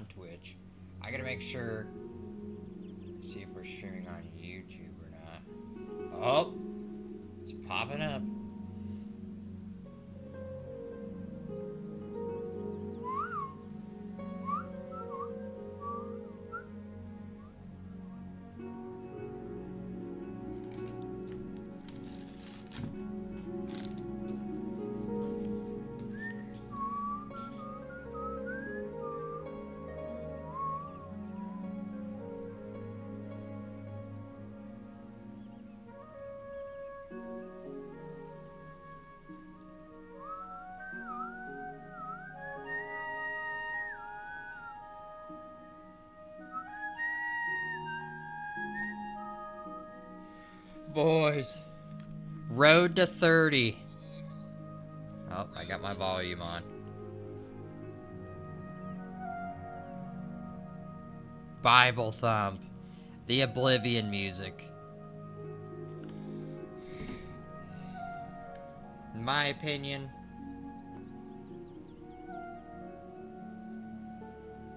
on Twitch. I gotta make sure. See if we're streaming on YouTube or not. Oh, it's popping up. Boys, road to 30. Oh, I got my volume on. Bible Thump. The Oblivion music. In my opinion,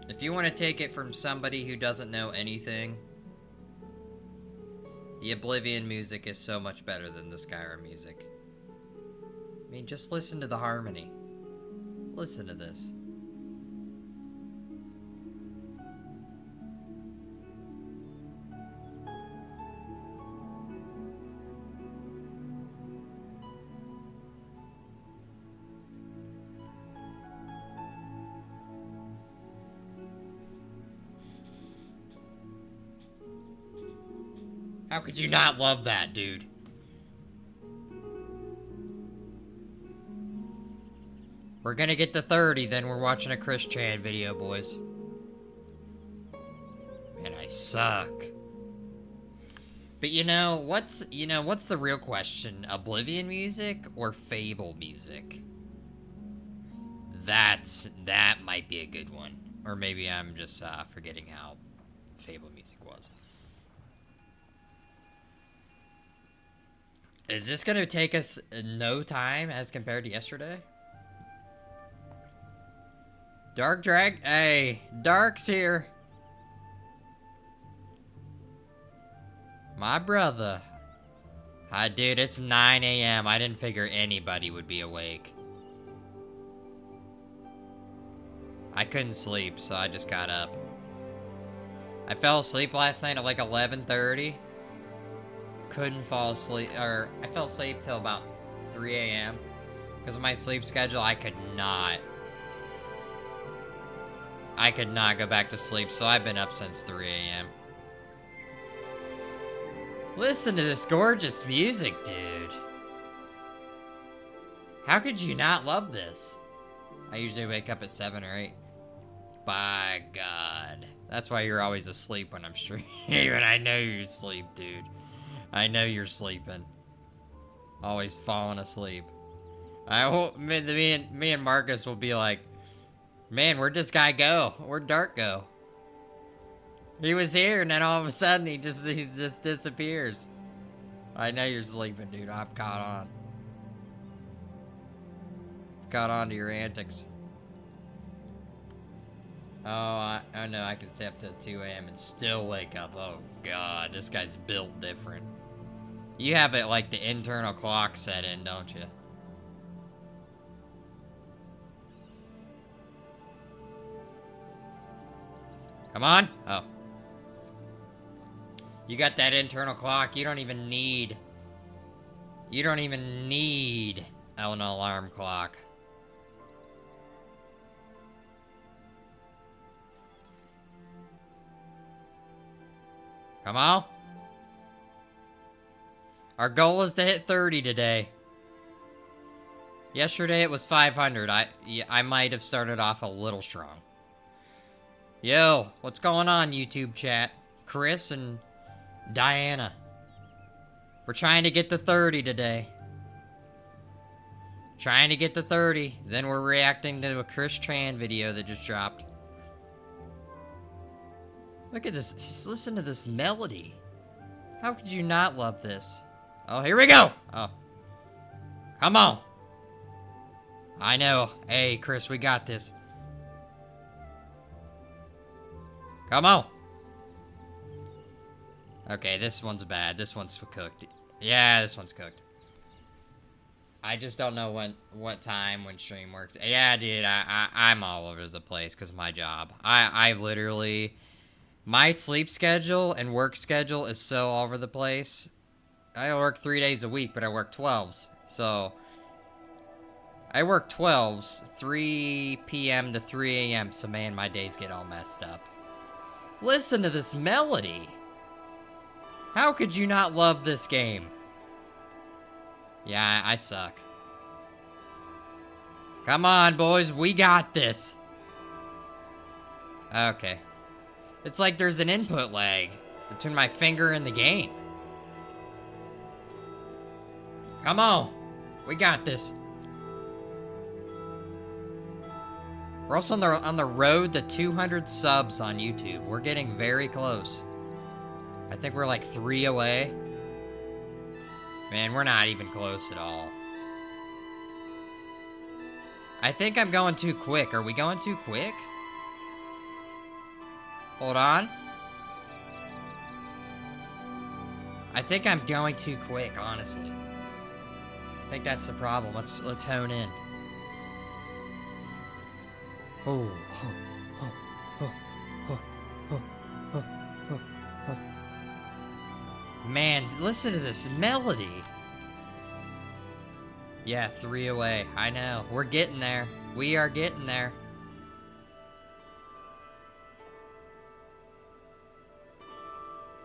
if you want to take it from somebody who doesn't know anything, the Oblivion music is so much better than the Skyrim music. I mean, just listen to the harmony. Listen to this. How could you not love that, dude? We're gonna get to 30, then we're watching a Chris Chan video, boys. Man, I suck. But you know, what's the real question? Oblivion music or Fable music? That might be a good one. Or maybe I'm just forgetting how Fable music was. Is this gonna take us no time as compared to yesterday? Dark Drag? Hey, Dark's here. My brother. Hi, dude, it's 9 a.m. I didn't figure anybody would be awake. I couldn't sleep, so I just got up. I fell asleep last night at like 11:30. Couldn't fall asleep, or I fell asleep till about 3 a.m. Because of my sleep schedule, I could not go back to sleep, so I've been up since 3 a.m. Listen to this gorgeous music, dude. How could you not love this? I usually wake up at 7 or 8. By God. That's why you're always asleep when I'm streaming. And I know you're asleep, dude. I know you're sleeping. Always falling asleep. I hope me and Marcus will be like, man, where'd this guy go? Where'd Dark go? He was here, and then all of a sudden he just disappears. I know you're sleeping, dude. I'm caught on. Caught on to your antics. Oh, I know I can stay up till 2 a.m. and still wake up. Oh, God, this guy's built different. You have it like the internal clock set in, don't you? Come on. Oh. You got that internal clock. You don't even need an alarm clock. Come on. Our goal is to hit 30 today. Yesterday it was 500. I might have started off a little strong. Yo, what's going on, YouTube chat? Chris and Diana. We're trying to get to 30 today. Trying to get to 30. Then we're reacting to a Chris Chan video that just dropped. Look at this. Just listen to this melody. How could you not love this? Oh, here we go. Oh. Come on. I know. Hey, Chris, we got this. Come on. Okay, this one's bad. This one's cooked. Yeah, this one's cooked. I just don't know what time when stream works. Yeah, dude, I'm all over the place because of my job. I literally... My sleep schedule and work schedule is so all over the place. I work 3 days a week, but I work 12s. So... I work 12s, 3 p.m. to 3 a.m. So, man, my days get all messed up. Listen to this melody. How could you not love this game? Yeah, I suck. Come on, boys. We got this. Okay. It's like there's an input lag between my finger and the game. Come on. We got this. We're also on the road to 200 subs on YouTube. We're getting very close. I think we're like 3 away. Man, we're not even close at all. I think I'm going too quick. Are we going too quick? Hold on. I think I'm going too quick, honestly. I think that's the problem. Let's hone in. Oh, oh, oh, oh, oh, oh, oh, oh, oh. Man, listen to this melody. Yeah, 3 away. I know. We're getting there. We are getting there.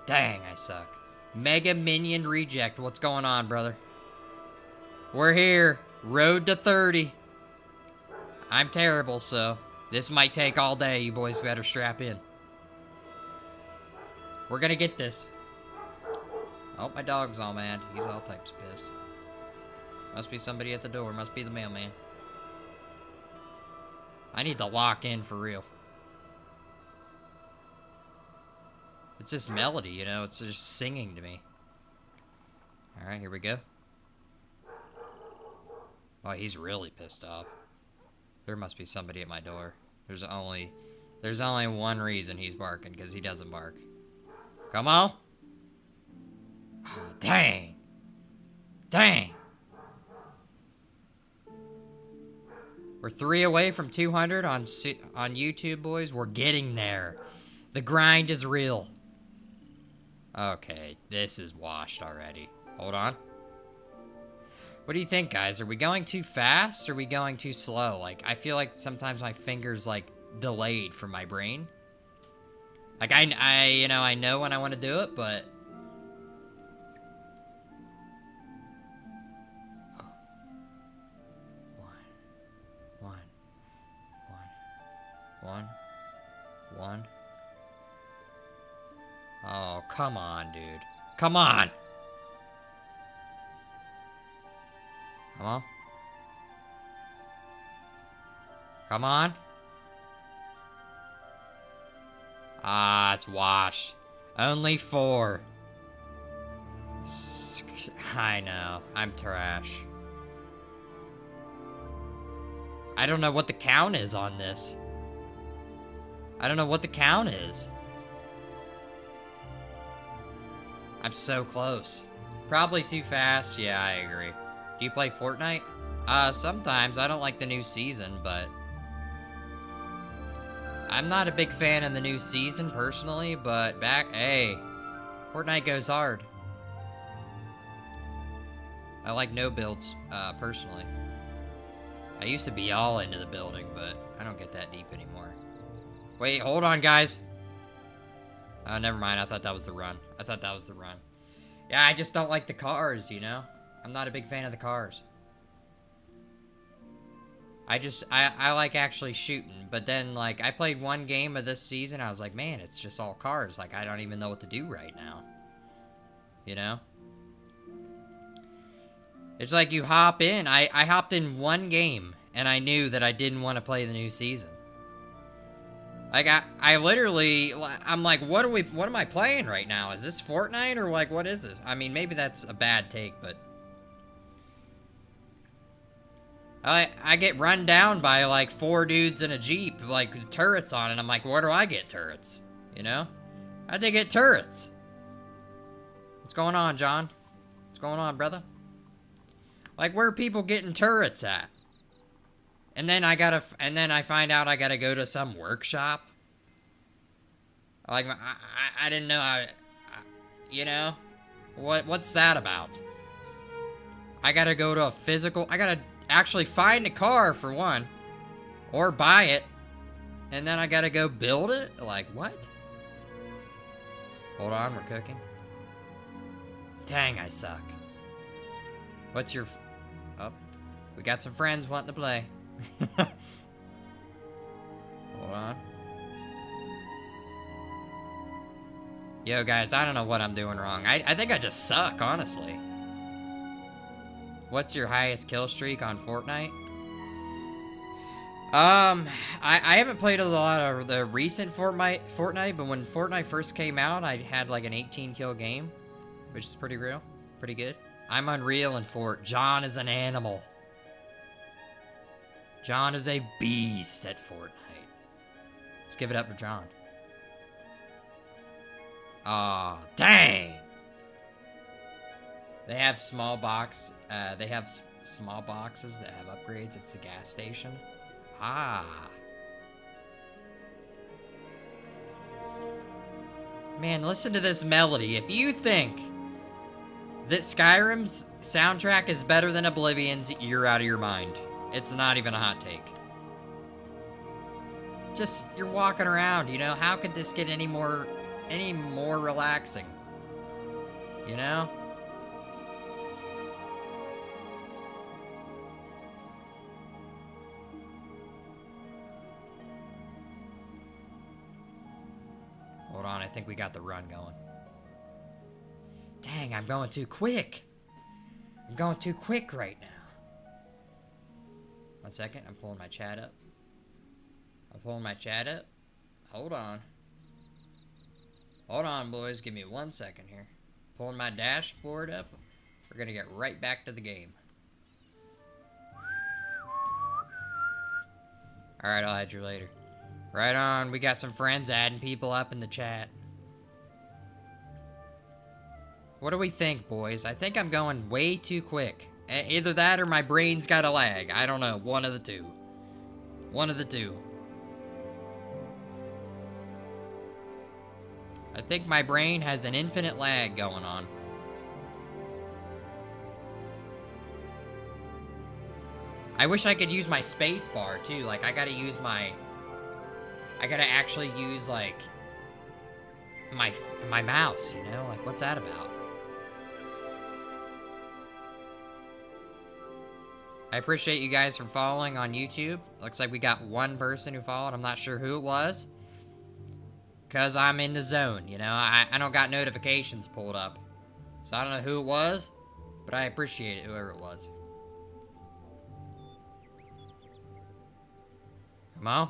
Dang, I suck. Mega Minion Reject. What's going on, brother? We're here. Road to 30. I'm terrible, so this might take all day. You boys better strap in. We're gonna get this. Oh, my dog's all mad. He's all types of pissed. Must be somebody at the door. Must be the mailman. I need to lock in for real. It's this melody, you know? It's just singing to me. Alright, here we go. Oh, he's really pissed off. There must be somebody at my door. There's only one reason he's barking, because he doesn't bark. Come on! Oh, dang! Dang! We're 3 away from 200 on YouTube, boys. We're getting there. The grind is real. Okay, this is washed already. Hold on. What do you think, guys? Are we going too fast or are we going too slow? Like, I feel like sometimes my finger's, like, delayed from my brain. Like, I know when I want to do it, but... One. Oh, come on, dude. Come on! Come on. Come on. Ah, it's washed. Only 4. I know. I'm trash. I don't know what the count is on this. I don't know what the count is. I'm so close. Probably too fast. Yeah, I agree. Do you play Fortnite? Sometimes. I don't like the new season, but... I'm not a big fan of the new season, personally, but hey, Fortnite goes hard. I like no builds, personally. I used to be all into the building, but I don't get that deep anymore. Wait, hold on, guys. Oh, never mind. I thought that was the run. Yeah, I just don't like the cars, you know? I'm not a big fan of the cars. I like actually shooting, but then, like, I played one game of this season, I was like, man, it's just all cars. Like, I don't even know what to do right now. You know? It's like you hop in. I hopped in one game, and I knew that I didn't want to play the new season. Like, I literally, I'm like, what am I playing right now? Is this Fortnite, or, like, what is this? I mean, maybe that's a bad take, but... I get run down by, like, 4 dudes in a Jeep, like, with turrets on it. I'm like, where do I get turrets? You know? How'd they get turrets? What's going on, John? What's going on, brother? Like, where are people getting turrets at? And then I find out I gotta go to some workshop. Like, I didn't know you know? What's that about? I gotta go to a physical, I gotta actually find a car for one. Or buy it. And then I gotta go build it? Like, what? Hold on, we're cooking. Dang, I suck. What's your... Oh, we got some friends wanting to play. Hold on. Yo, guys, I don't know what I'm doing wrong. I think I just suck, honestly. What's your highest kill streak on Fortnite? I haven't played a lot of the recent Fortnite, but when Fortnite first came out, I had like an 18 kill game, which is pretty real, pretty good. I'm Unreal in Fort. John is an animal. John is a beast at Fortnite. Let's give it up for John. Aw, dang! They have small boxes that have upgrades. It's the gas station. Ah. Man, listen to this melody. If you think that Skyrim's soundtrack is better than Oblivion's, you're out of your mind. It's not even a hot take. Just, you're walking around, you know? How could this get any more relaxing? You know? Hold on, I think we got the run going. Dang, I'm going too quick. I'm going too quick right now. 1 second, I'm pulling my chat up. Hold on. Hold on, boys. Give me 1 second here. Pulling my dashboard up. We're gonna get right back to the game. Alright, I'll add you later. Right on. We got some friends adding people up in the chat. What do we think, boys? I think I'm going way too quick. Either that or my brain's got a lag. I don't know. One of the two. One of the two. I think my brain has an infinite lag going on. I wish I could use my space bar too. Like, I gotta actually use, like, my mouse, you know? Like, what's that about? I appreciate you guys for following on YouTube. Looks like we got one person who followed. I'm not sure who it was. Because I'm in the zone, you know? I don't got notifications pulled up. So I don't know who it was. But I appreciate it, whoever it was. Come on.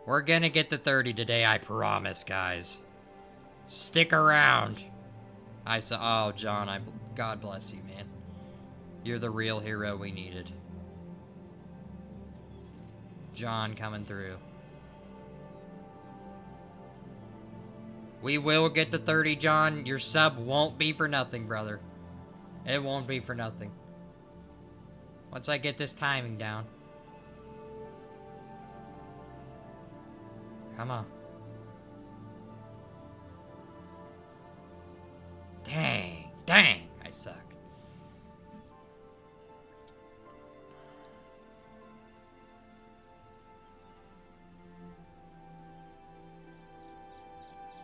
We're gonna get to 30 today, I promise, guys. Stick around. Oh, John, God bless you, man. You're the real hero we needed. John coming through. We will get to 30, John. Your sub won't be for nothing, brother. It won't be for nothing. Once I get this timing down. Come on. Dang. Dang. I suck.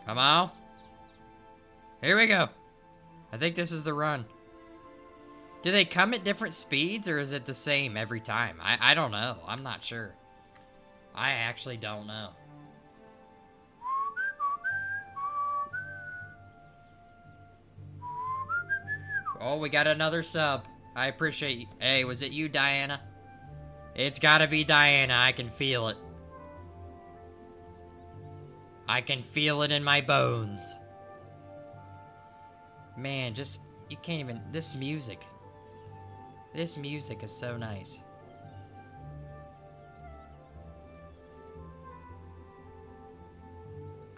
Come on. Here we go. I think this is the run. Do they come at different speeds or is it the same every time? I don't know. I'm not sure. I actually don't know. Oh, we got another sub. I appreciate you. Hey, was it you, Diana? It's gotta be Diana. I can feel it. I can feel it in my bones. Man, just... You can't even... This music. This music is so nice.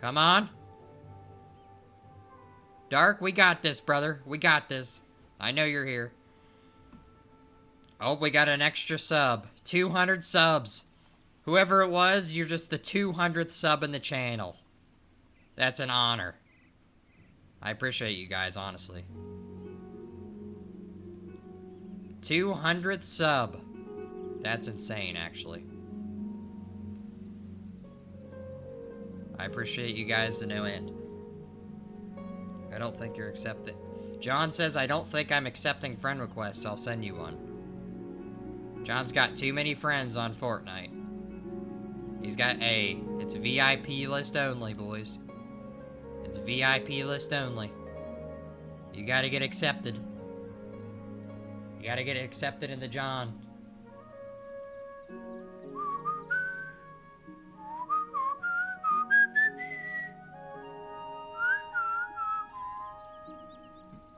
Come on. Dark, we got this, brother. We got this. I know you're here. Oh, we got an extra sub. 200 subs. Whoever it was, you're just the 200th sub in the channel. That's an honor. I appreciate you guys, honestly. 200th sub. That's insane, actually. I appreciate you guys to no end. I don't think you're accepting. John says, I don't think I'm accepting friend requests. I'll send you one. John's got too many friends on Fortnite. He's got it's VIP list only, boys. It's VIP list only. You gotta get accepted. You gotta get accepted into John.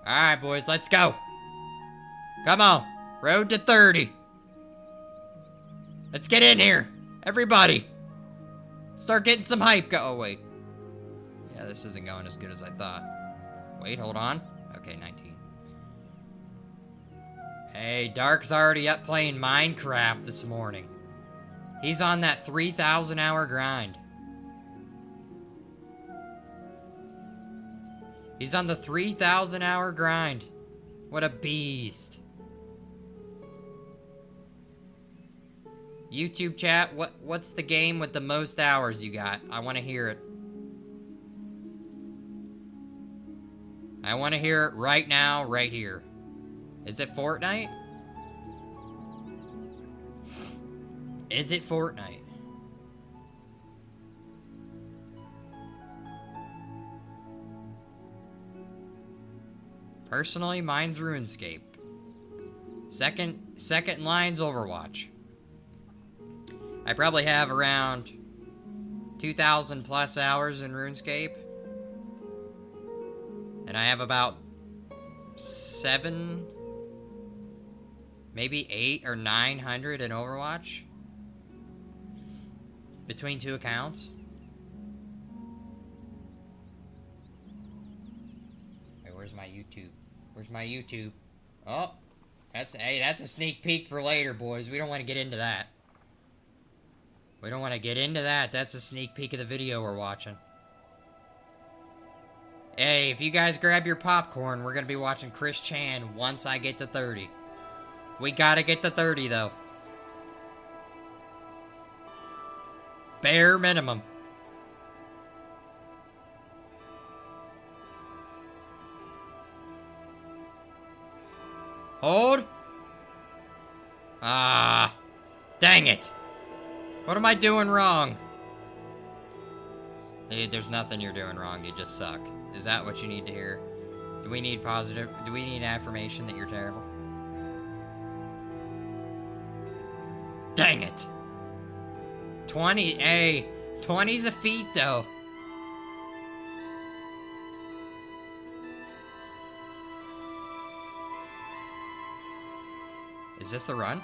Alright, boys, let's go. Come on. Road to 30. Let's get in here. Everybody. Start getting some hype. Oh, wait. Yeah, this isn't going as good as I thought. Wait, hold on. Okay, 19. Hey, Dark's already up playing Minecraft this morning. He's on that 3,000 hour grind. He's on the 3,000 hour grind. What a beast. YouTube chat, what's the game with the most hours you got? I want to hear it. I want to hear it right now, right here. Is it Fortnite? Is it Fortnite? Personally, mine's RuneScape. Second in line's Overwatch. I probably have around 2,000 plus hours in RuneScape. And I have about 7, maybe 8 or 900 in Overwatch. Between two accounts. Hey, where's my YouTube? Where's my YouTube? Oh, that's a sneak peek for later, boys. We don't want to get into that. We don't want to get into that. That's a sneak peek of the video we're watching. Hey, if you guys grab your popcorn, we're going to be watching Chris Chan once I get to 30. We got to get to 30, though. Bare minimum. Hold. Ah. Dang it. What am I doing wrong? Dude, there's nothing you're doing wrong. You just suck. Is that what you need to hear? Do we need do we need affirmation that you're terrible? Dang it. 20, hey. 20's a feat, though. Is this the run?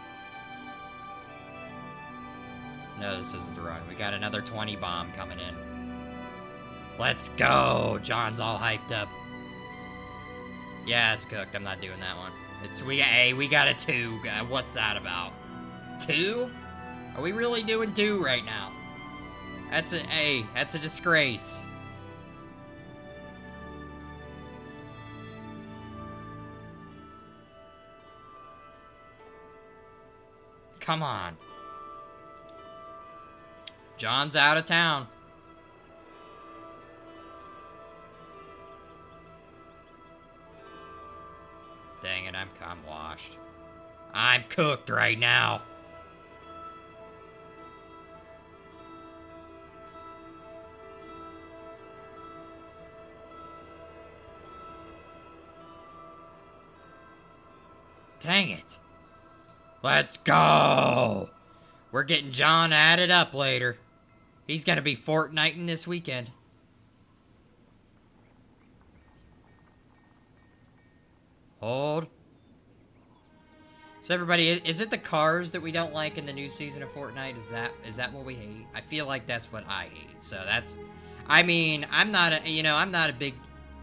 No, this isn't the run. We got another 20 bomb coming in. Let's go! John's all hyped up. Yeah, it's cooked. I'm not doing that one. We got a 2. What's that about? 2? Are we really doing 2 right now? That's a disgrace. Come on. John's out of town. Dang it, I'm washed. I'm cooked right now. Dang it. Let's go. We're getting John added up later. He's gonna be Fortniting this weekend. Hold. So everybody, is it the cars that we don't like in the new season of Fortnite? Is that what we hate? I feel like that's what I hate. So I mean, I'm not a, I'm not a big,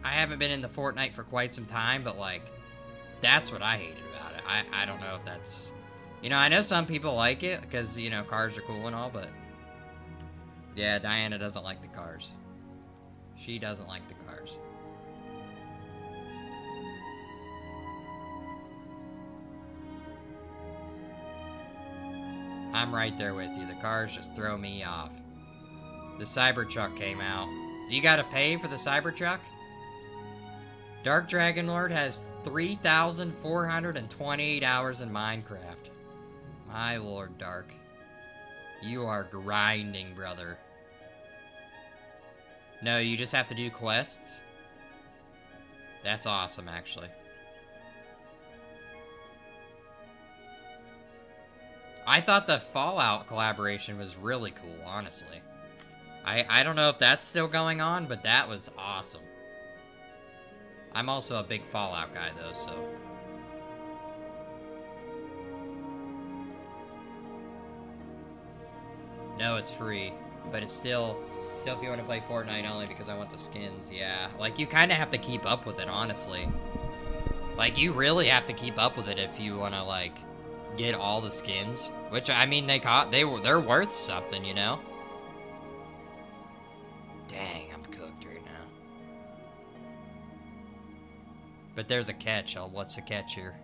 I haven't been in the Fortnite for quite some time, but like, that's what I hated about it. I don't know if that's, I know some people like it because, cars are cool and all, but yeah, Diana doesn't like the cars. She doesn't like the cars. I'm right there with you. The cars just throw me off. The Cybertruck came out. Do you gotta pay for the Cybertruck? Dark Dragon Lord has 3,428 hours in Minecraft. My Lord Dark. You are grinding, brother. No, you just have to do quests. That's awesome, actually. I thought the Fallout collaboration was really cool, honestly. I don't know if that's still going on, but that was awesome. I'm also a big Fallout guy, though, so... No, it's free, but it's still if you want to play Fortnite only because I want the skins, yeah. Like, you kind of have to keep up with it, honestly. Like, you really have to keep up with it if you want to, like, get all the skins. Which, I mean, they're worth something, you know? Dang, I'm cooked right now. But there's a catch. What's the catch here?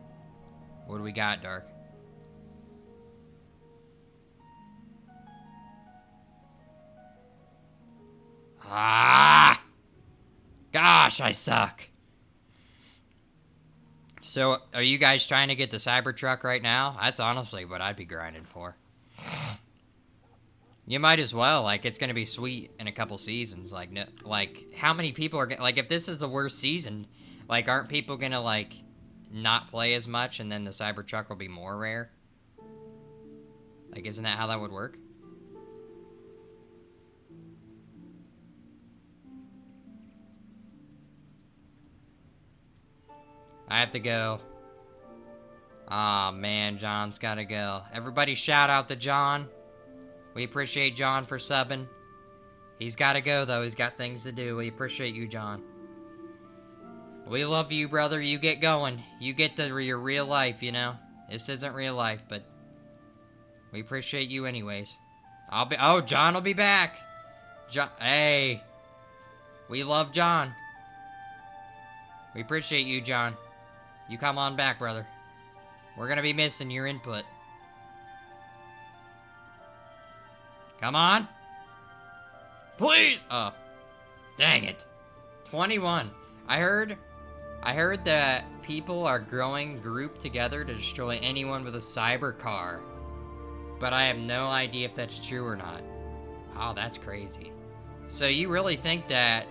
What do we got, Dark? Ah! Gosh, I suck. So, are you guys trying to get the Cybertruck right now? That's honestly what I'd be grinding for. You might as well. Like, it's gonna be sweet in a couple seasons. Like, no, like, how many people are gonna... Like, if this is the worst season, like, aren't people gonna, like, not play as much and then the Cybertruck will be more rare? Like, isn't that how that would work? I have to go. Aw, man, John's gotta go. Everybody shout out to John. We appreciate John for subbing. He's gotta go, though. He's got things to do. We appreciate you, John. We love you, brother. You get going. You get to your real life, you know? This isn't real life, but... we appreciate you anyways. Oh, John will be back. John... Hey. We love John. We appreciate you, John. You come on back, brother. We're gonna be missing your input. Come on. Please! Oh. Dang it. 21. I heard that people are growing grouped together to destroy anyone with a cyber car. But I have no idea if that's true or not. Oh, that's crazy. So you really think that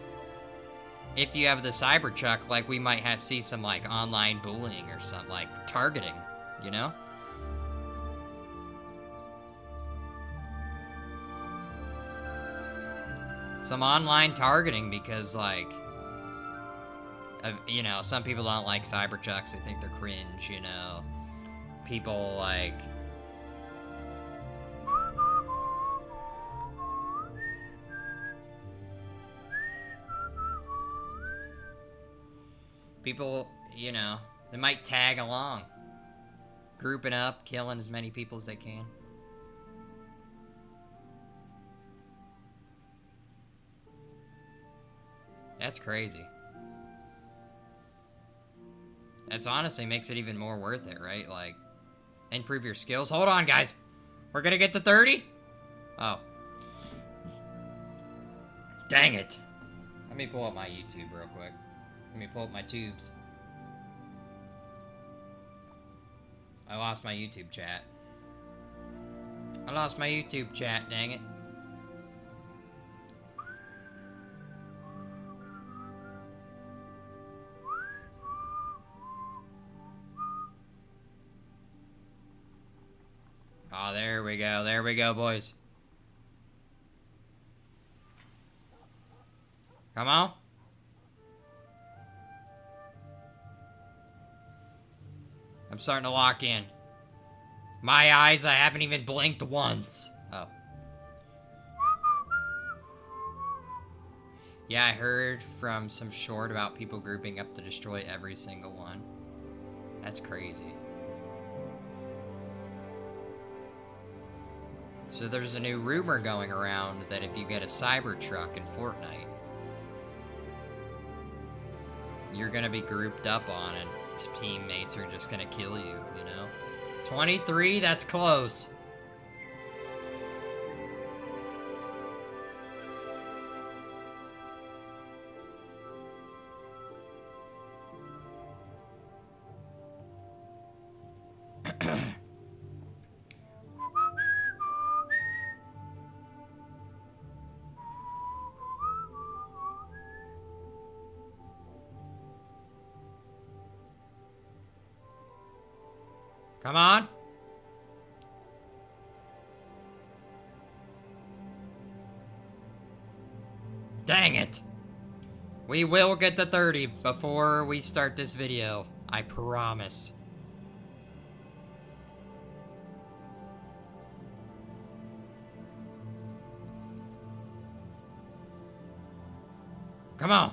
if you have the Cybertruck, like, we might see some, like, online bullying or something, like, targeting, you know? Some online targeting because, like, you know, some people don't like Cybertrucks. They think they're cringe, you know? People, like... people, you know, they might tag along. Grouping up, killing as many people as they can. That's crazy. That's honestly makes it even more worth it, right? Like, improve your skills. Hold on, guys. We're gonna get to 30? Oh. Dang it. Let me pull up my YouTube real quick. Let me pull up my tubes. I lost my YouTube chat. I lost my YouTube chat, dang it. Oh, there we go. There we go, boys. Come on. I'm starting to lock in. My eyes, I haven't even blinked once. Oh. Yeah, I heard from some short about people grouping up to destroy every single one. That's crazy. So there's a new rumor going around that if you get a Cybertruck in Fortnite, you're gonna be grouped up on and teammates are just gonna kill you, you know? 23? That's close. Come on. Dang it. We will get to 30 before we start this video. I promise. Come on.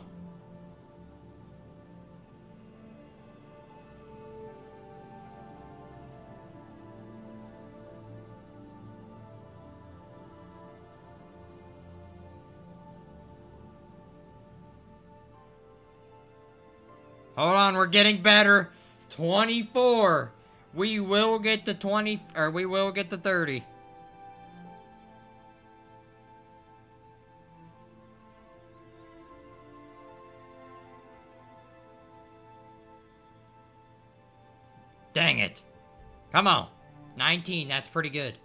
Hold on, we're getting better. 24. We will get to 20, or we will get to 30. Dang it. Come on. 19, that's pretty good.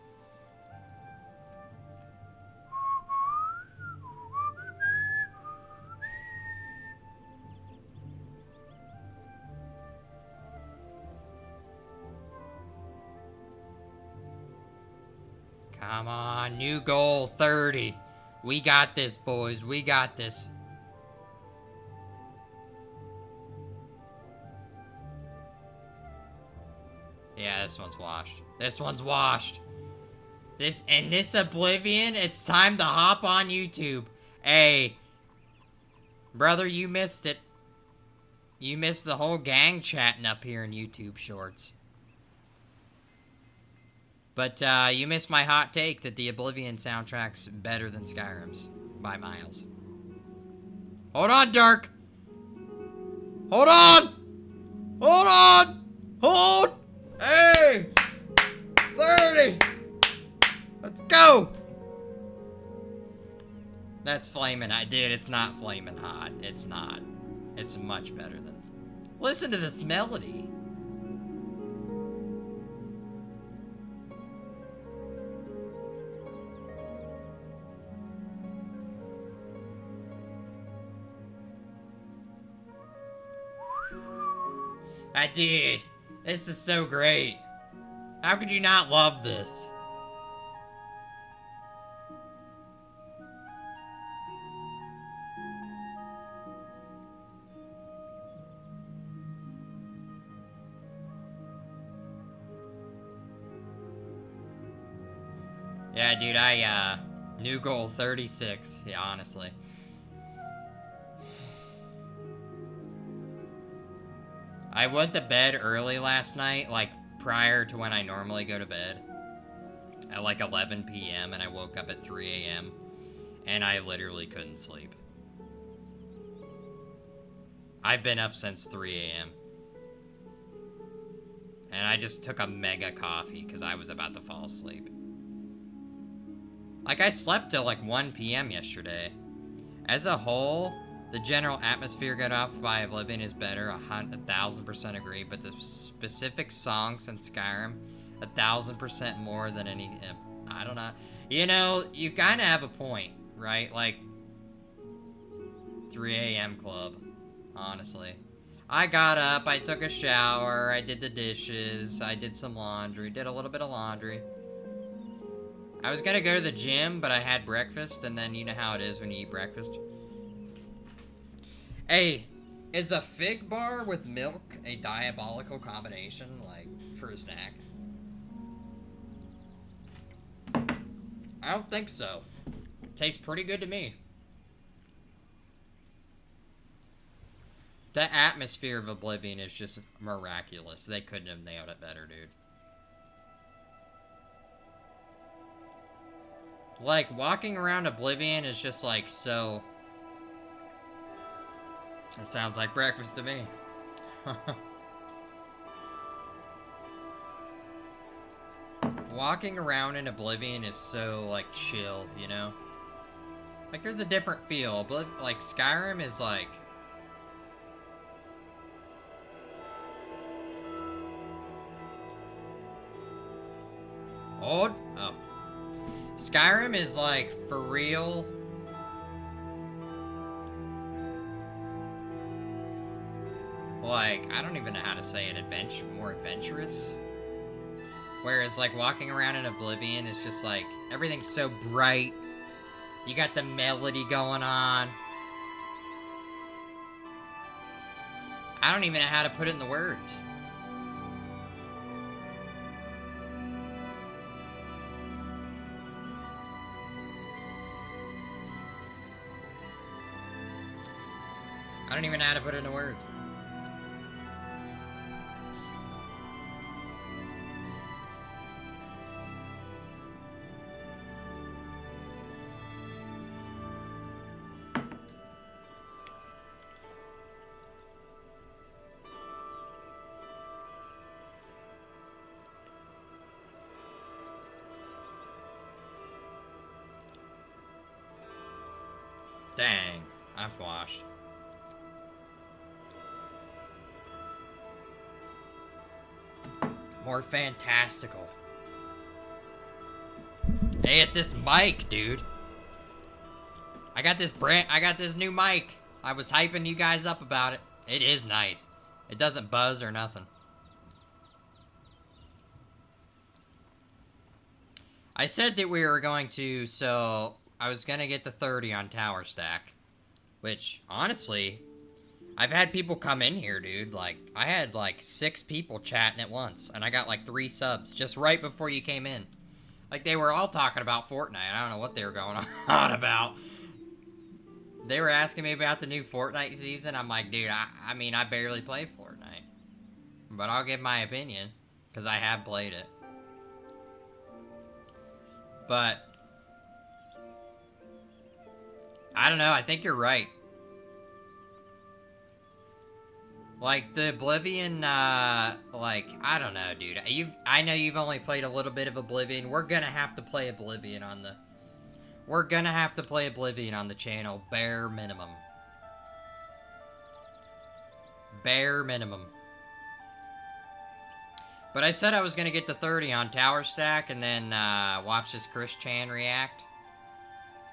Come on, new goal, 30. We got this, boys. We got this. Yeah, this one's washed. This one's washed. This Oblivion, it's time to hop on YouTube. Hey, brother, you missed it. You missed the whole gang chatting up here in YouTube Shorts. But you missed my hot take that the Oblivion soundtrack's better than Skyrim's by miles. Hold on, Dark. Hold on. Hold on. Hold. Hey. 30. Let's go. That's flaming hot. Dude, it's not flaming hot. It's not. It's much better than... Listen to this melody. Dude, this is so great. How could you not love this? Yeah, dude, new goal 36. Yeah, honestly. I went to bed early last night, like prior to when I normally go to bed. At like 11 p.m. and I woke up at 3 a.m. and I literally couldn't sleep. I've been up since 3 a.m. and I just took a mega coffee because I was about to fall asleep. Like, I slept till like 1 p.m. yesterday. As a whole, the general atmosphere got off by Oblivion is better, 1,000% agree, but the specific songs in Skyrim, 1,000% more than any, I don't know. You know, you kind of have a point, right? Like, 3 a.m. club, honestly. I got up, I took a shower, I did the dishes, I did some laundry, did a little bit of laundry. I was gonna go to the gym, but I had breakfast, and then you know how it is when you eat breakfast. Hey, is a fig bar with milk a diabolical combination, like, for a snack? I don't think so. Tastes pretty good to me. The atmosphere of Oblivion is just miraculous. They couldn't have nailed it better, dude. Like, walking around Oblivion is just, like, so... It sounds like breakfast to me. Walking around in Oblivion is so, like, chill, you know? Like, there's a different feel. Like, Skyrim is, like... Oh. Skyrim is, like, for real... Like, I don't even know how to say it, more adventurous? Whereas, like, walking around in Oblivion is just, like, everything's so bright. You got the melody going on. I don't even know how to put it in the words. I don't even know how to put it into words. Dang, I'm washed. More fantastical. Hey, it's this mic, dude. I got this new mic. I was hyping you guys up about it. It is nice. It doesn't buzz or nothing. I said that we were going to, so I was gonna get the 30 on Tower Stack. Which, honestly, I've had people come in here, dude. Like, I had like 6 people chatting at once, and I got like 3 subs just right before you came in. Like, they were all talking about Fortnite. I don't know what they were going on about. They were asking me about the new Fortnite season. I'm like, dude, I mean, I barely play Fortnite. But I'll give my opinion, because I have played it. But I don't know, I think you're right. Like, the Oblivion, like, I don't know, dude. I know you've only played a little bit of Oblivion. We're gonna have to play Oblivion on the... We're gonna have to play Oblivion on the channel, bare minimum. Bare minimum. But I said I was gonna get to 30 on Tower Stack and then, watch this Chris Chan react.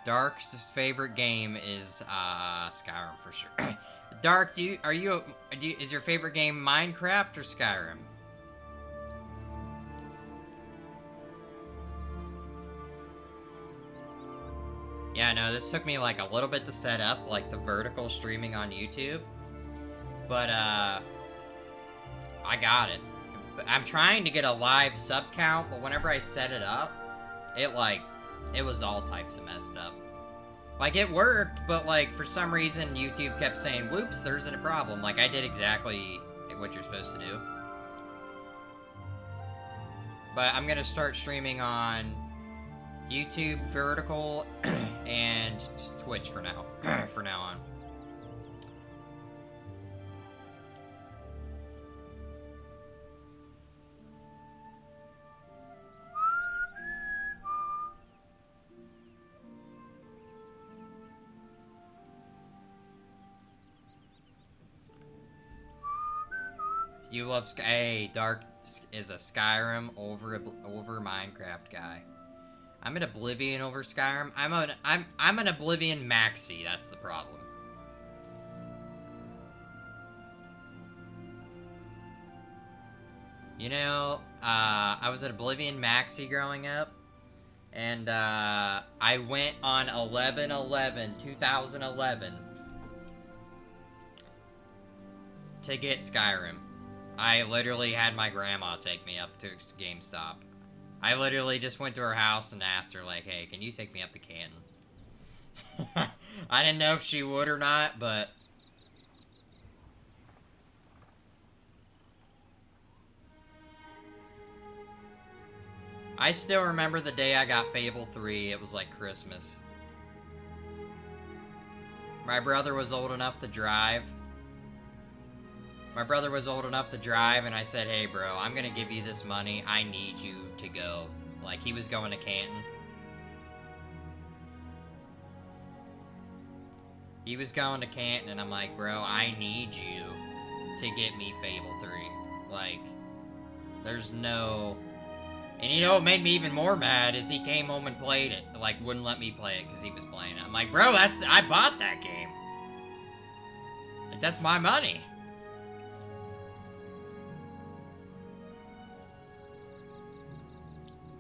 Dark's favorite game is, Skyrim for sure. Dark, is your favorite game Minecraft or Skyrim? Yeah, no, this took me like a little bit to set up, like the vertical streaming on YouTube. But, I got it. I'm trying to get a live sub count, but whenever I set it up, it was all types of messed up. Like, it worked, but, like, for some reason, YouTube kept saying, whoops, there's a problem. Like, I did exactly what you're supposed to do. But I'm gonna start streaming on YouTube, vertical, and Twitch for now. For now on. You love hey, Dark is a Skyrim over Minecraft guy. I'm an Oblivion over Skyrim. I'm an Oblivion maxi. That's the problem. You know, I was an Oblivion maxi growing up, and I went on 2011 to get Skyrim. I literally had my grandma take me up to GameStop. I literally just went to her house and asked her, like, hey, can you take me up to Canton? I didn't know if she would or not, but I still remember the day I got Fable 3. It was like Christmas. My brother was old enough to drive. And I said, hey, bro, I'm gonna give you this money. I need you to go. Like, he was going to Canton. And I'm like, bro, I need you to get me Fable 3. Like, there's no... And you know what made me even more mad is he came home and played it. Like, wouldn't let me play it because he was playing it. I'm like, bro, I bought that game. Like, that's my money.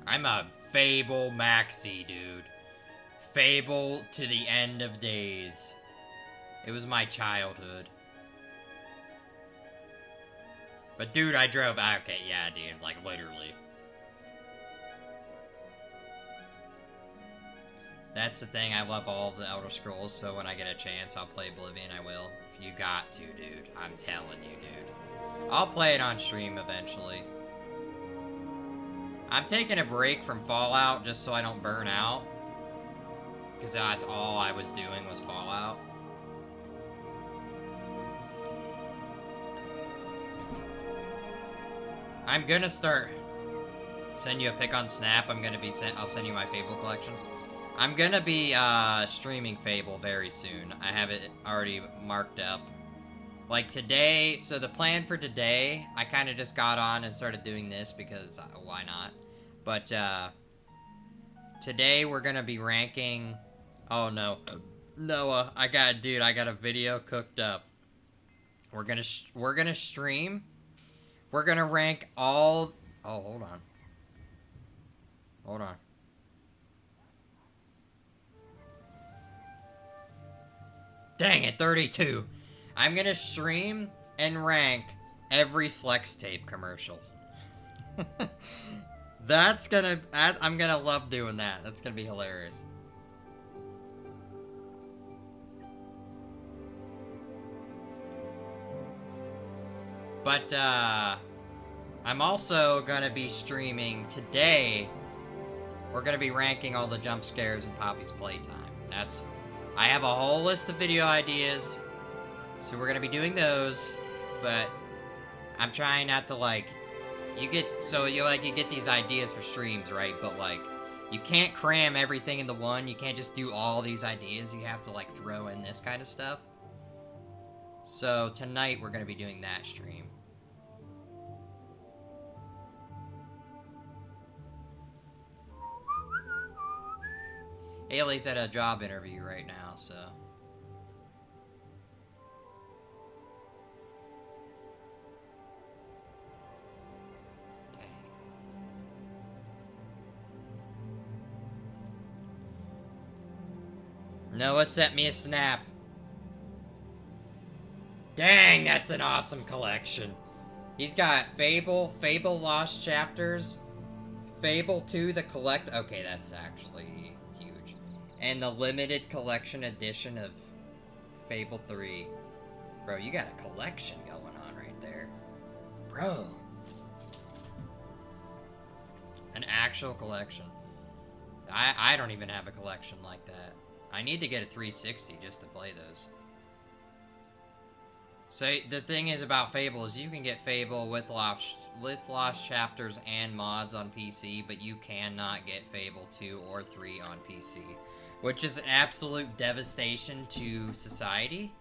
I'm a Fable maxi, dude. Fable to the end of days. It was my childhood. But dude, I drove... Okay, yeah, dude, like, literally. That's the thing, I love all the Elder Scrolls, so when I get a chance, I'll play Oblivion, I will. If you got to, dude. I'm telling you, dude. I'll play it on stream eventually. I'm taking a break from Fallout just so I don't burn out. Because that's all I was doing was Fallout. I'm gonna start... Send you a pic on Snap. I'll send you my Fable collection. I'm gonna be streaming Fable very soon. I have it already marked up. Like today, so the plan for today, I kind of just got on and started doing this because why not? But today we're gonna be ranking... Oh no, Noah, I got a video cooked up. We're gonna stream. We're gonna rank all... Oh, hold on. Hold on. Dang it, 32. I'm gonna stream and rank every Flex Tape commercial. I'm gonna love doing that. That's gonna be hilarious. But, I'm also gonna be streaming today. We're gonna be ranking all the jump scares in Poppy's Playtime. I have a whole list of video ideas, so we're gonna be doing those, but I'm trying not to, like, you get these ideas for streams, right? But, like, you can't cram everything into one. You can't just do all these ideas. You have to, like, throw in this kind of stuff. So, tonight we're gonna be doing that stream. Haley's at a job interview right now, so... Dang. Noah sent me a snap. Dang, that's an awesome collection. He's got Fable Lost Chapters, Fable 2, the collect... Okay, that's actually... And the limited collection edition of Fable 3. Bro, you got a collection going on right there. Bro. An actual collection. I don't even have a collection like that. I need to get a 360 just to play those. So, the thing is about Fable is you can get Fable with Lost Chapters and mods on PC, but you cannot get Fable 2 or 3 on PC. Which is an absolute devastation to society.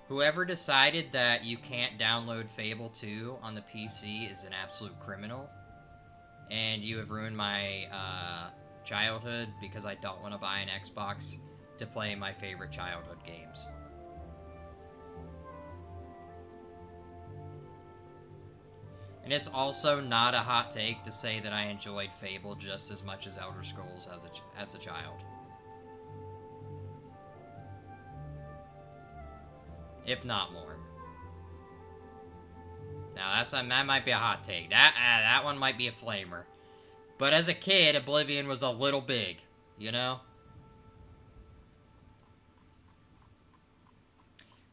Whoever decided that you can't download Fable 2 on the PC is an absolute criminal. And you have ruined my childhood because I don't want to buy an Xbox to play my favorite childhood games. And it's also not a hot take to say that I enjoyed Fable just as much as Elder Scrolls as a child. If not more. Now that might be a hot take. That one might be a flamer. But as a kid, Oblivion was a little big, you know?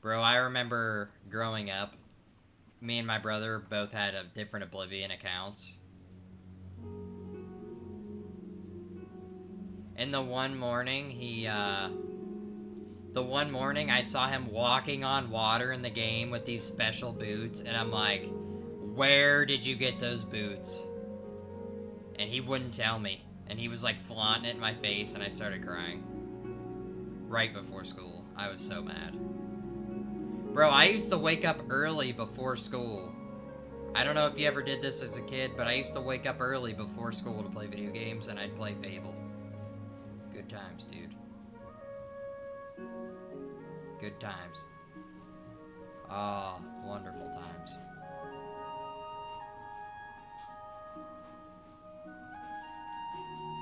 Bro, I remember growing up, me and my brother both had different Oblivion accounts. And the one morning, the one morning I saw him walking on water in the game with these special boots, and I'm like, where did you get those boots? And he wouldn't tell me. And he was like flaunting it in my face, and I started crying. Right before school. I was so mad. Bro, I used to wake up early before school. I don't know if you ever did this as a kid, but I used to wake up early before school to play video games, and I'd play Fable. Good times, dude. Good times. Ah, oh, wonderful times.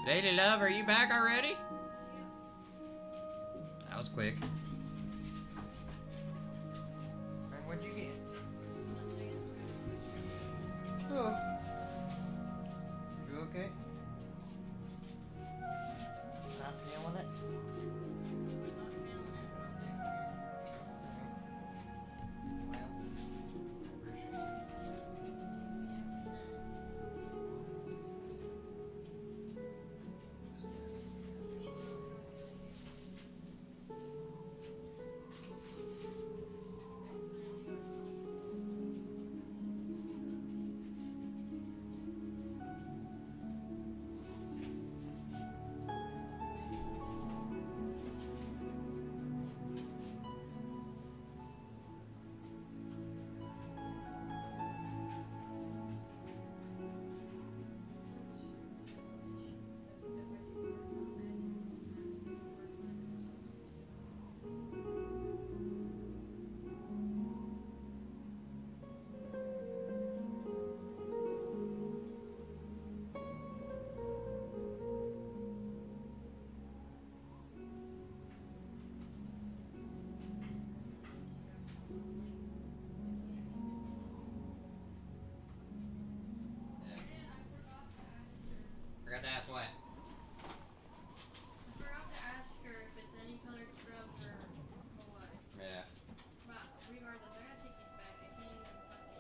Lady Love, are you back already? That was quick. What'd you get? Oh. You okay? Not feeling it? Forgot to ask what? I forgot to ask her if it's any colored scrubs or what. Yeah. But regardless, I gotta take these back. I can't even fucking.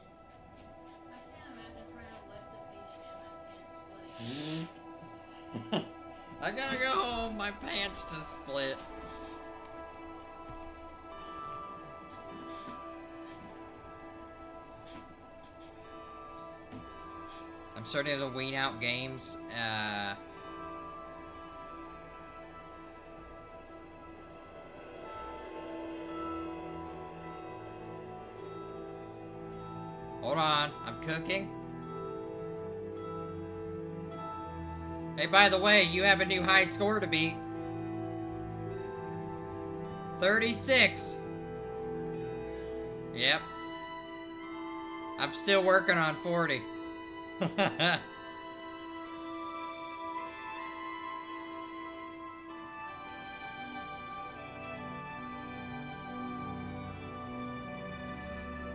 I can't imagine trying to lift a patient and my pants split. I gotta go home. My pants just split. I'm starting to wean out games. Hold on, I'm cooking. Hey, by the way, you have a new high score to beat. 36. Yep. I'm still working on 40.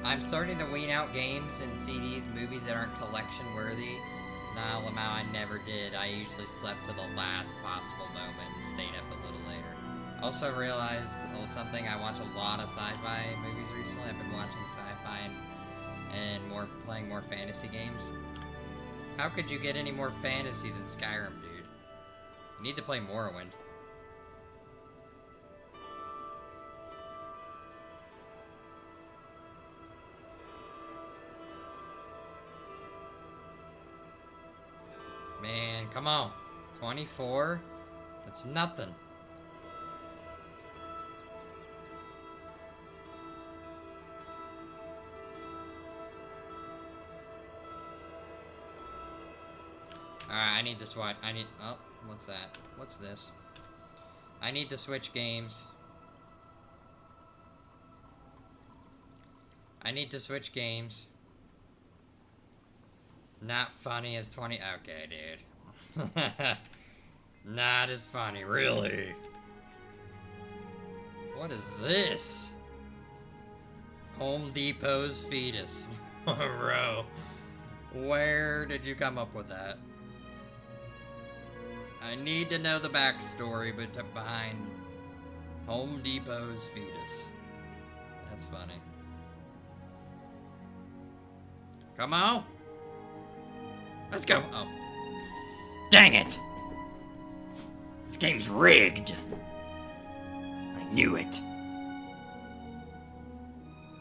I'm starting to wean out games and CDs, movies that aren't collection worthy. Nah, Lamau, I never did. I usually slept to the last possible moment and stayed up a little later. Also realized something, I watch a lot of sci-fi movies recently. I've been watching sci-fi and playing more fantasy games. How could you get any more fantasy than Skyrim, dude? You need to play Morrowind. Man, come on. 24? That's nothing. Alright, I need to switch. Oh, what's that? What's this? I need to switch games. I need to switch games. Not funny as 20. Okay, dude. Not as funny, really. What is this? Home Depot's fetus. Bro. Where did you come up with that? I need to know the backstory behind Home Depot's fetus. That's funny. Come on. Let's go. Oh. Dang it. This game's rigged. I knew it.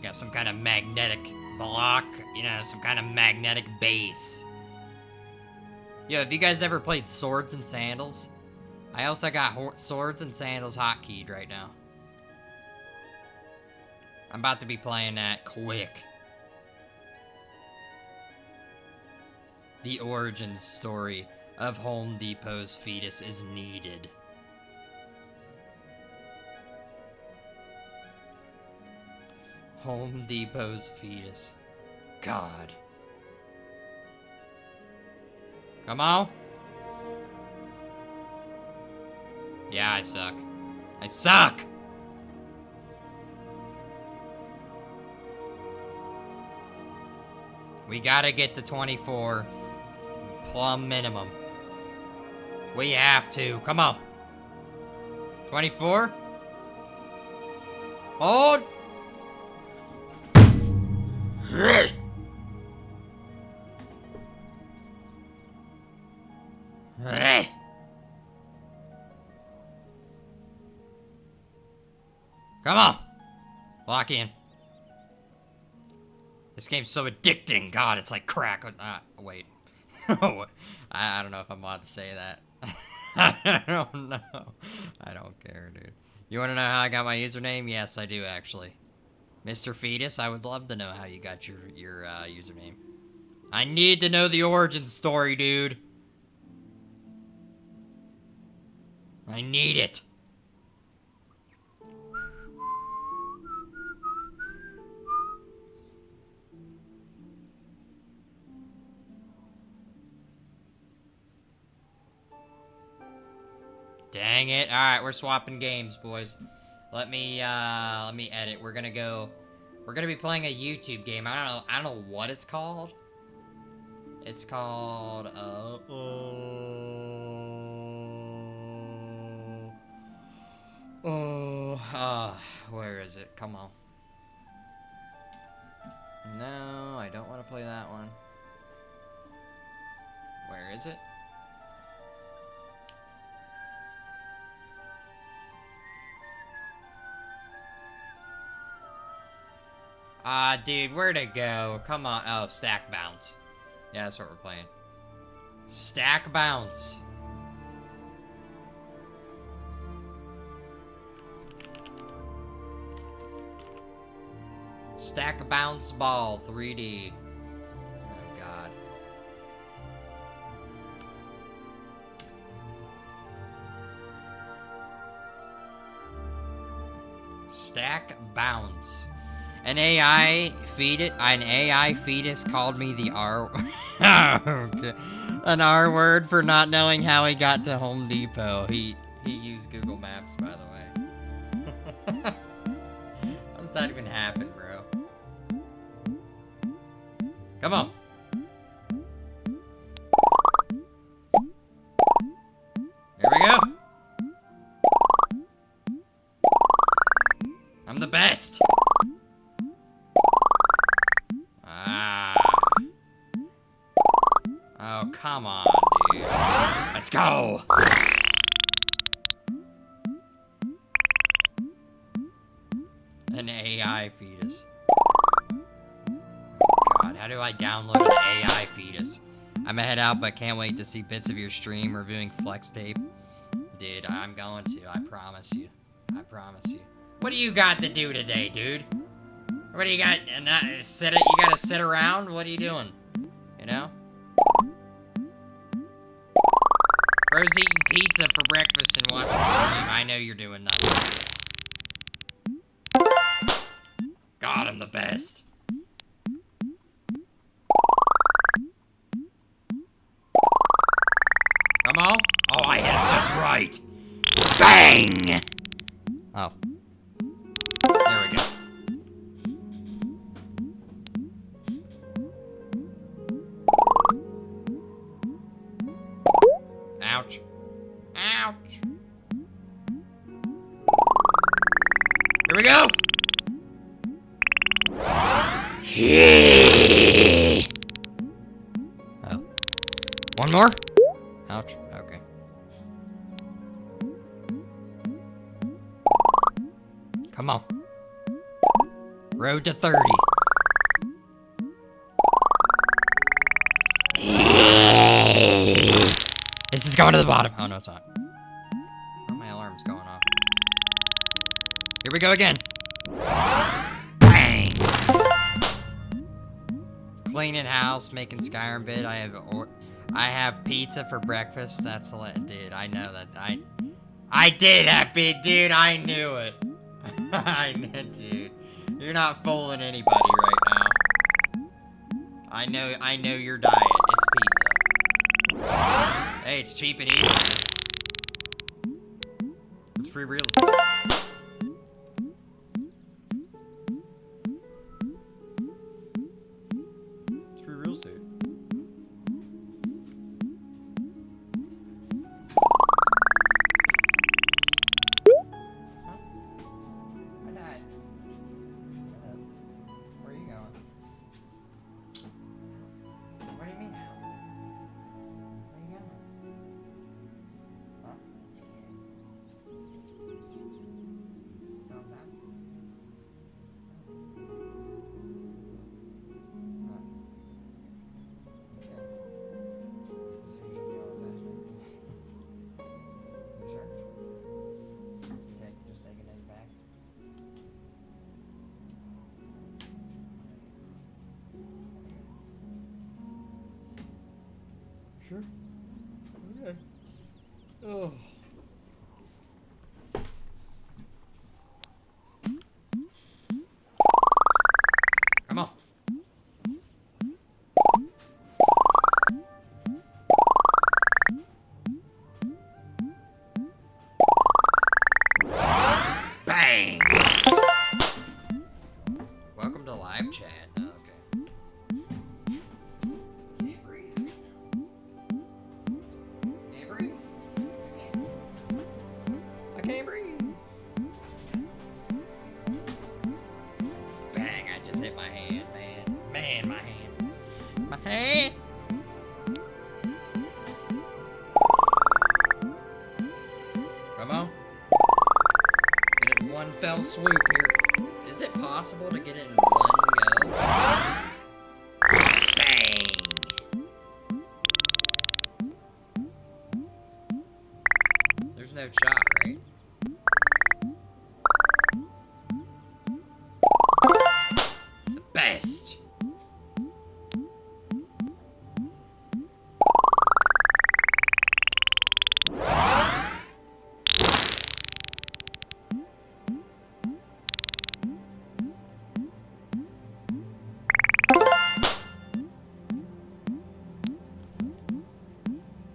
Got some kind of magnetic block, you know, some kind of magnetic base. Yo, have you guys ever played Swords and Sandals? I also got Swords and Sandals hotkeyed right now. I'm about to be playing that quick. The origin story of Home Depot's fetus is needed. Home Depot's fetus. God. Come on. Yeah, I suck. I suck! We gotta get to 24. Plum minimum. We have to. Come on. 24. Hold. Come on. Lock in. This game's so addicting. God, it's like crack. Wait. I don't know if I'm allowed to say that. I don't know. I don't care, dude. You want to know how I got my username? Yes, I do, actually. Mr. Fetus, I would love to know how you got your username. I need to know the origin story, dude. I need it. Dang it. Alright, we're swapping games, boys. Let me edit. We're gonna be playing a YouTube game. I don't know what it's called. It's called, where is it? Come on. No, I don't want to play that one. Where is it? Dude, where'd it go? Come on. Oh, Stack Bounce. Yeah, that's what we're playing. Stack Bounce. Stack Bounce Ball 3D. Oh, God. Stack Bounce. An AI fetus called me the R. Okay. An R word for not knowing how he got to Home Depot. He used Google Maps, by the way. How does that even happen, bro? Come on. There we go. I'm the best. Oh, come on, dude. Let's go! An AI fetus. God, how do I download an AI fetus? I'm gonna head out, but can't wait to see bits of your stream reviewing Flex Tape. Dude, I'm going to. I promise you. I promise you. What do you got to do today, dude? What do you got? You gotta sit around? What are you doing? You know? Bro's eating pizza for breakfast and watching the stream. I know you're doing nothing. God, I'm the best. Come on. Oh, I hit it just right. Bang! Oh. There we go. Ouch. Ouch. Here we go. Oh. One more? Ouch. Okay. road to 30. This is going to the bottom. Oh, no, it's not. Oh, my alarm's going off. Here we go again. Bang! Cleaning house, making Skyrim vid. I have pizza for breakfast. That's a dude. I know that. I did have pizza, dude. I knew it. I knew, dude. You're not fooling anybody right now. I know your diet. It's pizza. Hey, it's cheap and easy. It's free real estate. It's free real estate. Huh? I died. Where are you going? What do you mean now? Where are you going? Huh? No, I'm not. Huh. Okay. You sure? Just taking it back. Sure. Okay. Oh. Come on. Bang! Welcome to live chat. Oh, okay. Can't breathe. Can't breathe. I can't breathe. Bang, I just hit my hand, man. Man, my hand. My hand. Come on. Get it in one fell swoop here. Is it possible to get it in one go? Bang! There's no shot, right? The best.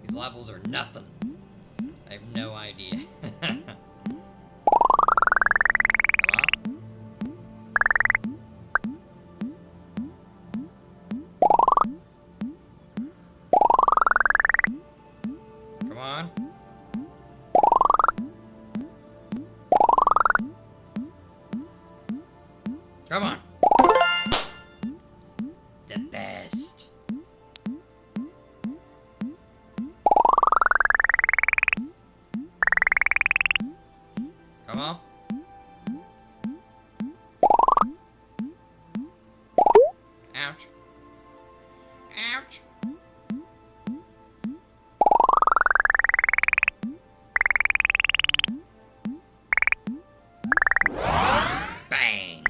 These levels are nothing. I have no idea. Come on. Come on. Come on. The best. Come on. Ouch. Ouch. Bang.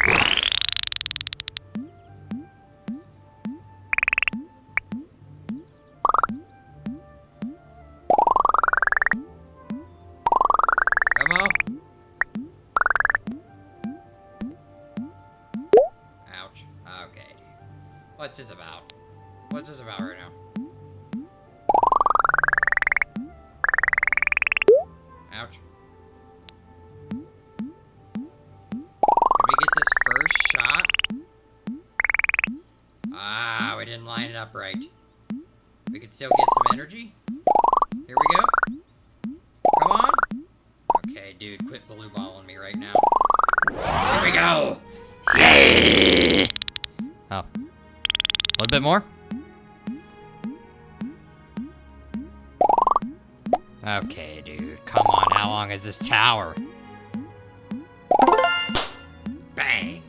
Come on. Ouch. Okay. What's this about? What's this about right now? Ouch. Can we get this first shot? Ah, we didn't line it up right. We could still get some energy. Here we go. Come on. Okay, dude, quit blue balling me right now. Here we go. Yeah. Oh. A little bit more? Okay, dude. Come on. How long is this tower? Bang.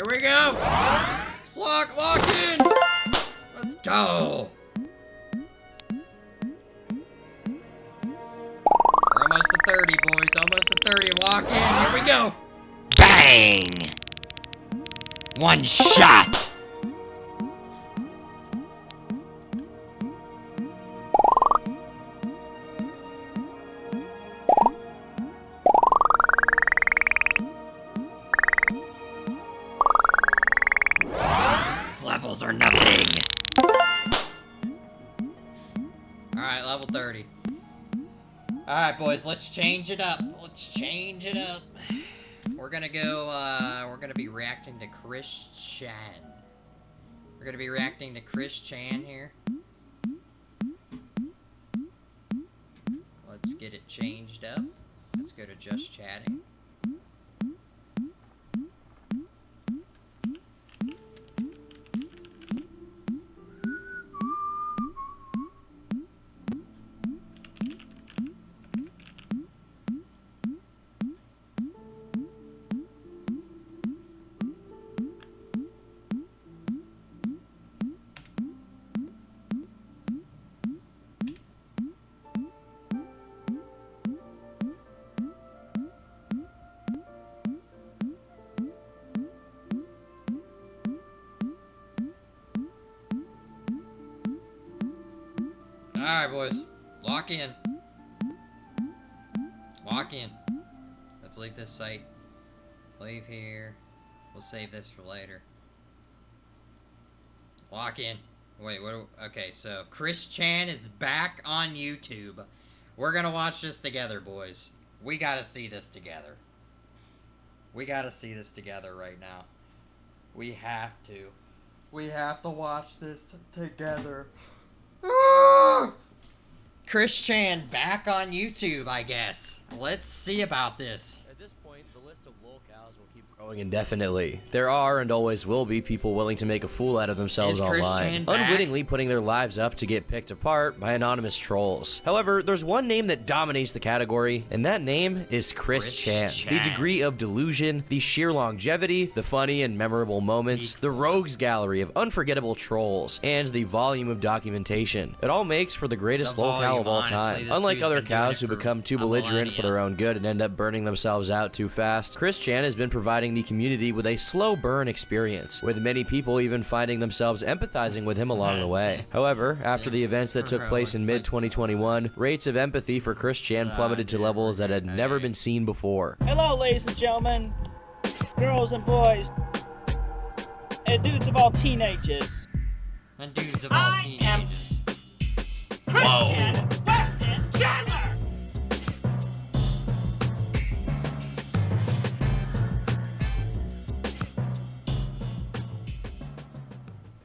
we go. Lock in. Let's go. We're almost to 30, boys. Almost to 30. Lock in. Here we go. Bang. One shot. Levels are nothing. Alright, level 30. Alright, boys, let's change it up. Let's change it up. We're gonna go, we're gonna be reacting to Chris Chan. We're gonna be reacting to Chris Chan here. Let's get it changed up. Let's go to just chatting. Alright, boys. Lock in. Lock in. Let's leave this site. Leave here. We'll save this for later. Lock in. Wait, okay, so Chris Chan is back on YouTube. We're gonna watch this together, boys. We gotta see this together. We gotta see this together right now. We have to. We have to watch this together. Chris Chan back on YouTube, I guess. Let's see about this. At this point, the list of lolcows will keep growing indefinitely. There are and always will be people willing to make a fool out of themselves online, unwittingly putting their lives up to get picked apart by anonymous trolls. However, there's one name that dominates the category, and that name is Chris Chan. The degree of delusion, the sheer longevity, the funny and memorable moments, the rogues gallery of unforgettable trolls, and the volume of documentation. It all makes for the greatest lolcow of all time. Unlike other cows who become too belligerent for their own good and end up burning themselves out too fast, Chris Chan has been providing the community with a slow burn experience, with many people even finding themselves empathizing with him along the way. However, after the events that took place in mid-2021, rates of empathy for Chris Chan plummeted to levels that had never been seen before. Hello, ladies and gentlemen, girls and boys, and dudes of all teenagers. And dudes of all teenagers. Whoa! Weston Chandler!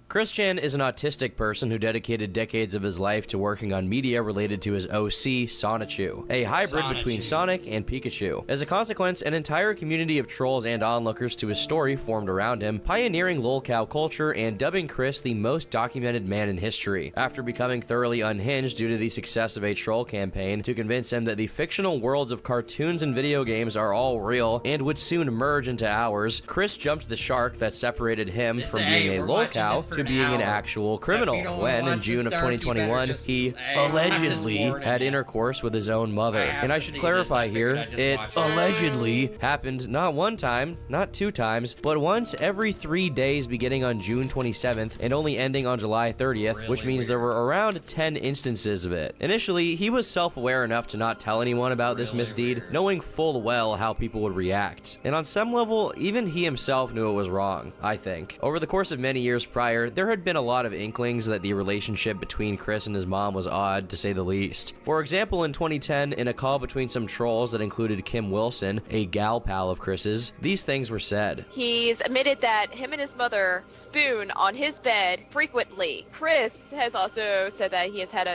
Chris Chan is an autistic person who dedicated decades of his life to working on media related to his OC, Sonichu, a hybrid between Sonic and Pikachu. As a consequence, an entire community of trolls and onlookers to his story formed around him, pioneering lolcow culture and dubbing Chris the most documented man in history. After becoming thoroughly unhinged due to the success of a troll campaign to convince him that the fictional worlds of cartoons and video games are all real and would soon merge into ours, Chris jumped the shark that separated him from being a lolcow to being an actual criminal, when in June of 2021 he allegedly had intercourse with his own mother. And I should clarify here, it allegedly happened not one time, not two times, but once every 3 days beginning on June 27th and only ending on July 30th, which means there were around 10 instances of it. Initially, he was self-aware enough to not tell anyone about this misdeed, knowing full well how people would react. And on some level, even he himself knew it was wrong, I think. Over the course of many years prior, there had been a lot of inklings that the relationship between Chris and his mom was odd, to say the least. For example, in 2010, in a call between some trolls that included Kim Wilson, a gal pal of Chris's, these things were said. He's admitted that him and his mother spoon on his bed frequently. Chris has also said that he has had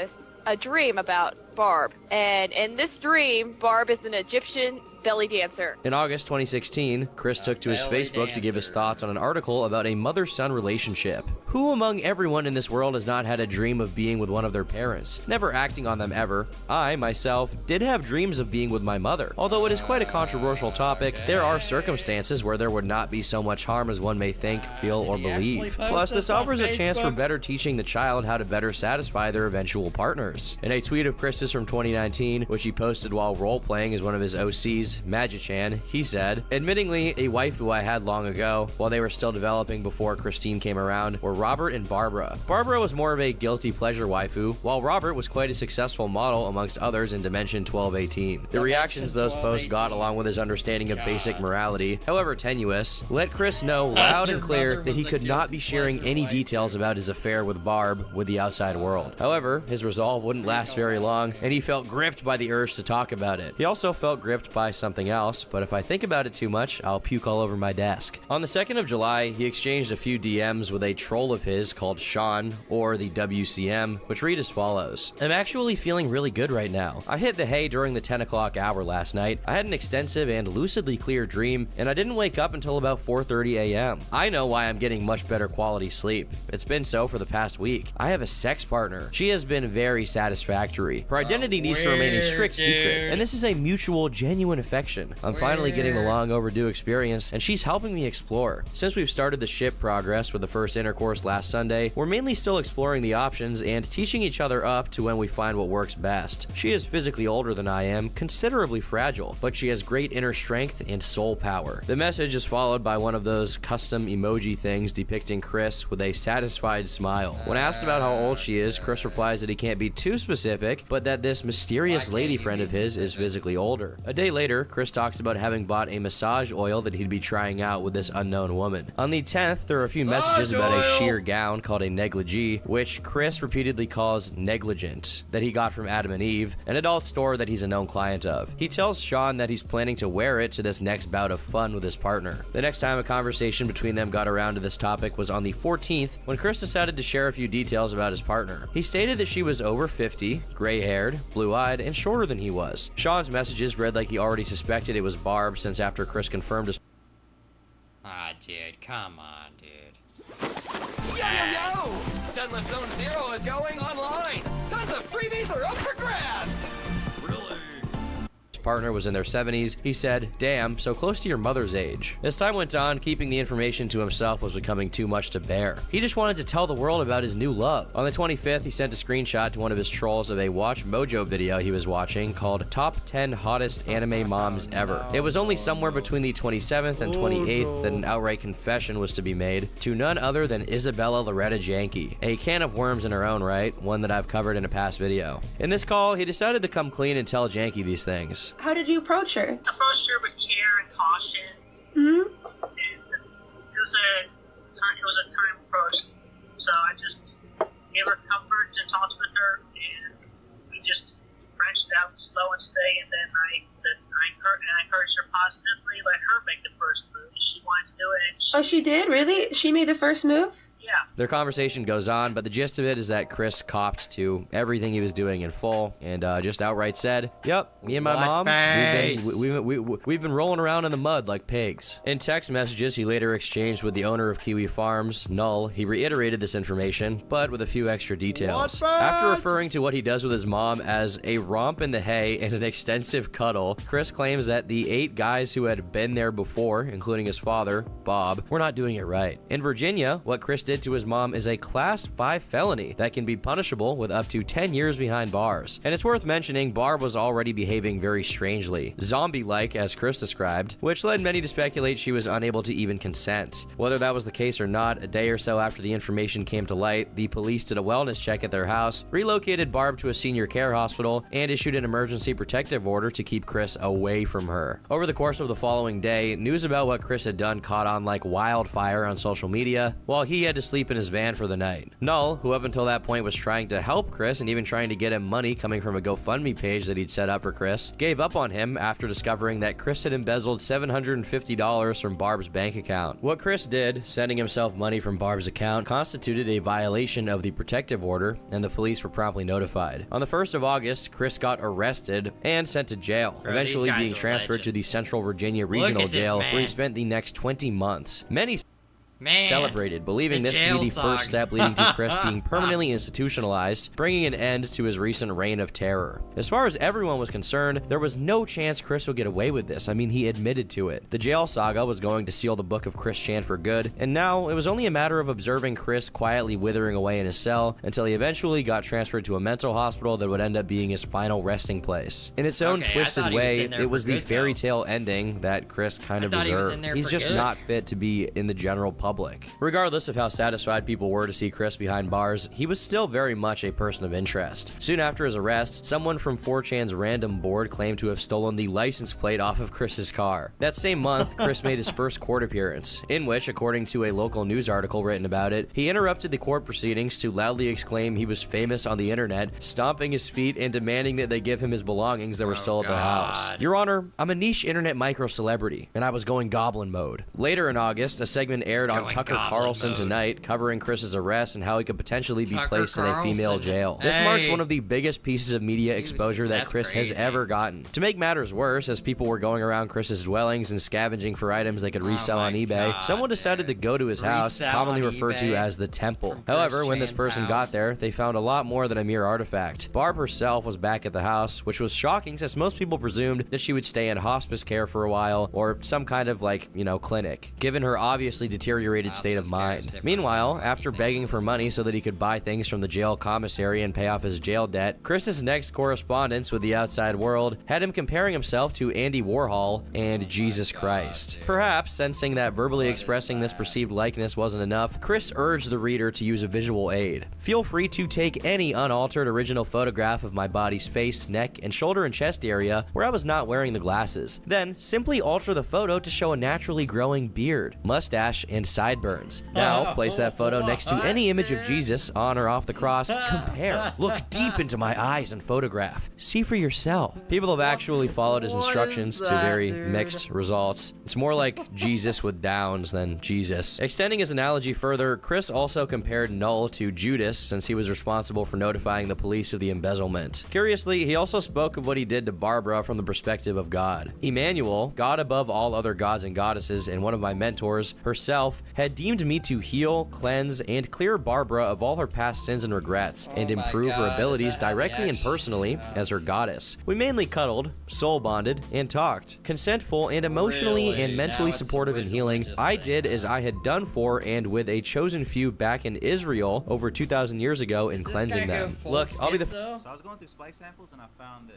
a dream about Barb. And in this dream, Barb is an Egyptian belly dancer. In August 2016, Chris took to his belly Facebook to give his dancer. thoughts on an article about a mother-son relationship. Who among everyone in this world has not had a dream of being with one of their parents, never acting on them ever? I, myself, did have dreams of being with my mother. Although it is quite a controversial topic, there are circumstances where there would not be so much harm as one may think, feel, or He actually believe. posted Plus, this this on offers a chance for Facebook. better teaching the child how to better satisfy their eventual partners. In a tweet of Chris's from 2019, which he posted while role-playing as one of his OCs, Magichan, he said, "Admittingly, a waifu I had long ago, while they were still developing before Christine came around, were Robert and Barbara. Barbara was more of a guilty pleasure waifu, while Robert was quite a successful model amongst others in Dimension 1218. The reactions those posts got, along with his understanding of basic morality, however tenuous, let Chris know loud and Your clear mother that he was a could not be guilty sharing pleasure any wife. details about his affair with Barb with the outside world. However, his resolve wouldn't last very long, and he felt gripped by the urge to talk about it. He also felt gripped by something else, but if I think about it too much, I'll puke all over my desk." On the 2nd of July, he exchanged a few DMs with a troll of his called Sean, or the WCM, which read as follows. "I'm actually feeling really good right now. I hit the hay during the 10 o'clock hour last night. I had an extensive and lucidly clear dream, and I didn't wake up until about 4:30 a.m. I know why I'm getting much better quality sleep. It's been so for the past week. I have a sex partner. She has been very satisfactory. Her identity needs to remain a strict weird, secret, dude. and this is a mutual, genuine affection. I'm finally getting the Weird. long overdue experience, and she's helping me explore. Since we've started the ship progress with the first intercourse last Sunday, we're mainly still exploring the options and teaching each other up to when we find what works best. She is physically older than I am, considerably fragile, but she has great inner strength and soul power." The message is followed by one of those custom emoji things depicting Chris with a satisfied smile. When asked about how old she is, Chris replies that he can't be too specific, but that this mysterious lady friend of his is physically older. A day later, Chris talks about having bought a massage oil that he'd be trying out with this unknown woman. On the 10th, there are a few messages about a oil! sheer gown called a negligee, which Chris repeatedly calls negligent, that he got from Adam and Eve, an adult store that he's a known client of. He tells Sean that he's planning to wear it to this next bout of fun with his partner. The next time a conversation between them got around to this topic was on the 14th, when Chris decided to share a few details about his partner. He stated that she was over 50, gray-haired, blue-eyed, and shorter than he was. Sean's messages read like he already suspected it was Barb, since after Chris confirmed his Ah, dude, come on, dude. Yo, yo, yo! Sunless Zone Zero is going online! Tons of freebies are up for grabs! Really? partner was in their 70s, he said, "Damn, so close to your mother's age." As time went on, keeping the information to himself was becoming too much to bear. He just wanted to tell the world about his new love. On the 25th, he sent a screenshot to one of his trolls of a Watch Mojo video he was watching called Top 10 Hottest Anime Moms Ever. It was only somewhere between the 27th and 28th that an outright confession was to be made to none other than Isabella Loretta Yankee, a can of worms in her own right, one that I've covered in a past video. In this call, he decided to come clean and tell Yankee these things. How did you approach her? Approached her with care and caution. Hmm? It was a time approach. So I just gave her comfort and talked with her, and we just branched out slow and steady. And then I encouraged her positively, let her make the first move. She wanted to do it, and Oh, she did? Really? She made the first move? yeah. Their conversation goes on, but the gist of it is that Chris copped to everything he was doing in full and just outright said, "Yep, me and my mom, we've been rolling around in the mud like pigs." In text messages he later exchanged with the owner of Kiwi Farms, Null, he reiterated this information, but with a few extra details. After referring to what he does with his mom as a romp in the hay and an extensive cuddle, Chris claims that the 8 guys who had been there before, including his father, Bob, were not doing it right. In Virginia, what Chris did to his mom is a Class 5 felony that can be punishable with up to 10 years behind bars. And it's worth mentioning Barb was already behaving very strangely, zombie-like as Chris described, which led many to speculate she was unable to even consent. Whether that was the case or not, a day or so after the information came to light, the police did a wellness check at their house, relocated Barb to a senior care hospital, and issued an emergency protective order to keep Chris away from her. Over the course of the following day, news about what Chris had done caught on like wildfire on social media. While he had to sleep in his van for the night. Null, who up until that point was trying to help Chris and even trying to get him money coming from a GoFundMe page that he'd set up for Chris, gave up on him after discovering that Chris had embezzled $750 from Barb's bank account. What Chris did, sending himself money from Barb's account, constituted a violation of the protective order, and the police were promptly notified. On the 1st of August, Chris got arrested and sent to jail, Bro, eventually these guys being are transferred to the legends. Central Virginia Regional at this Jail, man. where he spent the next 20 months. Many Man. celebrated, believing the this to be jail the saga. first step leading to Chris being permanently institutionalized, bringing an end to his recent reign of terror. As far as everyone was concerned, there was no chance Chris would get away with this. I mean, he admitted to it. The jail saga was going to seal the book of Chris Chan for good, and now it was only a matter of observing Chris quietly withering away in his cell until he eventually got transferred to a mental hospital that would end up being his final resting place. In its own Okay, I twisted thought he was way, in there it for was the good, fairy though. tale ending that Chris kind of thought he was in deserved. there He's for just good. not fit to be in the general public. Regardless of how satisfied people were to see Chris behind bars, he was still very much a person of interest. Soon after his arrest, someone from 4chan's random board claimed to have stolen the license plate off of Chris's car. That same month, Chris made his first court appearance, in which, according to a local news article written about it, he interrupted the court proceedings to loudly exclaim he was famous on the internet, stomping his feet and demanding that they give him his belongings that were still at the house. God. Your Honor, I'm a niche internet micro-celebrity, and I was going goblin mode. Later in August, a segment aired on going Tucker goblin Carlson mode. Tonight, covering Chris's arrest and how he could potentially be Tucker placed in a female Carlson. jail. This marks Hey. one of the biggest pieces of media exposure that that's Chris has crazy. ever gotten. To make matters worse, as people were going around Chris's dwellings and scavenging for items they could resell my on eBay, God, someone decided dude. to go to his house, Resell commonly on referred to eBay as the Temple. from Chris However, when this Chan's person house. got there, they found a lot more than a mere artifact. Barb herself was back at the house, which was shocking since most people presumed that she would stay in hospice care for a while or some kind of, like, clinic, given her obviously deteriorated state of Hospice care is mind. different Meanwhile, from after everything begging else. for money so that he could buy things from the jail commissary and pay off his jail debt, Chris's next correspondence with the outside world had him comparing himself to Andy Warhol and Jesus Christ. dude. Perhaps sensing that verbally expressing this perceived likeness wasn't enough, Chris urged the reader to use a visual aid. Feel free to take any unaltered original photograph of my body's face, neck, and shoulder and chest area where I was not wearing the glasses. Then simply alter the photo to show a naturally growing beard, mustache, and sideburns. Now place that photo next to any image of Jesus on or off the cross. Compare. Look deep into my eyes and photograph. See for yourself. People have actually followed his What is instructions to that, very dude? mixed results. It's more like Jesus with downs than Jesus. Extending his analogy further, Chris also compared Null to Judas since he was responsible for notifying the police of the embezzlement. Curiously, he also spoke of what he did to Barbara from the perspective of God. Emmanuel, God above all other gods and goddesses, and one of my mentors, herself, had deemed me to heal, cleanse, and clear Barbara of all her past sins and regrets, and Oh my improve her God, abilities is that how they directly and actually personally do that? as her goddess. We mainly cuddled, soul bonded, and talked. Consentful and emotionally Really? and mentally Now it's supportive and a healing, religious I thing did as I had done for and with a chosen few back in Israel over 2,000 years ago in cleansing them. Look, I'll be the So I was going through spice samples and I found this.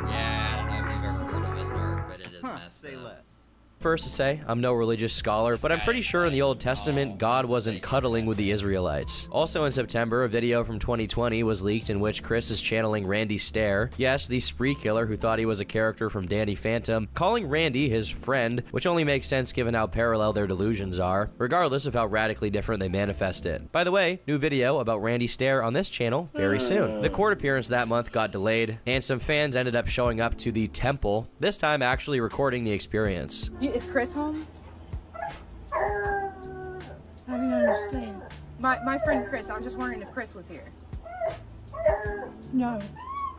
Yeah, I don't know if you've ever heard of it, Dark, but it is Huh, messed say up. less. first to say, I'm no religious scholar, but I'm pretty sure in the Old Testament, God wasn't cuddling with the Israelites. Also in September, a video from 2020 was leaked in which Chris is channeling Randy Stair, yes, the spree killer who thought he was a character from Danny Phantom, calling Randy his friend, which only makes sense given how parallel their delusions are, regardless of how radically different they manifest it. By the way, new video about Randy Stair on this channel very soon. The court appearance that month got delayed, and some fans ended up showing up to the temple, this time actually recording the experience. Is Chris home? I didn't understand. My friend Chris. I was just wondering if Chris was here. No.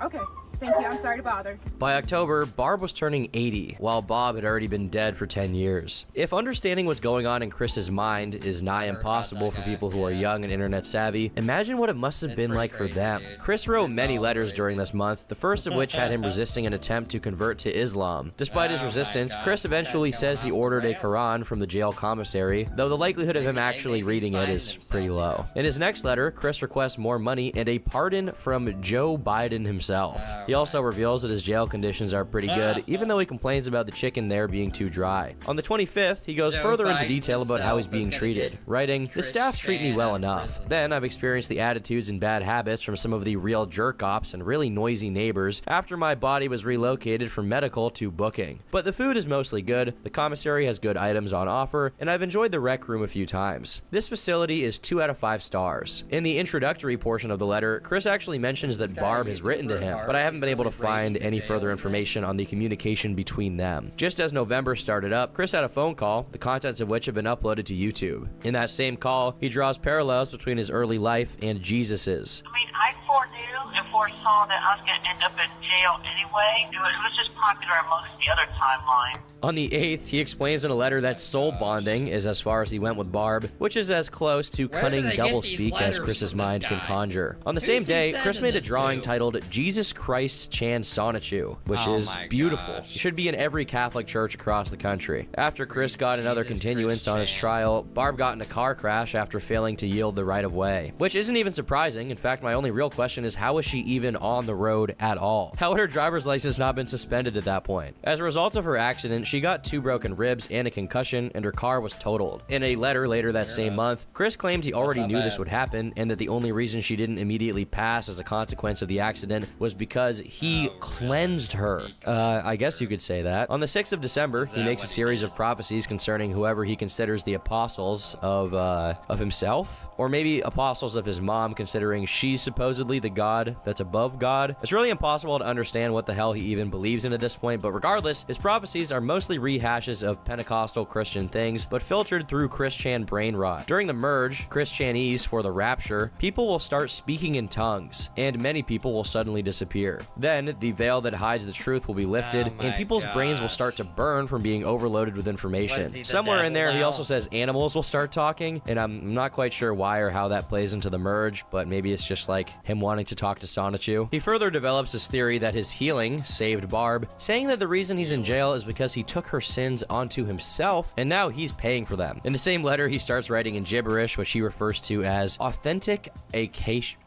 Okay. Thank you. I'm sorry to bother. By October, Barb was turning 80, while Bob had already been dead for 10 years. If understanding what's going on in Chris's mind is nigh impossible for people who are young and internet savvy, imagine what it must have been like for them. Chris wrote many letters during this month, the first of which had him resisting an attempt to convert to Islam. Despite his resistance, Chris eventually says he ordered a Quran from the jail commissary, though the likelihood of him actually reading it is pretty low. In his next letter, Chris requests more money and a pardon from Joe Biden himself. He He also reveals that his jail conditions are pretty good, even though he complains about the chicken there being too dry. On the 25th, he goes Joe further into Biden detail about how he's himself being is gonna treated, get writing, "The Chris staff treat me Chan well out of enough. prison." Then I've experienced the attitudes and bad habits from some of the real jerk-ops and really noisy neighbors after my body was relocated from medical to booking. But the food is mostly good, the commissary has good items on offer, and I've enjoyed the rec room a few times. This facility is 2 out of 5 stars. In the introductory portion of the letter, Chris actually mentions that Barb has written to him, but I haven't been able to find any further information on the communication between them. Just as November started up, Chris had a phone call, the contents of which have been uploaded to YouTube. In that same call, he draws parallels between his early life and Jesus's. I mean, I foreknew and foresaw that I was going to end up in jail anyway. It was just popular amongst the other timeline. On the 8th, he explains in a letter that soul bonding is as far as he went with Barb, which is as close to Where cunning do they get doublespeak these as letters Chris's from mind this can guy? conjure. On the Who's same he day, Chris sending made a this drawing to? titled Jesus Christ Chan Sonichu, which Oh is my beautiful. gosh. It should be in every Catholic church across the country. After Chris got another Jesus continuance on his Christ Chan. trial, Barb got in a car crash after failing to yield the right of way, which isn't even surprising. In fact, my only real question is how is she even on the road at all? How had her driver's license not been suspended at that point? As a result of her accident, she got 2 broken ribs and a concussion, and her car was totaled. In a letter later that same month, Chris claimed he already not knew this bad. would happen, and that the only reason she didn't immediately pass as a consequence of the accident was because he cleansed her. I guess you could say that. On the 6th of December, he that makes a what he series meant? of prophecies concerning whoever he considers the apostles of himself, or maybe apostles of his mom, considering she's supposedly the God that's above God. It's really impossible to understand what the hell he even believes in at this point, but regardless, his prophecies are mostly rehashes of Pentecostal Christian things, but filtered through Chris Chan brain rot. During the merge, Chris Chanese for the rapture, people will start speaking in tongues, and many people will suddenly disappear. Then, the veil that hides the truth will be lifted, Oh and my people's brains will gosh. start to burn from being overloaded with Was information. he the Somewhere in devil there, he now? also says animals will start talking, and I'm not quite sure why or how that plays into the merge, but maybe it's just like him wanting to talk to Sonichu. He further develops his theory that his healing saved Barb, saying that the reason he's in jail is because he took her sins onto himself, and now he's paying for them. In the same letter, he starts writing in gibberish, which he refers to as authentic Akashic?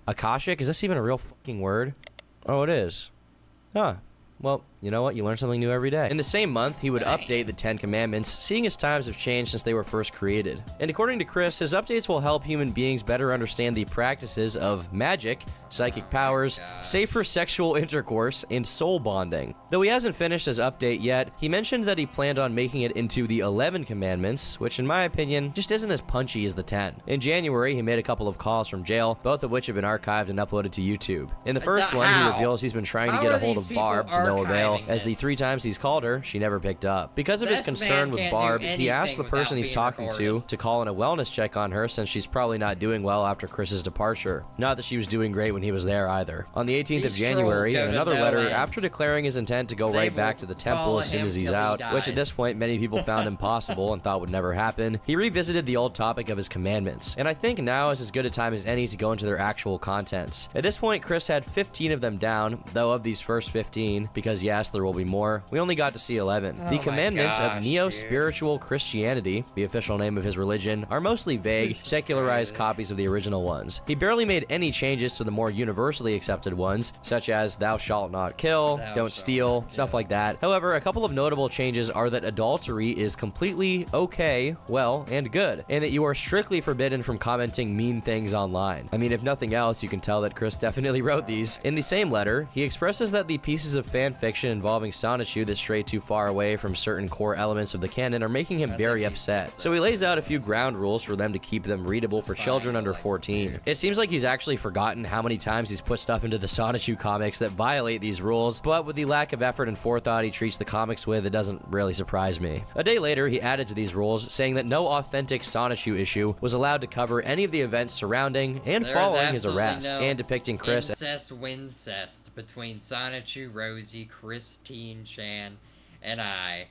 Akashic? Is this even a real fucking word? Oh, it is. Huh. Well, you know what? You learn something new every day. In the same month, he would update the 10 Commandments, seeing as times have changed since they were first created. And according to Chris, his updates will help human beings better understand the practices of magic, psychic powers, safer sexual intercourse, and soul bonding. Though he hasn't finished his update yet, he mentioned that he planned on making it into the 11 Commandments, which in my opinion, just isn't as punchy as the 10. In January, he made a couple of calls from jail, both of which have been archived and uploaded to YouTube. In the first one, he How? reveals he's been trying to How get are a hold these of people Barb to no avail, archiving as the this? 3 times he's called her, she never picked up. Because of his This man concern with can't do Barb, he asked the anything person without he's being talking recorded. to call in a wellness check on her, since she's probably not doing well after Chris's departure. Not that she was doing great when he was there either. On the 18th of These January, trolls in go to another no letter, end. after declaring his intent to go They right back will to the temple follow as soon him as he's till he out, which at dies. this point many people found impossible and thought would never happen, he revisited the old topic of his commandments. And I think now is as good a time as any to go into their actual contents. At this point, Chris had 15 of them down, though of these first 15, because yes, there will be more, we only got to see 11. Oh The my commandments gosh, of dude. neo-spiritual Christianity, the official name of his religion, are mostly vague, secularized copies of the original ones. He barely made any changes to the more universally accepted ones, such as thou shalt not kill, Thou don't shalt steal, not stuff kill. like that. However, a couple of notable changes are that adultery is completely okay, well, and good, and that you are strictly forbidden from commenting mean things online. I mean, if nothing else, you can tell that Chris definitely wrote these. In the same letter, he expresses that the pieces of fan fiction involving Sonichu that stray too far away from certain core elements of the canon are making him very upset. So he lays out a few ground rules for them to keep them readable for children under 14. It seems like he's actually forgotten how many times he's put stuff into the Sonichu comics that violate these rules, but with the lack of effort and forethought he treats the comics with, it doesn't really surprise me. A day later, he added to these rules, saying that no authentic Sonichu issue was allowed to cover any of the events surrounding and There is following his absolutely arrest, no and depicting Chris Wincest between Sonichu, Rosie, Christine Chan, and I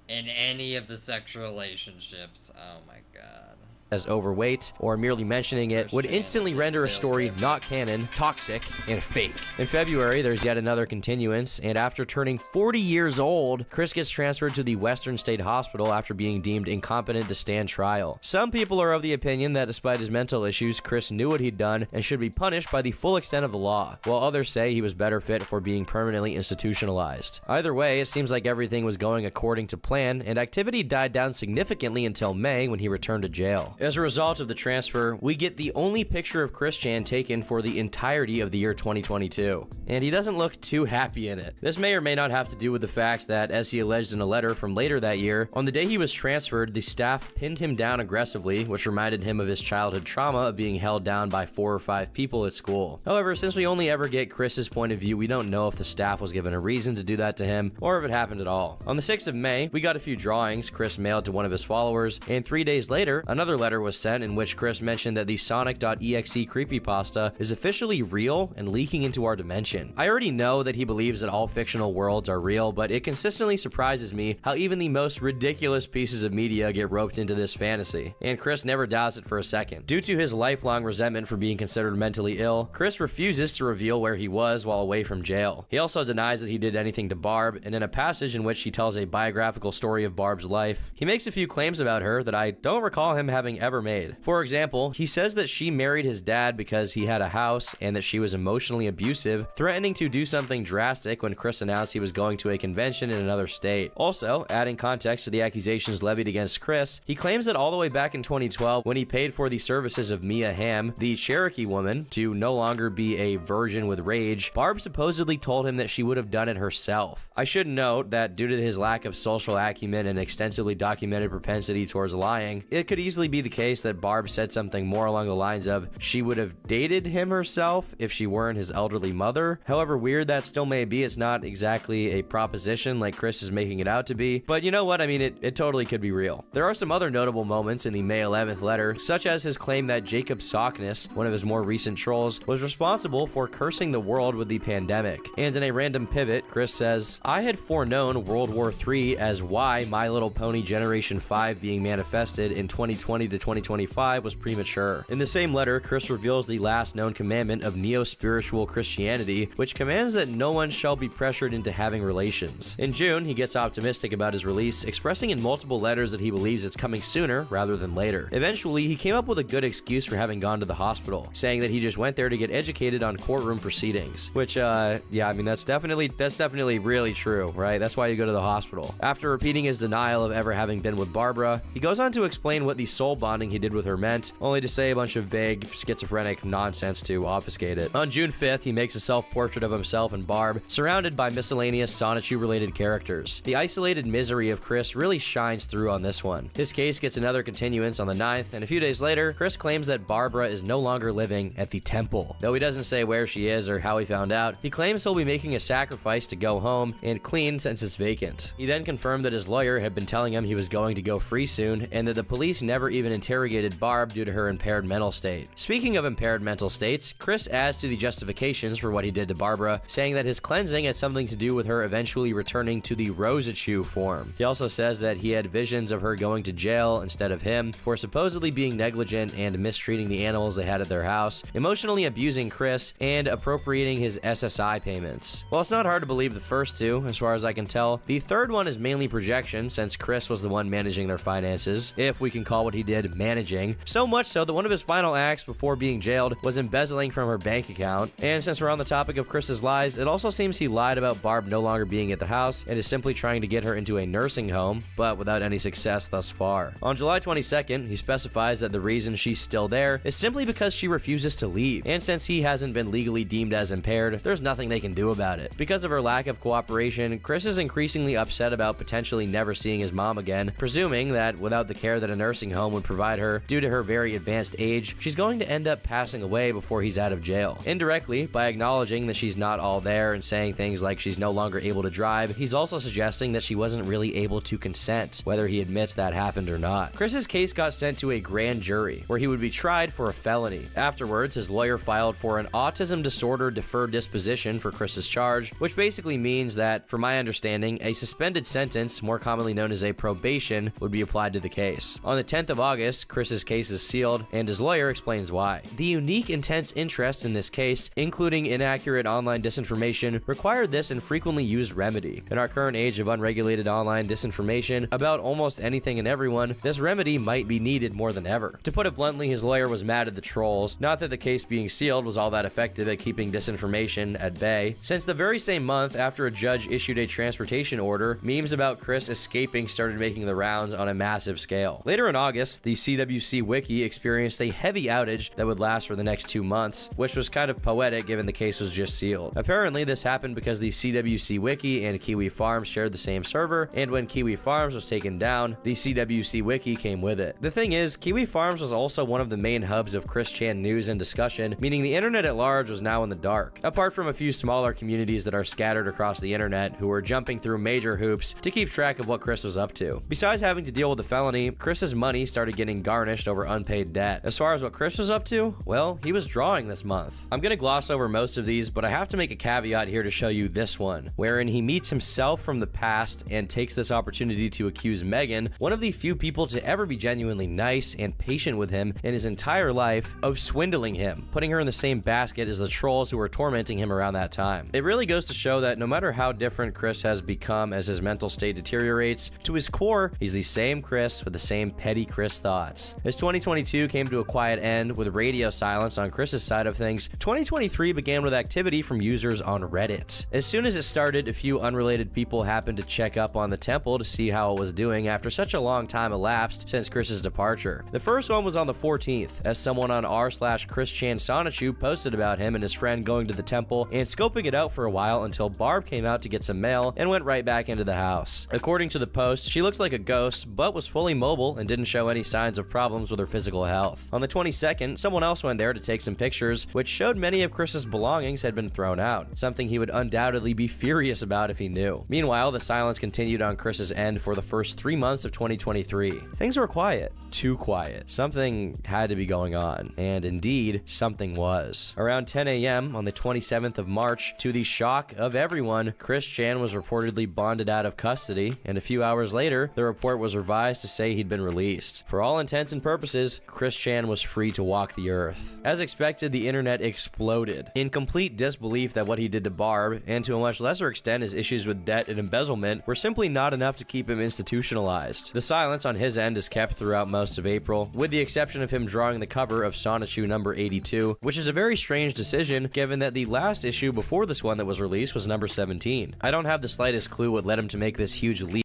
in any of the sexual relationships. Oh my god. as overweight, or merely mentioning it would instantly render a story not canon, toxic, and fake. In February, there's yet another continuance, and after turning 40 years old, Chris gets transferred to the Western State Hospital after being deemed incompetent to stand trial. Some people are of the opinion that despite his mental issues, Chris knew what he'd done and should be punished by the full extent of the law, while others say he was better fit for being permanently institutionalized. Either way, it seems like everything was going according to plan, and activity died down significantly until May when he returned to jail. As a result of the transfer, we get the only picture of Chris Chan taken for the entirety of the year 2022, and he doesn't look too happy in it. This may or may not have to do with the fact that, as he alleged in a letter from later that year, on the day he was transferred, the staff pinned him down aggressively, which reminded him of his childhood trauma of being held down by 4 or 5 people at school. However, since we only ever get Chris's point of view, we don't know if the staff was given a reason to do that to him, or if it happened at all. On the 6th of May, we got a few drawings Chris mailed to one of his followers, and 3 days later, another letter was sent in which Chris mentioned that the Sonic.exe creepypasta is officially real and leaking into our dimension. I already know that he believes that all fictional worlds are real, but it consistently surprises me how even the most ridiculous pieces of media get roped into this fantasy, and Chris never doubts it for a second. Due to his lifelong resentment for being considered mentally ill, Chris refuses to reveal where he was while away from jail. He also denies that he did anything to Barb, and in a passage in which he tells a biographical story of Barb's life, he makes a few claims about her that I don't recall him having ever made. For example, he says that she married his dad because he had a house and that she was emotionally abusive, threatening to do something drastic when Chris announced he was going to a convention in another state. Also, adding context to the accusations levied against Chris, he claims that all the way back in 2012, when he paid for the services of Mia Hamm, the Cherokee woman, to no longer be a virgin with rage, Barb supposedly told him that she would have done it herself. I should note that due to his lack of social acumen and extensively documented propensity towards lying, it could easily be the case that Barb said something more along the lines of she would have dated him herself if she weren't his elderly mother. However weird that still may be, it's not exactly a proposition like Chris is making it out to be, but you know what, I mean, it totally could be real. There are some other notable moments in the May 11th letter, such as his claim that Jacob Sockness, one of his more recent trolls, was responsible for cursing the world with the pandemic. And in a random pivot, Chris says, I had foreknown World War III as why My Little Pony Generation 5 being manifested in 2020 to 2025 was premature. In the same letter, Chris reveals the last known commandment of neo-spiritual Christianity, which commands that no one shall be pressured into having relations. In June, he gets optimistic about his release, expressing in multiple letters that he believes it's coming sooner rather than later. Eventually, he came up with a good excuse for having gone to the hospital, saying that he just went there to get educated on courtroom proceedings, which, yeah, I mean, that's definitely really true, right? That's why you go to the hospital. After repeating his denial of ever having been with Barbara, he goes on to explain what the soul bonding he did with her meant, only to say a bunch of vague, schizophrenic nonsense to obfuscate it. On June 5th, he makes a self-portrait of himself and Barb, surrounded by miscellaneous Sonichu-related characters. The isolated misery of Chris really shines through on this one. His case gets another continuance on the 9th, and a few days later, Chris claims that Barbara is no longer living at the temple. Though he doesn't say where she is or how he found out, he claims he'll be making a sacrifice to go home and clean since it's vacant. He then confirmed that his lawyer had been telling him he was going to go free soon, and that the police never even interrogated Barb due to her impaired mental state. Speaking of impaired mental states, Chris adds to the justifications for what he did to Barbara, saying that his cleansing had something to do with her eventually returning to the Rosachu form. He also says that he had visions of her going to jail instead of him for supposedly being negligent and mistreating the animals they had at their house, emotionally abusing Chris, and appropriating his SSI payments. While it's not hard to believe the first two, as far as I can tell, the third one is mainly projection, since Chris was the one managing their finances, if we can call what he did managing, so much so that one of his final acts before being jailed was embezzling from her bank account. And since we're on the topic of Chris's lies, it also seems he lied about Barb no longer being at the house and is simply trying to get her into a nursing home, but without any success thus far. On July 22nd, he specifies that the reason she's still there is simply because she refuses to leave, and since he hasn't been legally deemed as impaired, there's nothing they can do about it. Because of her lack of cooperation, Chris is increasingly upset about potentially never seeing his mom again, presuming that without the care that a nursing home would provide her due to her very advanced age, she's going to end up passing away before he's out of jail. Indirectly, by acknowledging that she's not all there and saying things like she's no longer able to drive, he's also suggesting that she wasn't really able to consent, whether he admits that happened or not. Chris's case got sent to a grand jury, where he would be tried for a felony. Afterwards, his lawyer filed for an autism disorder deferred disposition for Chris's charge, which basically means that, from my understanding, a suspended sentence, more commonly known as a probation, would be applied to the case. On the 10th of August, Chris's case is sealed, and his lawyer explains why. The unique, intense interest in this case, including inaccurate online disinformation, required this infrequently used remedy. In our current age of unregulated online disinformation about almost anything and everyone, this remedy might be needed more than ever. To put it bluntly, his lawyer was mad at the trolls, not that the case being sealed was all that effective at keeping disinformation at bay. Since the very same month after a judge issued a transportation order, memes about Chris escaping started making the rounds on a massive scale. Later in August, the CWC Wiki experienced a heavy outage that would last for the next 2 months, which was kind of poetic given the case was just sealed. Apparently, this happened because the CWC Wiki and Kiwi Farms shared the same server, and when Kiwi Farms was taken down, the CWC Wiki came with it. The thing is, Kiwi Farms was also one of the main hubs of Chris Chan news and discussion, meaning the internet at large was now in the dark, apart from a few smaller communities that are scattered across the internet who were jumping through major hoops to keep track of what Chris was up to. Besides having to deal with the felony, Chris's money started getting garnished over unpaid debt. As far as what Chris was up to, well, he was drawing this month. I'm gonna gloss over most of these, but I have to make a caveat here to show you this one, wherein he meets himself from the past and takes this opportunity to accuse Megan, one of the few people to ever be genuinely nice and patient with him in his entire life, of swindling him, putting her in the same basket as the trolls who were tormenting him around that time. It really goes to show that no matter how different Chris has become as his mental state deteriorates, to his core, he's the same Chris with the same petty Chris thoughts. As 2022 came to a quiet end with radio silence on Chris's side of things, 2023 began with activity from users on Reddit. As soon as it started, a few unrelated people happened to check up on the temple to see how it was doing after such a long time elapsed since Chris's departure. The first one was on the 14th, as someone on r/ChrisChanSonichu posted about him and his friend going to the temple and scoping it out for a while until Barb came out to get some mail and went right back into the house. According to the post, she looks like a ghost, but was fully mobile and didn't show any signs of problems with her physical health. On the 22nd, someone else went there to take some pictures, which showed many of Chris's belongings had been thrown out, something he would undoubtedly be furious about if he knew. Meanwhile, the silence continued on Chris's end for the first 3 months of 2023. Things were quiet. Too quiet. Something had to be going on, and indeed, something was. Around 10 a.m. on the 27th of March, to the shock of everyone, Chris Chan was reportedly bonded out of custody, and a few hours later, the report was revised to say he'd been released. For all intents and purposes, Chris Chan was free to walk the earth. As expected, the internet exploded, in complete disbelief that what he did to Barb, and to a much lesser extent his issues with debt and embezzlement, were simply not enough to keep him institutionalized. The silence on his end is kept throughout most of April, with the exception of him drawing the cover of Sonichu number 82, which is a very strange decision given that the last issue before this one that was released was number 17. I don't have the slightest clue what led him to make this huge leap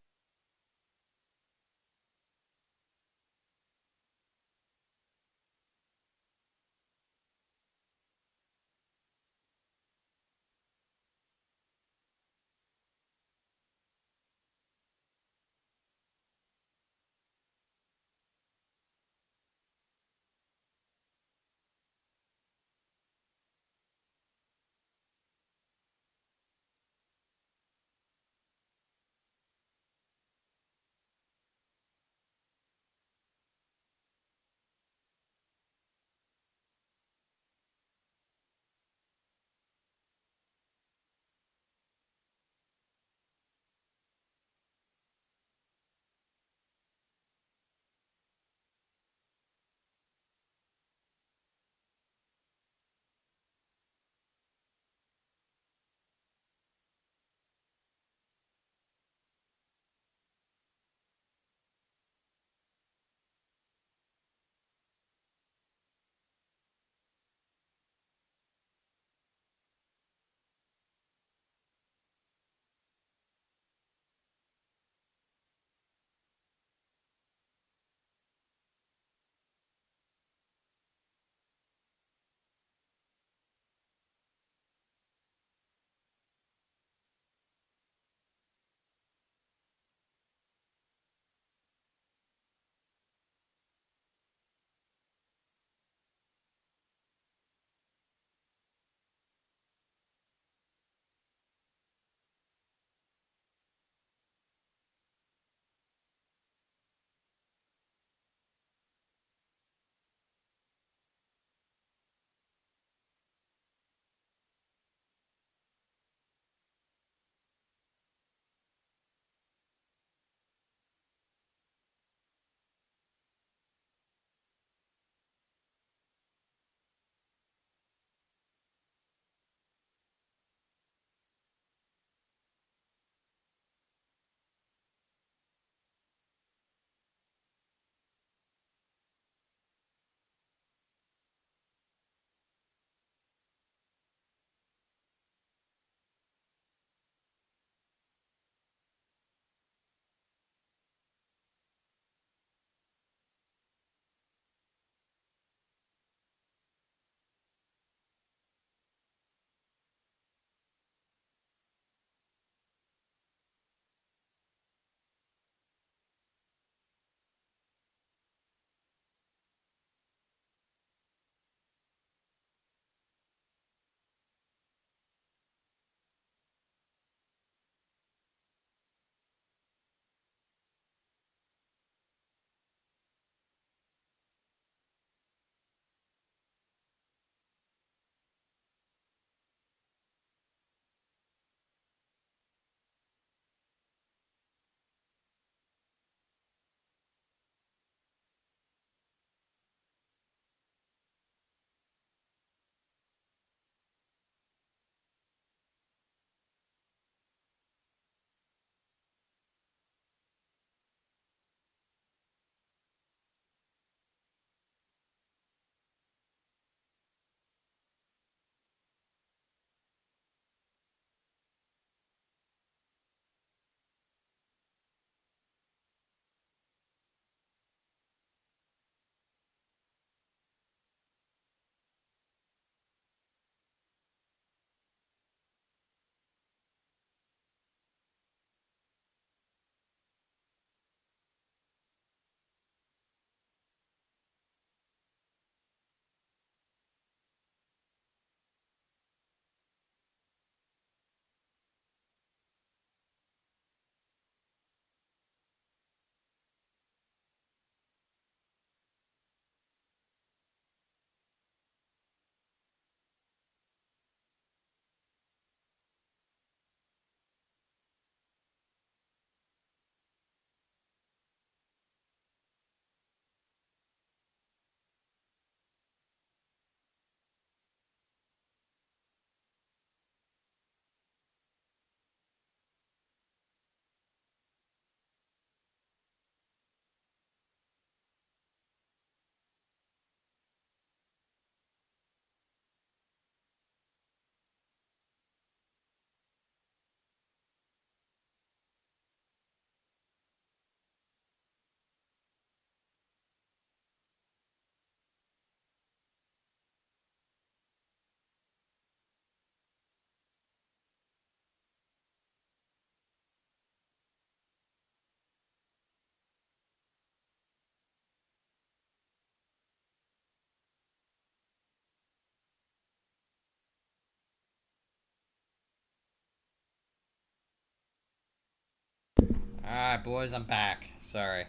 Alright, boys, I'm back. Sorry.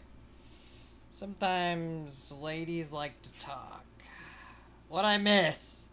Sometimes ladies like to talk. What'd I miss?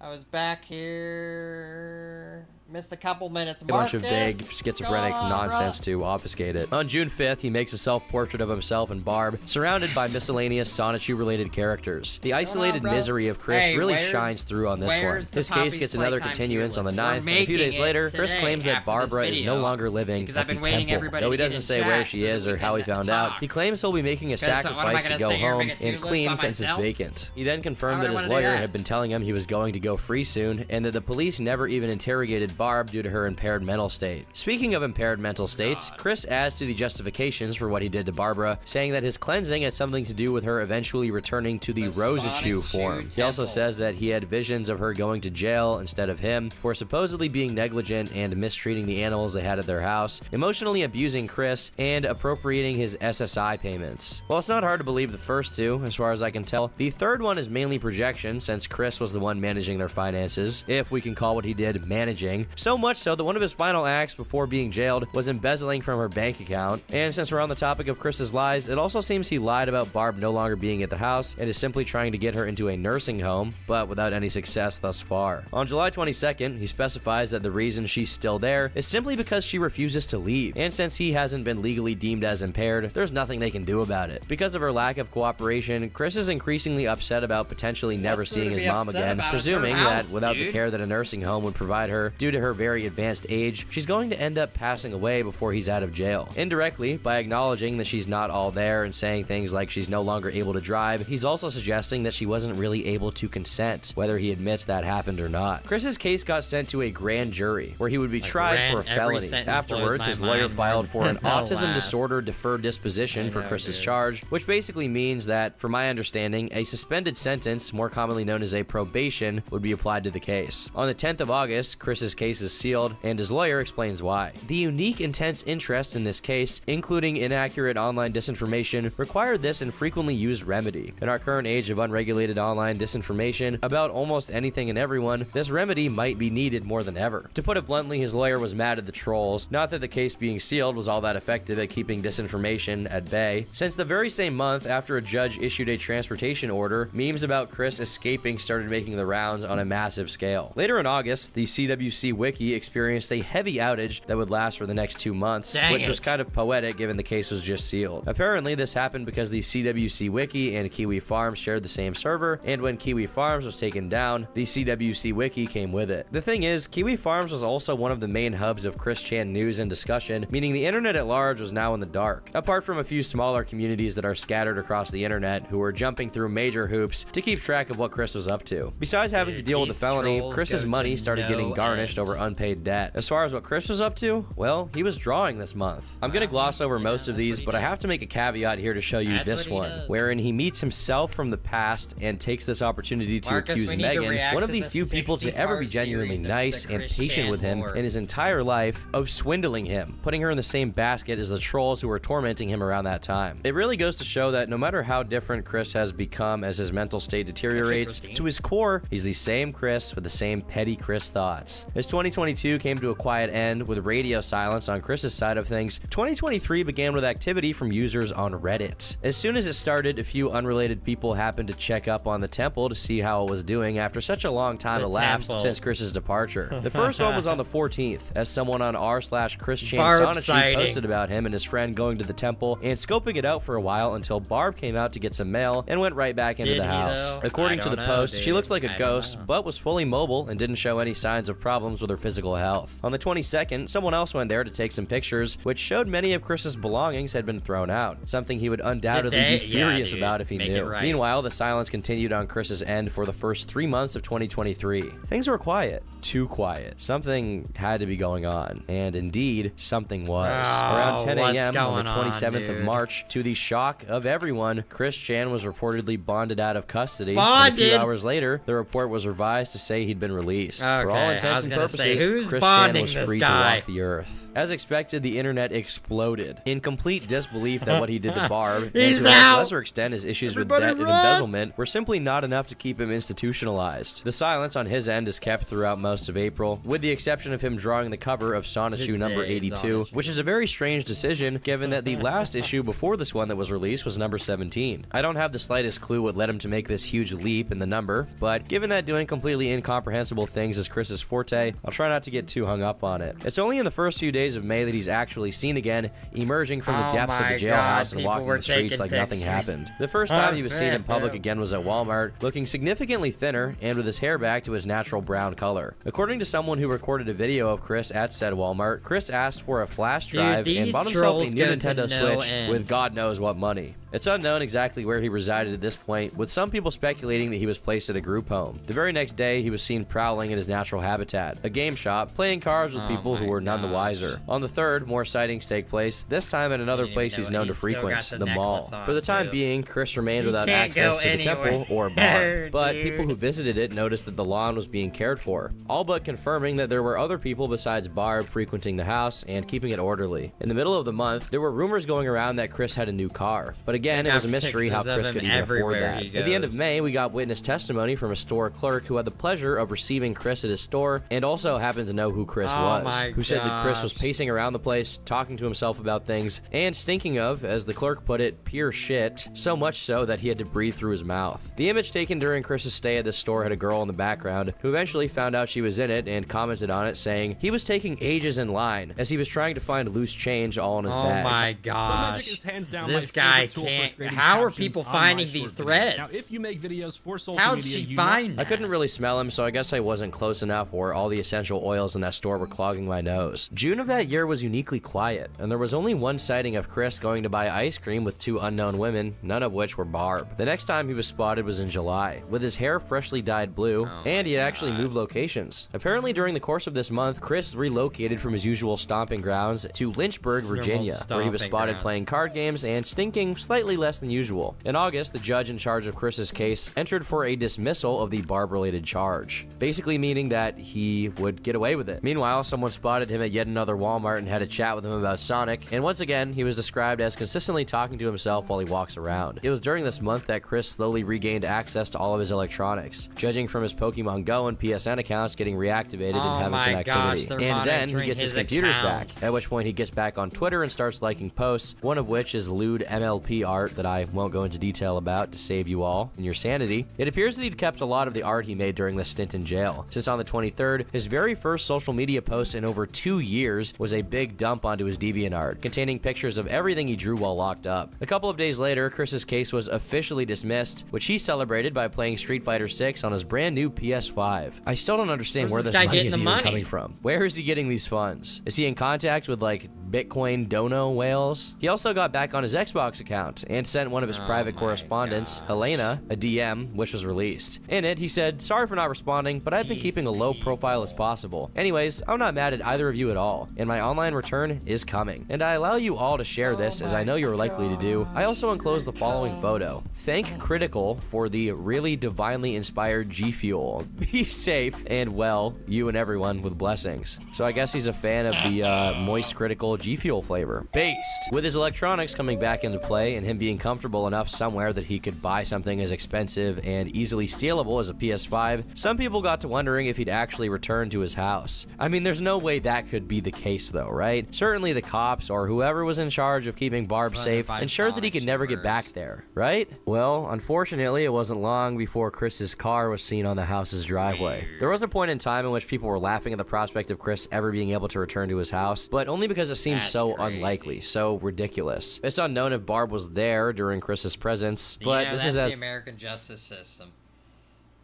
I was back here. Missed a couple minutes. A bunch of vague, Marcus, schizophrenic what's going on, nonsense to obfuscate it. On June 5th, he makes a self-portrait of himself and Barb, surrounded by miscellaneous Sonichu-related characters. The isolated bro? misery of Chris Hey, really where's- shines through on this one. where's the His case Poppy's gets another Playtime continuance tier on the list? 9th, We're and a few making days it later, Chris today claims that after this Barbara is no video, longer living because at I've the been waiting temple. everybody Though he to get doesn't in say where chat she so is that or we how he can found out, talk. he claims he'll be making a Because, what am I sacrifice to gonna go sit here and home make a tier and list clean by since it's myself? vacant. He then confirmed Why would that I his wanna do lawyer that? had been telling him he was going to go free soon, and that the police never even interrogated Barb due to her impaired mental state. Speaking of impaired mental states, Chris adds to the justifications for what he did to Barbara, saying that his cleansing had something to do with her eventually returning to the Rosichu form. He also says that he had visions of her going to jail instead of him for supposedly being negligent and mistreating the animals they had at their house, emotionally abusing Chris, and appropriating his SSI payments. While it's not hard to believe the first two, as far as I can tell, the third one is mainly projection, since Chris was the one managing their finances, if we can call what he did managing. So much so that one of his final acts before being jailed was embezzling from her bank account. And since we're on the topic of Chris's lies, it also seems he lied about Barb no longer being at the house and is simply trying to get her into a nursing home, but without any success thus far. On July 22nd, he specifies that the reason she's still there is simply because she refuses to leave, and since he hasn't been legally deemed as impaired, there's nothing they can do about it. Because of her lack of cooperation, Chris is increasingly upset about potentially never What's there seeing to his be mom upset again, about? It's her presuming house, that without the dude. care that a nursing home would provide her due to her very advanced age, she's going to end up passing away before he's out of jail. Indirectly, by acknowledging that she's not all there and saying things like she's no longer able to drive, he's also suggesting that she wasn't really able to consent, whether he admits that happened or not. Chris's case got sent to a grand jury, where he would be tried for a every felony. sentence blows Afterwards, my his lawyer mind filed more for an than I'll autism laugh. disorder deferred disposition for know, Chris's dude. charge, which basically means that, from my understanding, a suspended sentence, more commonly known as a probation, would be applied to the case. On the 10th of August, Chris's case is sealed, and his lawyer explains why. The unique intense interest in this case, including inaccurate online disinformation, required this infrequently used remedy. In our current age of unregulated online disinformation about almost anything and everyone, this remedy might be needed more than ever. To put it bluntly, his lawyer was mad at the trolls, not that the case being sealed was all that effective at keeping disinformation at bay. Since the very same month after a judge issued a transportation order, memes about Chris escaping started making the rounds on a massive scale. Later in August, the CWC Wiki experienced a heavy outage that would last for the next 2 months, Dang which it. was kind of poetic given the case was just sealed. Apparently, this happened because the CWC Wiki and Kiwi Farms shared the same server, and when Kiwi Farms was taken down, the CWC Wiki came with it. The thing is, Kiwi Farms was also one of the main hubs of Chris Chan news and discussion, meaning the internet at large was now in the dark, apart from a few smaller communities that are scattered across the internet who were jumping through major hoops to keep track of what Chris was up to. Besides having to Dude, deal with the these felony, trolls Chris's go money to started no getting garnished end. over unpaid debt. As far as what Chris was up to, well, he was drawing this month. I'm gonna gloss over most of these, but I have to make a caveat here to show you That's this what he one, does. wherein he meets himself from the past and takes this opportunity to Marcus, accuse we need to Megan, react one of to the the few people to ever be 60-part genuinely series of nice the and Chris patient Chan with him lore. in his entire life, of swindling him, putting her in the same basket as the trolls who were tormenting him around that time. It really goes to show that no matter how different Chris has become as his mental state deteriorates, Christine. to his core, he's the same Chris with the same petty Chris thoughts. As 2022 came to a quiet end with radio silence on Chris's side of things, 2023 began with activity from users on Reddit. As soon as it started, a few unrelated people happened to check up on the temple to see how it was doing after such a long time The elapsed temple. since Chris's departure. The first one was on the 14th, as someone on r/Chris Barb Sonichu sighting. posted about him and his friend going to the temple and scoping it out for a while until Barb came out to get some mail and went right back into Did the he, house. though? According I to the don't know, post, she dude. looks like I a don't ghost, know. but was fully mobile and didn't show any signs of problems with her physical health. On the 22nd, someone else went there to take some pictures, which showed many of Chris's belongings had been thrown out, something he would undoubtedly Did be they? furious Yeah, dude. about if he Make knew. it right. Meanwhile, the silence continued on Chris's end for the first 3 months of 2023. Things were quiet. Too quiet. Something had to be going on. And indeed, something was. Oh, Around 10 what's a.m. on the going on, 27th of dude? March, to the shock of everyone, Chris Chan was reportedly bonded out of custody. And a few Bonded? hours later, the report was revised to say he'd been released. For all Okay, I intents was and gonna gonna say, purposes, who's Chris Chan bonding was this free guy? to walk the earth. As expected, the internet exploded. In complete disbelief that what he did to Barb, and He's to a out! lesser extent his issues with Everybody debt and run! embezzlement, were simply not enough to keep him institutionalized. The silence on his end is kept throughout most of April, with the exception of him drawing the cover of Sonichu number Good day, 82, Sonichu. which is a very strange decision given that the last issue before this one that was released was number 17. I don't have the slightest clue what led him to make this huge leap in the number, but given that doing completely incomprehensible things is Chris's forte, I'll try not to get too hung up on it. It's only in the first few days of May that he's actually seen again, emerging from the Oh depths of my the jailhouse God, and people walking were the streets taking like nothing pictures. happened. The first time he was seen in public again was at Walmart, looking significantly thinner and with his hair back to his natural brown color. According to someone who recorded a video of Chris at said Walmart, Chris asked for a flash drive and these bought himself a trolls new go to Nintendo no Switch end. with God knows what money. It's unknown exactly where he resided at this point, with some people speculating that he was placed at a group home. The very next day, he was seen prowling in his natural habitat, a game shop, playing cards with Oh people who my were none the gosh. wiser. On the 3rd, more sightings take place, this time at another I didn't place even he's know known to he's still got frequent, the the mall. necklace on, For the time too. being, Chris remained He without can't go access to the temple anywhere, or bar, but dude. people who visited it noticed that the lawn was being cared for, all but confirming that there were other people besides Barb frequenting the house and keeping it orderly. In the middle of the month, there were rumors going around that Chris had a new car, but again, They it was a got mystery how pictures of Chris him could even afford everywhere that. he At the end of goes. May, we got witness testimony from a store clerk who had the pleasure of receiving Chris at his store and also happened to know who Chris Oh was, my who said that Chris was gosh. pacing around the place, talking to himself about things, and stinking of, as the clerk put it, pure shit, so much so that he had to breathe through his mouth. The image taken during Chris's stay at the store had a girl in the background who eventually found out she was in it and commented on it, saying he was taking ages in line as he was trying to find loose change all in his Oh bag. my Magic gosh. is hands down This my guy favorite tool for can't. creating How are captions people on finding my these short videos. threads? Now, if you make videos for social How'd media, she you find I that? couldn't really smell him, so I guess I wasn't close enough, or all the essential oils in that store were clogging my nose. June of that year was uniquely quiet, and there was only one sighting of Chris going to buy ice cream with 2 unknown women, none of which were Barb. The next time he was spotted was in July, with his hair freshly dyed blue, and he had actually moved locations. Apparently during the course of this month, Chris relocated from his usual stomping grounds to Lynchburg, Normal Virginia, where he was stomping spotted grounds. playing card games and stinking slightly less than usual. In August, the judge in charge of Chris's case entered for a dismissal of the Barb-related charge, basically meaning that he would get away with it. Meanwhile, someone spotted him at yet another Walmart and had a chat with him about Sonic, and once again, he was described as consistently talking to himself while he walks around. It was during this month that Chris slowly regained access to all of his electronics, judging from his Pokemon Go and PSN accounts getting reactivated Oh and having my some gosh, activity. they're And then he monitoring gets his his computers accounts. back, at which point he gets back on Twitter and starts liking posts, one of which is lewd MLP art that I won't go into detail about to save you all and your sanity. It appears that he'd kept a lot of the art he made during this stint in jail, since on the 23rd, his very first social media post in over 2 years was a big dump onto his DeviantArt, containing pictures of everything he drew while locked up. A couple of days later, Chris's case was officially dismissed, which he celebrated by playing Street Fighter 6 on his brand new PS5. I still don't understand where Where's this this guy money getting is the even money? coming from. Where is he getting these funds? Is he in contact with like Bitcoin dono whales? He also got back on his Xbox account and sent one of his Oh private my correspondents, gosh. Helena, a DM, which was released. In it, he said, "Sorry for not responding, but I've been These keeping a low profile as possible. Anyways, I'm not mad at either of you at all, and my online return is coming. And I allow you all to share this, as I know you're likely to do. I also enclose the following photo. Thank Critical for the really divinely inspired G Fuel. Be safe and well, you and everyone, with blessings." So I guess he's a fan of the Moist Critical G Fuel flavor. Based. With his electronics coming back into play and him being comfortable enough somewhere that he could buy something as expensive and easily stealable as a PS5, some people got to wondering if he'd actually return to his house. I mean, there's no way that could be the case though, right? Certainly the cops or whoever was in charge of keeping Barb safe by ensured that he Sonic could never get Shores. back there, right? Well, unfortunately, it wasn't long before Chris's car was seen on the house's driveway. There was a point in time in which people were laughing at the prospect of Chris ever being able to return to his house, but only because it seemed That's so crazy. unlikely, so ridiculous. It's unknown if Barb was there during Chris's presence, but you know, this that's is as the American justice system.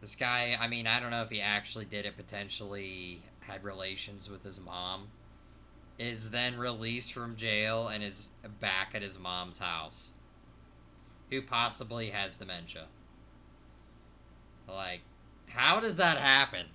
This guy, I mean, I don't know if he actually did it, potentially had relations with his mom, is then released from jail and is back at his mom's house. Who possibly has dementia. Like, how does that happen?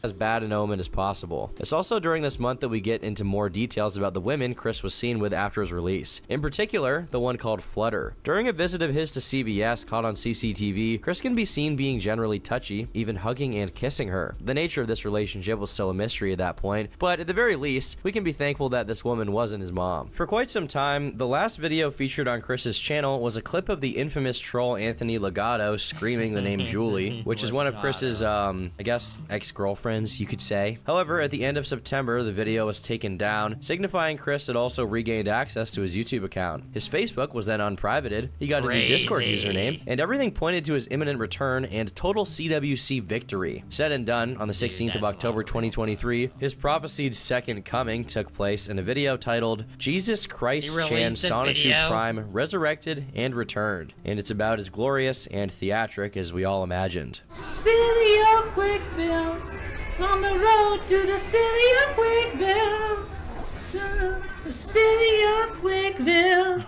as bad an omen as possible. It's also during this month that we get into more details about the women Chris was seen with after his release. In particular, the one called Flutter. During a visit of his to CVS caught on CCTV, Chris can be seen being generally touchy, even hugging and kissing her. The nature of this relationship was still a mystery at that point, but at the very least, we can be thankful that this woman wasn't his mom. For quite some time, the last video featured on Chris's channel was a clip of the infamous troll Anthony Legato screaming the name Julie, which is one of Chris's, I guess, ex-girlfriends, you could say. However, at the end of September, the video was taken down, signifying Chris had also regained access to his YouTube account. His Facebook was then unprivated, he got a new Discord username, and everything pointed to his imminent return and total CWC victory. Said and done, on the 16th of October 2023, his prophesied second coming took place in a video titled Jesus Christ Chan Sonichu Prime Resurrected and Returned, and it's about as glorious and theatric as we all imagined. City of Quickville, on the road to the city of Quickville, the city of Quickville.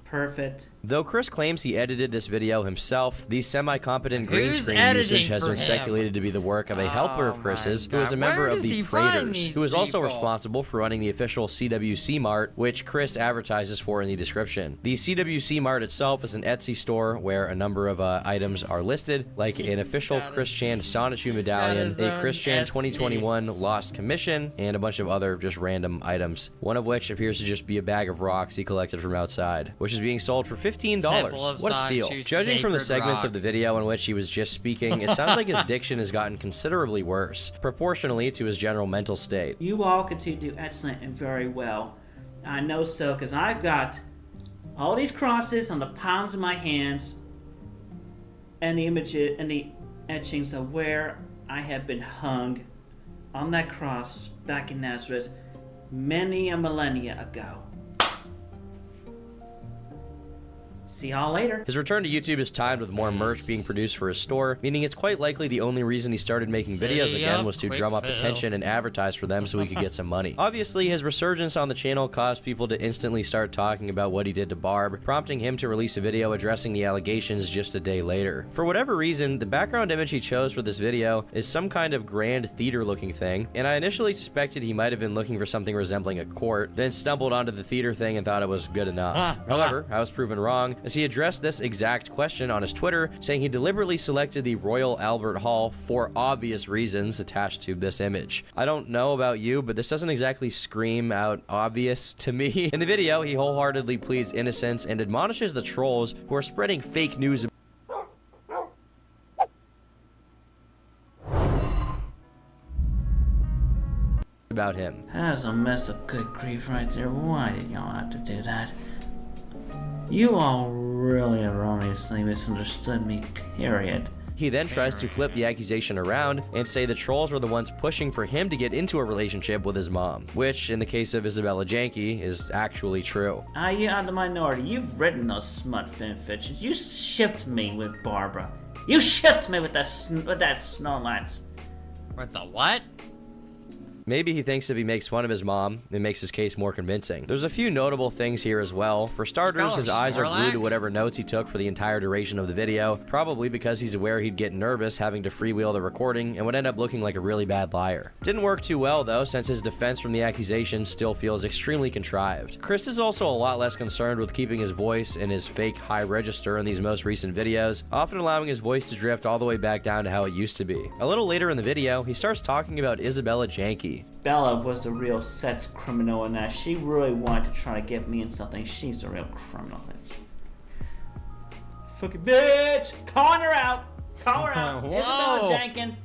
Perfect. Though Chris claims he edited this video himself, the semi-competent green Who's screen editing usage has for been him? speculated to be the work of a helper of Chris's, who is a God. member Where of does the he find Praetors, these who is also people? responsible for running the official CWC Mart, which Chris advertises for in the description. The CWC Mart itself is an Etsy store where a number of items are listed, like an official Chris Chan Sonichu medallion, a Chris Chan 2021 Lost Commission, and a bunch of other just random items, one of which appears to just be a bag of rocks he collected from outside, which is being sold for $15. What a steal. Judging from the segments of the video in which he was just speaking, it sounds like his diction has gotten considerably worse, proportionally to his general mental state. You all continue to do excellent and very well. I know so, because I've got all these crosses on the palms of my hands and the images and the etchings of where I have been hung on that cross back in Nazareth many a millennia ago. See y'all later. His return to YouTube is timed with more merch being produced for his store, meaning it's quite likely the only reason he started making videos again was to drum up attention and advertise for them so he could get some money. Obviously, his resurgence on the channel caused people to instantly start talking about what he did to Barb, prompting him to release a video addressing the allegations just a day later. For whatever reason, the background image he chose for this video is some kind of grand theater-looking thing, and I initially suspected he might have been looking for something resembling a court, then stumbled onto the theater thing and thought it was good enough. However, I was proven wrong, as he addressed this exact question on his Twitter, saying he deliberately selected the Royal Albert Hall for obvious reasons attached to this image. I don't know about you, but this doesn't exactly scream out obvious to me. In the video, he wholeheartedly pleads innocence and admonishes the trolls who are spreading fake news about him. That's a mess of good grief right there. Why did y'all have to do that? You all really erroneously misunderstood me, period. He then tries to flip the accusation around and say the trolls were the ones pushing for him to get into a relationship with his mom, which, in the case of Isabella Janke, is actually true. You are the minority. You've written those smut fanfictions. You shipped me with Barbara. You shipped me with that Snorlax. What the what? Maybe he thinks if he makes fun of his mom, it makes his case more convincing. There's a few notable things here as well. For starters, his eyes are glued to whatever notes he took for the entire duration of the video, probably because he's aware he'd get nervous having to freewheel the recording and would end up looking like a really bad liar. Didn't work too well though, since his defense from the accusation still feels extremely contrived. Chris is also a lot less concerned with keeping his voice in his fake high register in these most recent videos, often allowing his voice to drift all the way back down to how it used to be. A little later in the video, he starts talking about Isabella Janke. Bella was the real sex criminal in that. She really wanted to try to get me in something. She's the real criminal. Fucking bitch! Calling her out! Call her out! Isabella Janken.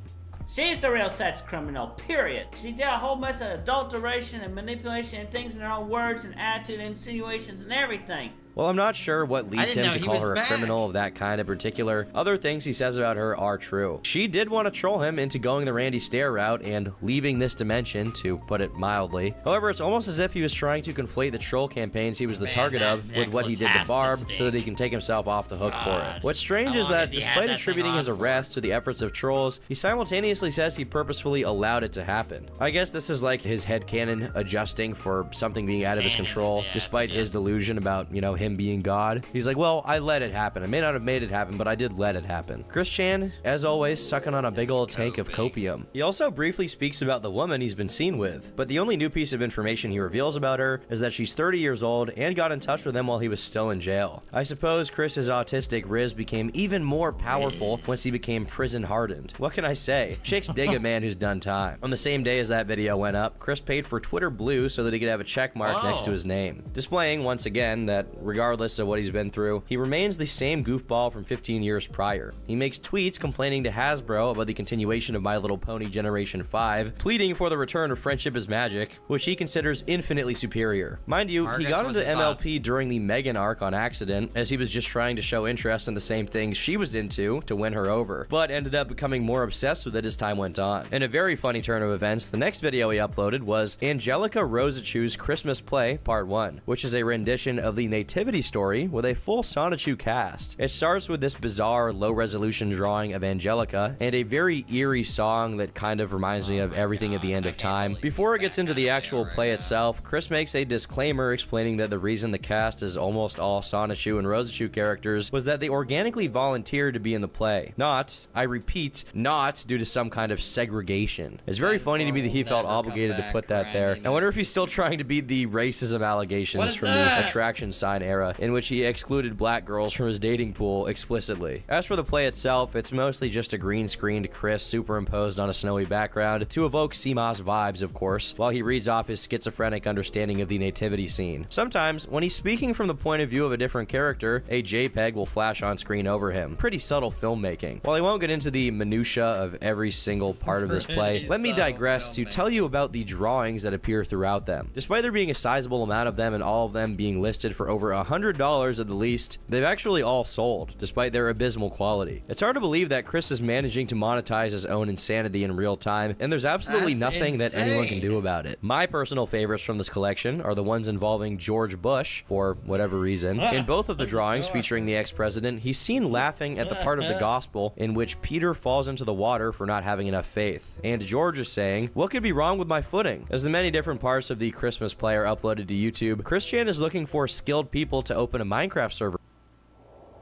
She's the real sex criminal, period. She did a whole mess of adulteration and manipulation and things in her own words and attitude and insinuations and everything. Well, I'm not sure what leads him to call her a back. criminal of that kind in particular. Other things he says about her are true. She did want to troll him into going the Randy Stair route and leaving this dimension, to put it mildly. However, it's almost as if he was trying to conflate the troll campaigns he was the target of with what he did to Barb so that he can take himself off the hook for it. What's strange is that despite attributing his arrest to the efforts of trolls, he simultaneously says he purposefully allowed it to happen. I guess this is like his headcanon adjusting for something being out of his control, despite his delusion about, you know, him being God. He's like, well, I let it happen. I may not have made it happen, but I did let it happen. Chris Chan, as always, sucking on a big old tank of copium. He also briefly speaks about the woman he's been seen with, but the only new piece of information he reveals about her is that she's 30 years old and got in touch with him while he was still in jail. I suppose Chris's autistic Riz became even more powerful once he became prison hardened. What can I say? Chicks dig a man who's done time. On the same day as that video went up, Chris paid for Twitter Blue so that he could have a check mark next to his name, displaying once again that regardless of what he's been through, he remains the same goofball from 15 years prior. He makes tweets complaining to Hasbro about the continuation of My Little Pony Generation 5, pleading for the return of Friendship is Magic, which he considers infinitely superior. Mind you, he got into MLP during the Megan arc on accident, as he was just trying to show interest in the same things she was into to win her over, but ended up becoming more obsessed with it as time went on. In a very funny turn of events, the next video he uploaded was Angelica Rosachu's Christmas Play Part 1, which is a rendition of the Nativity story with a full Sonichu cast. It starts with this bizarre low-resolution drawing of Angelica and a very eerie song that kind of reminds me of Everything at the End of Time. Before it gets into the actual play itself, Chris makes a disclaimer explaining that the reason the cast is almost all Sonichu and Rosachu characters was that they organically volunteered to be in the play. Not, I repeat, not due to some kind of segregation. It's very funny to me that he felt obligated to put that there. I wonder if he's still trying to beat the racism allegations from the attraction sign era, in which he excluded black girls from his dating pool explicitly. As for the play itself, it's mostly just a green screened Chris superimposed on a snowy background to evoke CMOS vibes, of course, while he reads off his schizophrenic understanding of the nativity scene. Sometimes, when he's speaking from the point of view of a different character, a JPEG will flash on screen over him. Pretty subtle filmmaking. While I won't get into the minutia of every single part of this play, let me digress to tell you about the drawings that appear throughout them. Despite there being a sizable amount of them and all of them being listed for over $100 at the least, they've actually all sold, despite their abysmal quality. It's hard to believe that Chris is managing to monetize his own insanity in real time, and there's absolutely nothing that anyone can do about it. My personal favorites from this collection are the ones involving George Bush, for whatever reason. In both of the drawings featuring the ex-president, he's seen laughing at the part of the gospel in which Peter falls into the water for not having enough faith. And George is saying, "What could be wrong with my footing?" As the many different parts of the Christmas play are uploaded to YouTube, Chris Chan is looking for skilled people to open a Minecraft server.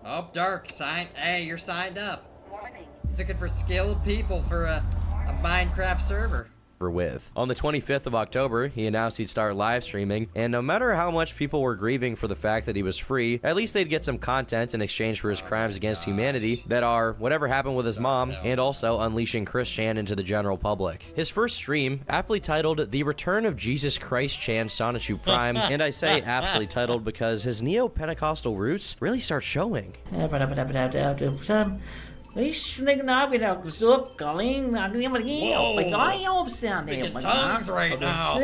Oh, Dark, hey, you're signed up. He's looking for skilled people for a Minecraft server. With. On the 25th of October, he announced he'd start live streaming, and no matter how much people were grieving for the fact that he was free, at least they'd get some content in exchange for his crimes against humanity that are whatever happened with his mom, and also unleashing Chris Chan into the general public. His first stream, aptly titled The Return of Jesus Christ Chan Sonichu Prime, and I say aptly titled because his neo-Pentecostal roots really start showing. Speaking tongues right now.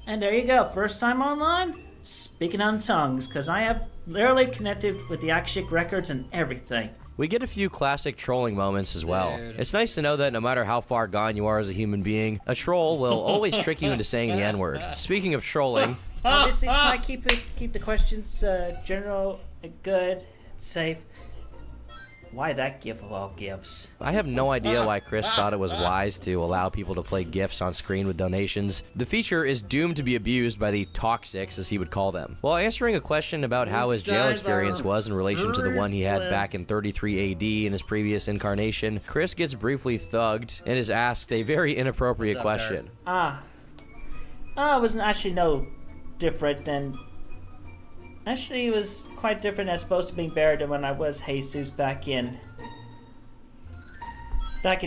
And there you go, first time online, speaking on tongues, because I have literally connected with the Akashic records and everything. We get a few classic trolling moments as well. It's nice to know that no matter how far gone you are as a human being, a troll will always trick you into saying the N-word. Speaking of trolling... Obviously, try to keep the questions general, good, safe. Why that gift of all gifts? I have no idea why Chris thought it was wise to allow people to play GIFs on screen with donations. The feature is doomed to be abused by the toxics, as he would call them. While answering a question about how his jail experience was in relation to the one he had back in 33 AD in his previous incarnation, Chris gets briefly thugged and is asked a very inappropriate question. It was actually no different than... Actually, it was quite different as opposed to being buried than when I was Jesus back in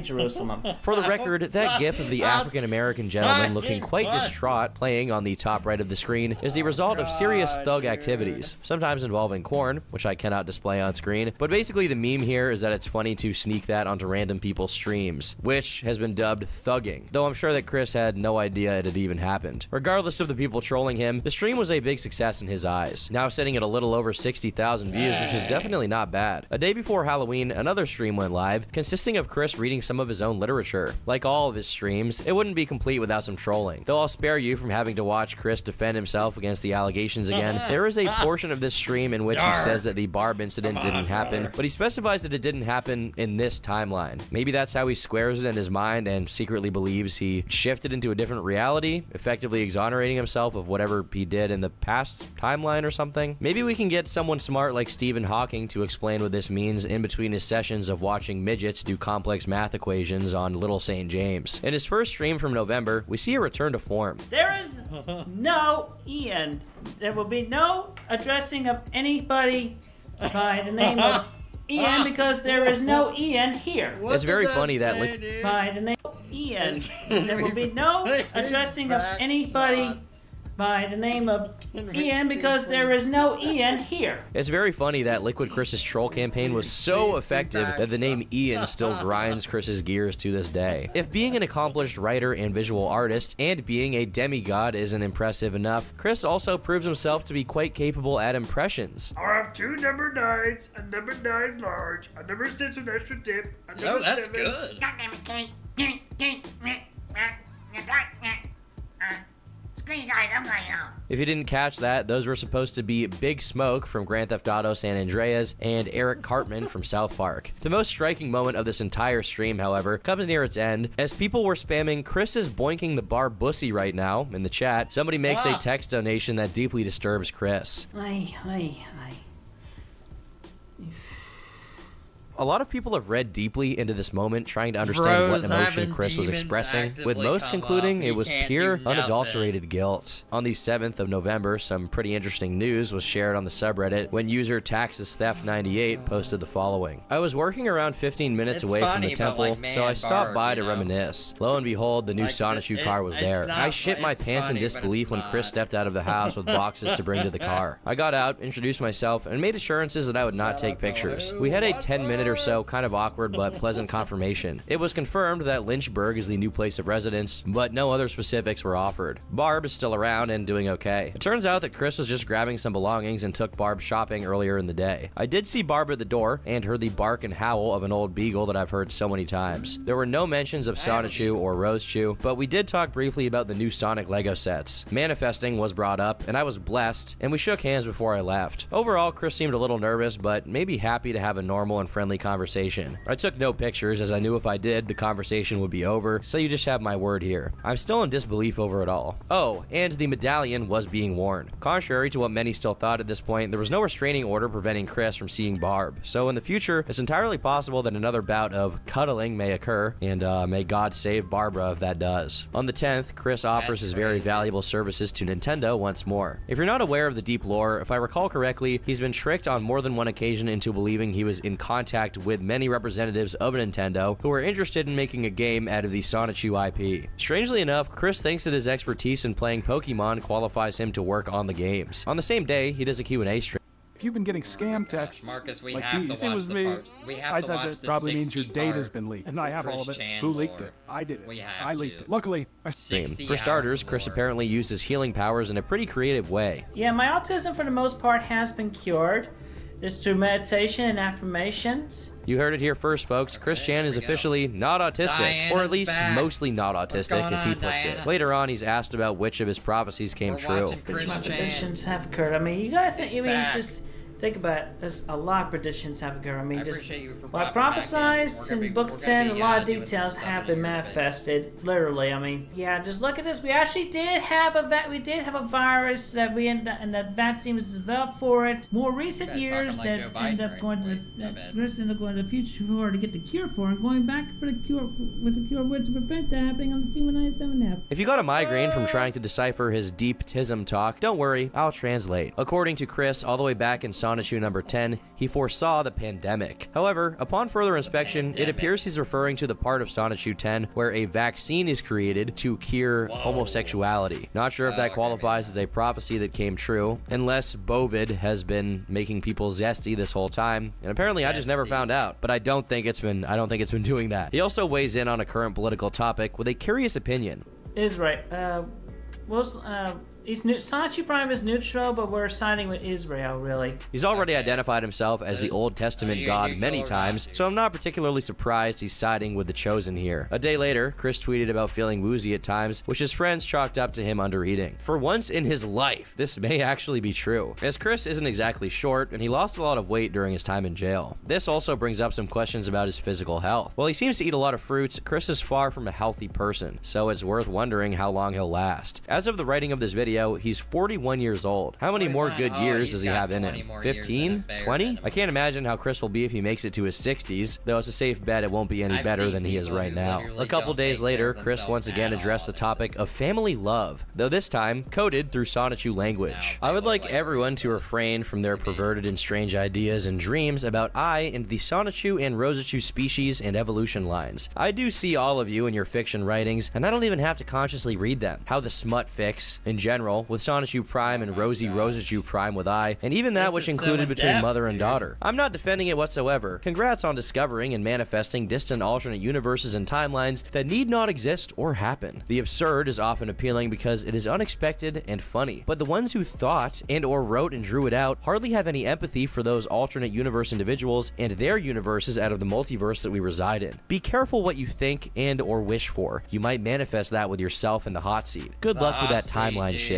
Jerusalem. For the record, that gif of the African-American gentleman looking quite distraught playing on the top right of the screen is the result of serious thug activities, sometimes involving corn, which I cannot display on screen, but basically the meme here is that it's funny to sneak that onto random people's streams, which has been dubbed thugging, though I'm sure that Chris had no idea it had even happened. Regardless of the people trolling him, the stream was a big success in his eyes, now sitting at a little over 60,000 views, which is definitely not bad. A day before Halloween, another stream went live, consisting of Chris reading reading some of his own literature. Like all of his streams, it wouldn't be complete without some trolling. Though I'll spare you from having to watch Chris defend himself against the allegations again. There is a portion of this stream in which he says that the Barb incident didn't happen, but he specifies that it didn't happen in this timeline. Maybe that's how he squares it in his mind and secretly believes he shifted into a different reality, effectively exonerating himself of whatever he did in the past timeline or something. Maybe we can get someone smart like Stephen Hawking to explain what this means in between his sessions of watching midgets do complex math equations on Little St. James. In his first stream from November, we see a return to form. There is no Ian. There will be no addressing of anybody by the name of Ian because there is no Ian here. It's very funny that by the name of Ian, there will be no addressing of anybody by the name of Ian because there is no Ian here. It's very funny that Liquid Chris's troll campaign was so effective that the name Ian still grinds Chris's gears to this day. If being an accomplished writer and visual artist and being a demigod isn't impressive enough, Chris also proves himself to be quite capable at impressions. I have 2 number 9s, a number 9 large, a number 6 with extra dip, a number 7. Good. If you didn't catch that, those were supposed to be Big Smoke from Grand Theft Auto San Andreas and Eric Cartman from South Park. The most striking moment of this entire stream, however, comes near its end as people were spamming "Chris is boinking the bar bussy right now" in the chat. Somebody makes a text donation that deeply disturbs Chris. A lot of people have read deeply into this moment, trying to understand what emotion Chris was expressing, with most concluding it was pure, unadulterated guilt. On the 7th of November, some pretty interesting news was shared on the subreddit when user TaxesTheft98 posted the following. I was working around 15 minutes away from the temple, so I stopped by to reminisce. Lo and behold, the new Sonichu car was there. I shit my pants in disbelief when Chris stepped out of the house with boxes to bring to the car. I got out, introduced myself, and made assurances that I would not take pictures. We had a 10-minute or so kind of awkward but pleasant confirmation. It was confirmed that Lynchburg is the new place of residence, but no other specifics were offered. Barb is still around and doing okay. It turns out that Chris was just grabbing some belongings and took Barb shopping earlier in the day. I did see Barb at the door and heard the bark and howl of an old beagle that I've heard so many times. There were no mentions of Sonichu or Rosechu, but we did talk briefly about the new Sonic Lego sets. Manifesting was brought up, and I was blessed, and we shook hands before I left. Overall, Chris seemed a little nervous, but maybe happy to have a normal and friendly conversation. I took no pictures as I knew if I did, the conversation would be over, so you just have my word here. I'm still in disbelief over it all. Oh, and the medallion was being worn. Contrary to what many still thought at this point, there was no restraining order preventing Chris from seeing Barb, so in the future, it's entirely possible that another bout of cuddling may occur, and may God save Barbara if that does. On the 10th, Chris offers his very valuable services to Nintendo once more. If you're not aware of the deep lore, if I recall correctly, he's been tricked on more than one occasion into believing he was in contact with many representatives of Nintendo who are interested in making a game out of the Sonichu IP. Strangely enough, Chris thinks that his expertise in playing Pokemon qualifies him to work on the games. On the same day, he does a Q&A stream. If you've been getting scam texts Marcus, we like have these, to watch it was the me. parts. We have I to said watch that the probably means your 60 data's part been leaked, and I have all of it. Chris Chan Who leaked lore. it? I did it. We have I leaked to. it. Luckily, I For starters, Chris apparently used his healing powers in a pretty creative way. Yeah, my autism for the most part has been cured. It's through meditation and affirmations. You heard it here first, folks. Chris Chan is officially not autistic, or at least mostly not autistic, as he puts it. Later on, he's asked about which of his prophecies came true. Which my predictions have occurred. I mean, you guys think, just think about it. There's a lot of predictions have occurred. I mean, just what I prophesized in book 10, a lot of details have been manifested. Literally, I mean, yeah, just look at this. We actually did have a virus that and that vaccine was developed for it. More recent years that end up going to the future in order to get the cure for it, going back for the cure to prevent that happening on the C197 app. If you got a migraine from trying to decipher his deep tism talk, don't worry, I'll translate. According to Chris, all the way back in Sonichu number 10, he foresaw the pandemic. However, upon further inspection, it appears he's referring to the part of Sonichu 10 where a vaccine is created to cure homosexuality. Not sure if that qualifies as a prophecy that came true, unless Bovid has been making people zesty this whole time, and apparently I just never found out. But I don't think it's been doing that. He also weighs in on a current political topic with a curious opinion. Is right. Sonichu Prime is neutral, but we're siding with Israel, really. He's already identified himself as the Old Testament God many times, so I'm not particularly surprised he's siding with the Chosen here. A day later, Chris tweeted about feeling woozy at times, which his friends chalked up to him under eating. For once in his life, this may actually be true, as Chris isn't exactly short, and he lost a lot of weight during his time in jail. This also brings up some questions about his physical health. While he seems to eat a lot of fruits, Chris is far from a healthy person, so it's worth wondering how long he'll last. As of the writing of this video, he's 41 years old. How many more good years does he have in him? 15? 20? I can't imagine how Chris will be if he makes it to his 60s, though it's a safe bet it won't be any better than he is right now. A couple days later, Chris once again addressed the topic of family love, though this time coded through Sonichu language. I would like everyone to refrain from their perverted and strange ideas and dreams about I and the Sonichu and Rosichu species and evolution lines. I do see all of you in your fiction writings, and I don't even have to consciously read them. How the smut fics, in general, with Sonichu Prime and Rosichu Prime with I, and even that which included between mother and daughter. I'm not defending it whatsoever. Congrats on discovering and manifesting distant alternate universes and timelines that need not exist or happen. The absurd is often appealing because it is unexpected and funny, but the ones who thought and or wrote and drew it out hardly have any empathy for those alternate universe individuals and their universes out of the multiverse that we reside in. Be careful what you think and or wish for. You might manifest that with yourself in the hot seat. Good luck with that timeline shift.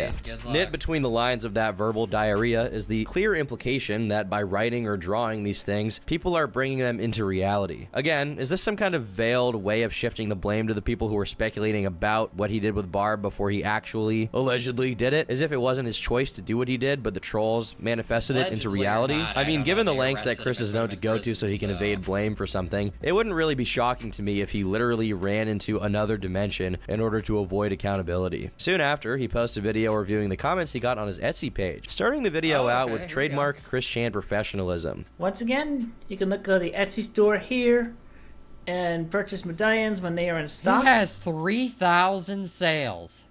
Knit between the lines of that verbal diarrhea is the clear implication that by writing or drawing these things, people are bringing them into reality. Again, is this some kind of veiled way of shifting the blame to the people who were speculating about what he did with Barb before he actually, allegedly, did it? As if it wasn't his choice to do what he did, but the trolls manifested it into reality? I mean, given the lengths that Chris is known to go to so he can evade blame for something, it wouldn't really be shocking to me if he literally ran into another dimension in order to avoid accountability. Soon after, he posted a video reviewing the comments he got on his Etsy page, starting the video out with trademark Chris Chan professionalism. Once again, you can look at the Etsy store here and purchase medallions when they are in stock. He has 3,000 sales.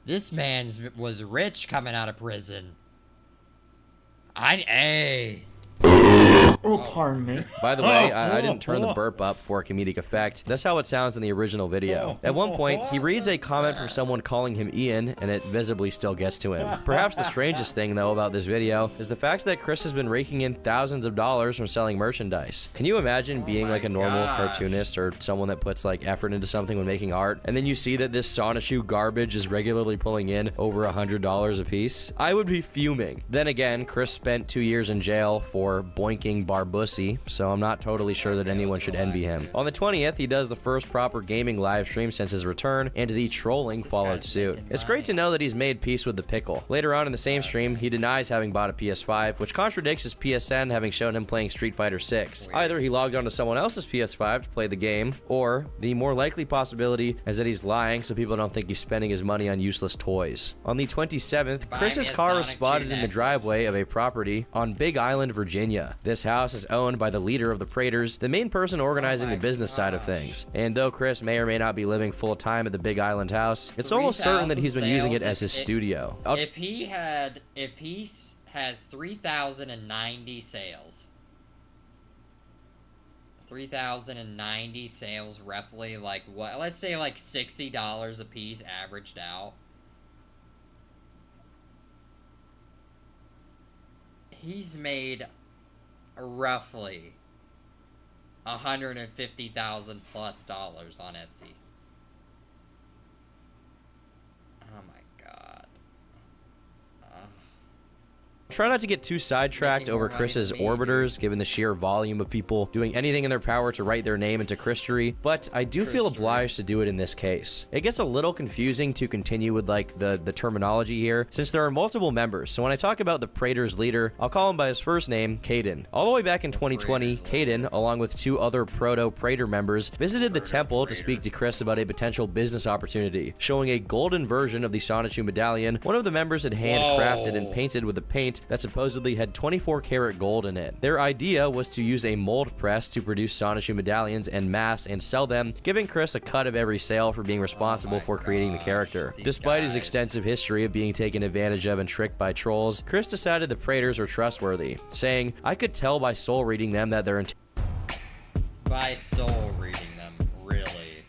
This man was rich coming out of prison. Hey. Oh, pardon me. By the way, I didn't turn the burp up for comedic effect. That's how it sounds in the original video. At one point, he reads a comment from someone calling him Ian, and it visibly still gets to him. Perhaps the strangest thing, though, about this video is the fact that Chris has been raking in thousands of dollars from selling merchandise. Can you imagine being like a normal cartoonist or someone that puts like effort into something when making art, and then you see that this Sonichu garbage is regularly pulling in over $100 a piece? I would be fuming. Then again, Chris spent 2 years in jail for boinking Barbussy, so I'm not totally sure that anyone should envy him. On the 20th, he does the first proper gaming live stream since his return, and the trolling followed suit. It's great to know that he's made peace with the pickle. Later on in the same stream, he denies having bought a PS5, which contradicts his PSN having shown him playing Street Fighter 6. Either he logged onto someone else's PS5 to play the game, or the more likely possibility is that he's lying so people don't think he's spending his money on useless toys. On the 27th, Chris's car was spotted in the driveway of a property on Big Island, Virginia. This house is owned by the leader of the Praetors, the main person organizing the business side of things. And though Chris may or may not be living full-time at the Big Island house, it's almost certain that he's been using it as his studio. If he has 3,090 sales, 3,090 sales, roughly, like what? Let's say like $60 a piece averaged out. He's made roughly $150,000 plus on Etsy. Oh my god. Try not to get too sidetracked over Chris's orbiters, given the sheer volume of people doing anything in their power to write their name into Christery, but I do feel obliged to do it in this case. It gets a little confusing to continue with like the terminology here, since there are multiple members. So when I talk about the Praetors leader, I'll call him by his first name, Caden. All the way back in 2020, Caden, along with 2 other Proto-Praetor members, visited the temple to speak to Chris about a potential business opportunity, showing a golden version of the Sonichu medallion one of the members had handcrafted and painted with a paint that supposedly had 24 karat gold in it. Their idea was to use a mold press to produce Sonichu medallions en masse and sell them, giving Chris a cut of every sale for being responsible for creating the character. Despite his extensive history of being taken advantage of and tricked by trolls, Chris decided the Praetors are trustworthy, saying, "I could tell by soul reading them that they're by soul reading them, really."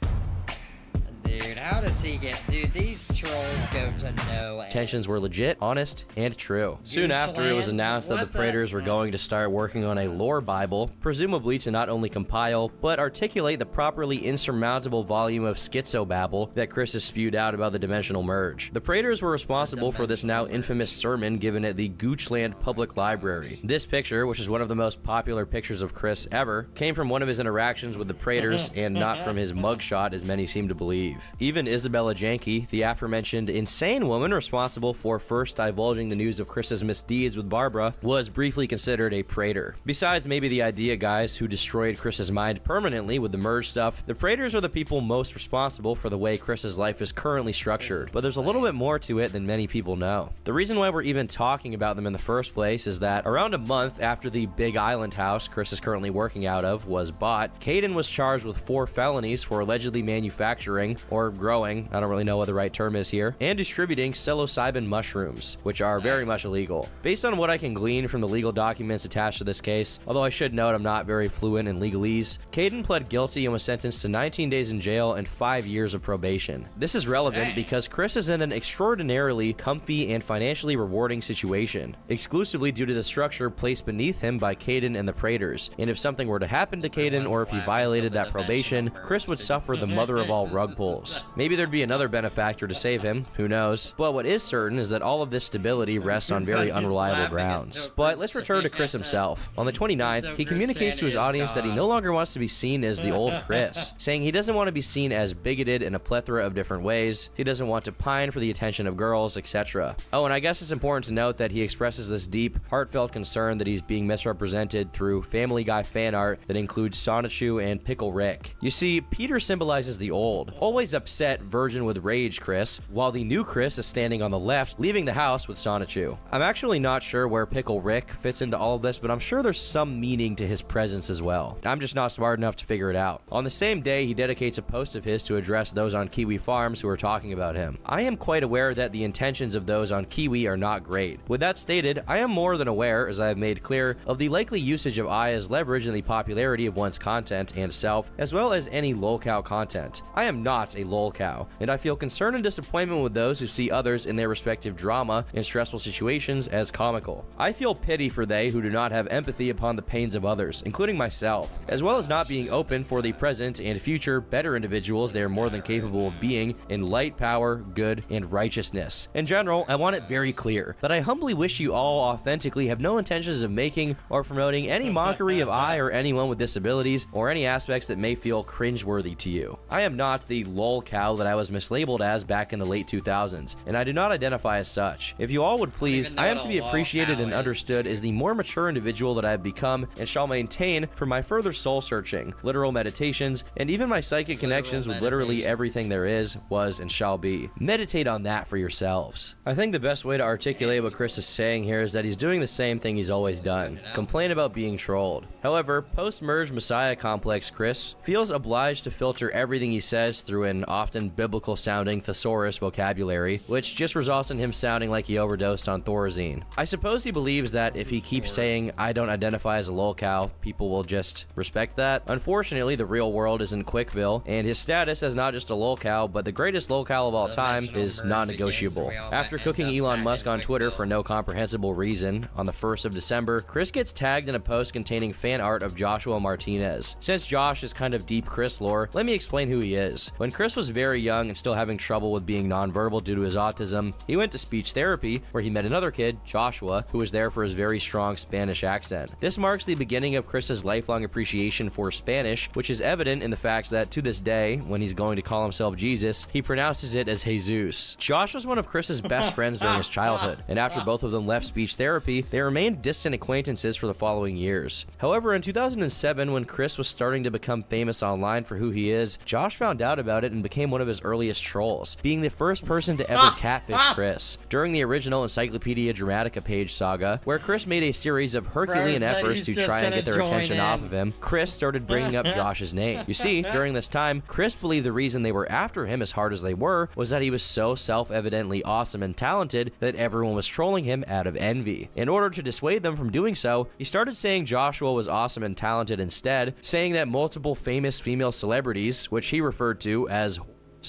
dude. How does he get... Dude, these trolls go to no end. Intentions were legit, honest, and true. Soon after, it was announced that the Praetors were going to start working on a lore Bible, presumably to not only compile, but articulate the properly insurmountable volume of schizobabble that Chris has spewed out about the dimensional merge. The Praetors were responsible for this now infamous sermon given at the Goochland Public Library. This picture, which is one of the most popular pictures of Chris ever, came from one of his interactions with the Praetors and not from his mugshot as many seem to believe. Even Isabella Janke, the aforementioned insane woman responsible for first divulging the news of Chris's misdeeds with Barbara, was briefly considered a Praetor. Besides maybe the idea guys who destroyed Chris's mind permanently with the merge stuff, the Praetors are the people most responsible for the way Chris's life is currently structured, but there's a little bit more to it than many people know. The reason why we're even talking about them in the first place is that around a month after the Big Island house Chris is currently working out of was bought, Caden was charged with 4 felonies for allegedly manufacturing, or growing, I don't really know what the right term is here, and distributing psilocybin mushrooms, which are very much illegal. Based on what I can glean from the legal documents attached to this case, although I should note I'm not very fluent in legalese, Caden pled guilty and was sentenced to 19 days in jail and 5 years of probation. This is relevant because Chris is in an extraordinarily comfy and financially rewarding situation, exclusively due to the structure placed beneath him by Caden and the Praetors, and if something were to happen to Caden or if he violated that probation, Chris would suffer the mother of all rug pulls. Maybe there'd be another benefactor to save him, who knows, but what is certain is that all of this stability rests on very unreliable grounds. But let's return to Chris himself. On the 29th, he communicates to his audience that he no longer wants to be seen as the old Chris, saying he doesn't want to be seen as bigoted in a plethora of different ways, he doesn't want to pine for the attention of girls, etc. Oh, and I guess it's important to note that he expresses this deep, heartfelt concern that he's being misrepresented through Family Guy fan art that includes Sonichu and Pickle Rick. You see, Peter symbolizes the old, always upset virgin with rage Chris, while the new Chris is standing on the left, leaving the house with Sonichu. I'm actually not sure where Pickle Rick fits into all of this, but I'm sure there's some meaning to his presence as well. I'm just not smart enough to figure it out. On the same day, he dedicates a post of his to address those on Kiwi Farms who are talking about him. I am quite aware that the intentions of those on Kiwi are not great. With that stated, I am more than aware, as I have made clear, of the likely usage of I as leverage in the popularity of one's content and self, as well as any lolcow content. I am not a lolcow, and I feel concern and disappointment with those who see others in their respective drama and stressful situations as comical. I feel pity for they who do not have empathy upon the pains of others, including myself, as well as not being open for the present and future better individuals they are more than capable of being in light, power, good, and righteousness. In general, I want it very clear that I humbly wish you all authentically have no intentions of making or promoting any mockery of I or anyone with disabilities or any aspects that may feel cringeworthy to you. I am not the lolcow that I was mislabeled as back in the late 2000s, and I do not identify as such. If you all would please, I am to be appreciated and understood as the more mature individual that I have become and shall maintain for my further soul searching, literal meditations, and even my psychic connections with literally everything there is, was, and shall be. Meditate on that for yourselves. I think the best way to articulate what Chris is saying here is that he's doing the same thing he's always done, complain about being trolled. However, post-merge Messiah complex Chris feels obliged to filter everything he says through an often biblical-sounding thesaurus vocabulary, which just results in him sounding like he overdosed on Thorazine. I suppose he believes that if he keeps saying, I don't identify as a lolcow, people will just respect that. Unfortunately, the real world is in Quickville, and his status as not just a lolcow, but the greatest lolcow of all time is non-negotiable. After cooking Elon Musk on Twitter for no comprehensible reason, on the 1st of December, Chris gets tagged in a post containing fan art of Joshua Martinez. Since Josh is kind of deep Chris lore, let me explain who he is. When Chris was very young and still having trouble with being nonverbal due to his autism, he went to speech therapy, where he met another kid, Joshua, who was there for his very strong Spanish accent. This marks the beginning of Chris's lifelong appreciation for Spanish, which is evident in the fact that to this day, when he's going to call himself Jesus, he pronounces it as Jesus. Josh was one of Chris's best friends during his childhood, and after both of them left speech therapy, they remained distant acquaintances for the following years. However, in 2007, when Chris was starting to become famous online for who he is, Josh found out about it and became one of his earliest trolls, being the first person to ever catfish Chris. During the original Encyclopedia Dramatica page saga, where Chris made a series of Herculean efforts to try and get their attention off of him, Chris started bringing up Josh's name. You see, during this time, Chris believed the reason they were after him as hard as they were was that he was so self-evidently awesome and talented that everyone was trolling him out of envy. In order to dissuade them from doing so, he started saying Joshua was awesome and talented instead, saying that multiple famous female celebrities, which he referred to as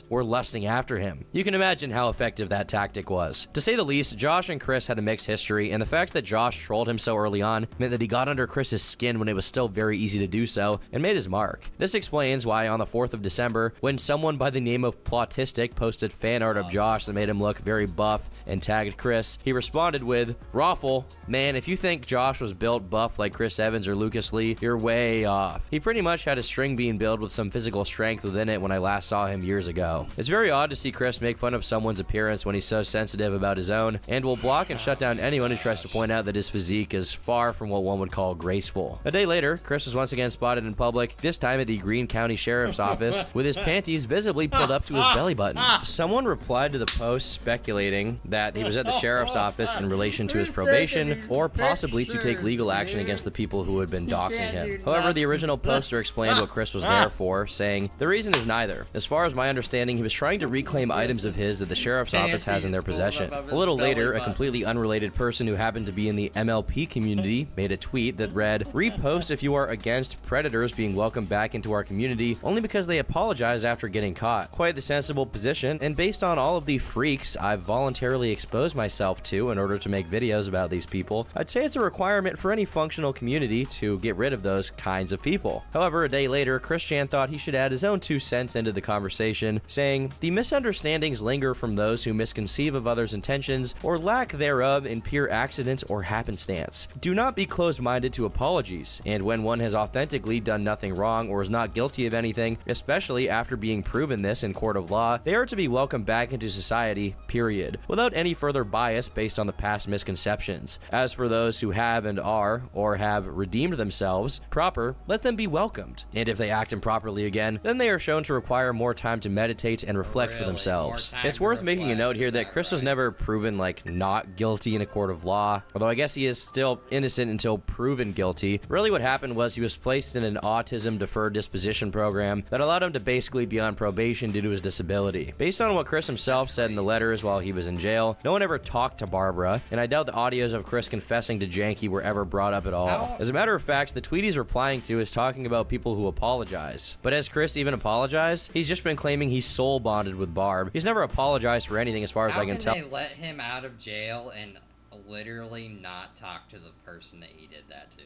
were lusting after him. You can imagine how effective that tactic was. To say the least, Josh and Chris had a mixed history, and the fact that Josh trolled him so early on meant that he got under Chris's skin when it was still very easy to do so, and made his mark. This explains why on the 4th of December, when someone by the name of Plotistic posted fan art of Josh that made him look very buff and tagged Chris, he responded with, "Raffle, man, if you think Josh was built buff like Chris Evans or Lucas Lee, you're way off." He pretty much had a string bean build with some physical strength within it when I last saw him years ago. It's very odd to see Chris make fun of someone's appearance when he's so sensitive about his own, and will block and shut down anyone who tries to point out that his physique is far from what one would call graceful. A day later, Chris was once again spotted in public, this time at the Greene County Sheriff's Office, with his panties visibly pulled up to his belly button. Someone replied to the post speculating that he was at the sheriff's office in relation to his probation, or possibly to take legal action against the people who had been doxing him. However, the original poster explained what Chris was there for, saying, "The reason is neither. As far as my understanding, he was trying to reclaim items of his that the sheriff's office has in their possession." A little later, a completely unrelated person who happened to be in the MLP community made a tweet that read, "Repost if you are against predators being welcomed back into our community only because they apologize after getting caught." Quite the sensible position, and based on all of the freaks I've voluntarily exposed myself to in order to make videos about these people, I'd say it's a requirement for any functional community to get rid of those kinds of people. However, a day later, Chris Chan thought he should add his own 2 cents into the conversation, saying, "The misunderstandings linger from those who misconceive of others' intentions or lack thereof in pure accident or happenstance. Do not be closed-minded to apologies, and when one has authentically done nothing wrong or is not guilty of anything, especially after being proven this in court of law, they are to be welcomed back into society, period, without any further bias based on the past misconceptions. As for those who have and are, or have redeemed themselves proper, let them be welcomed. And if they act improperly again, then they are shown to require more time to meditate and reflect for themselves." It's worth making a note here that Chris was never proven like not guilty in a court of law, although I guess he is still innocent until proven guilty. Really what happened was he was placed in an autism deferred disposition program that allowed him to basically be on probation due to his disability. Based on what Chris himself said in the letters while he was in jail, no one ever talked to Barbara, and I doubt the audios of Chris confessing to Janky were ever brought up at all. As a matter of fact, the tweet he's replying to is talking about people who apologize. But has Chris even apologized? He's just been claiming he's soul bonded with Barb. He's never apologized for anything as far as I can tell. How can they let him out of jail and literally not talk to the person that he did that to?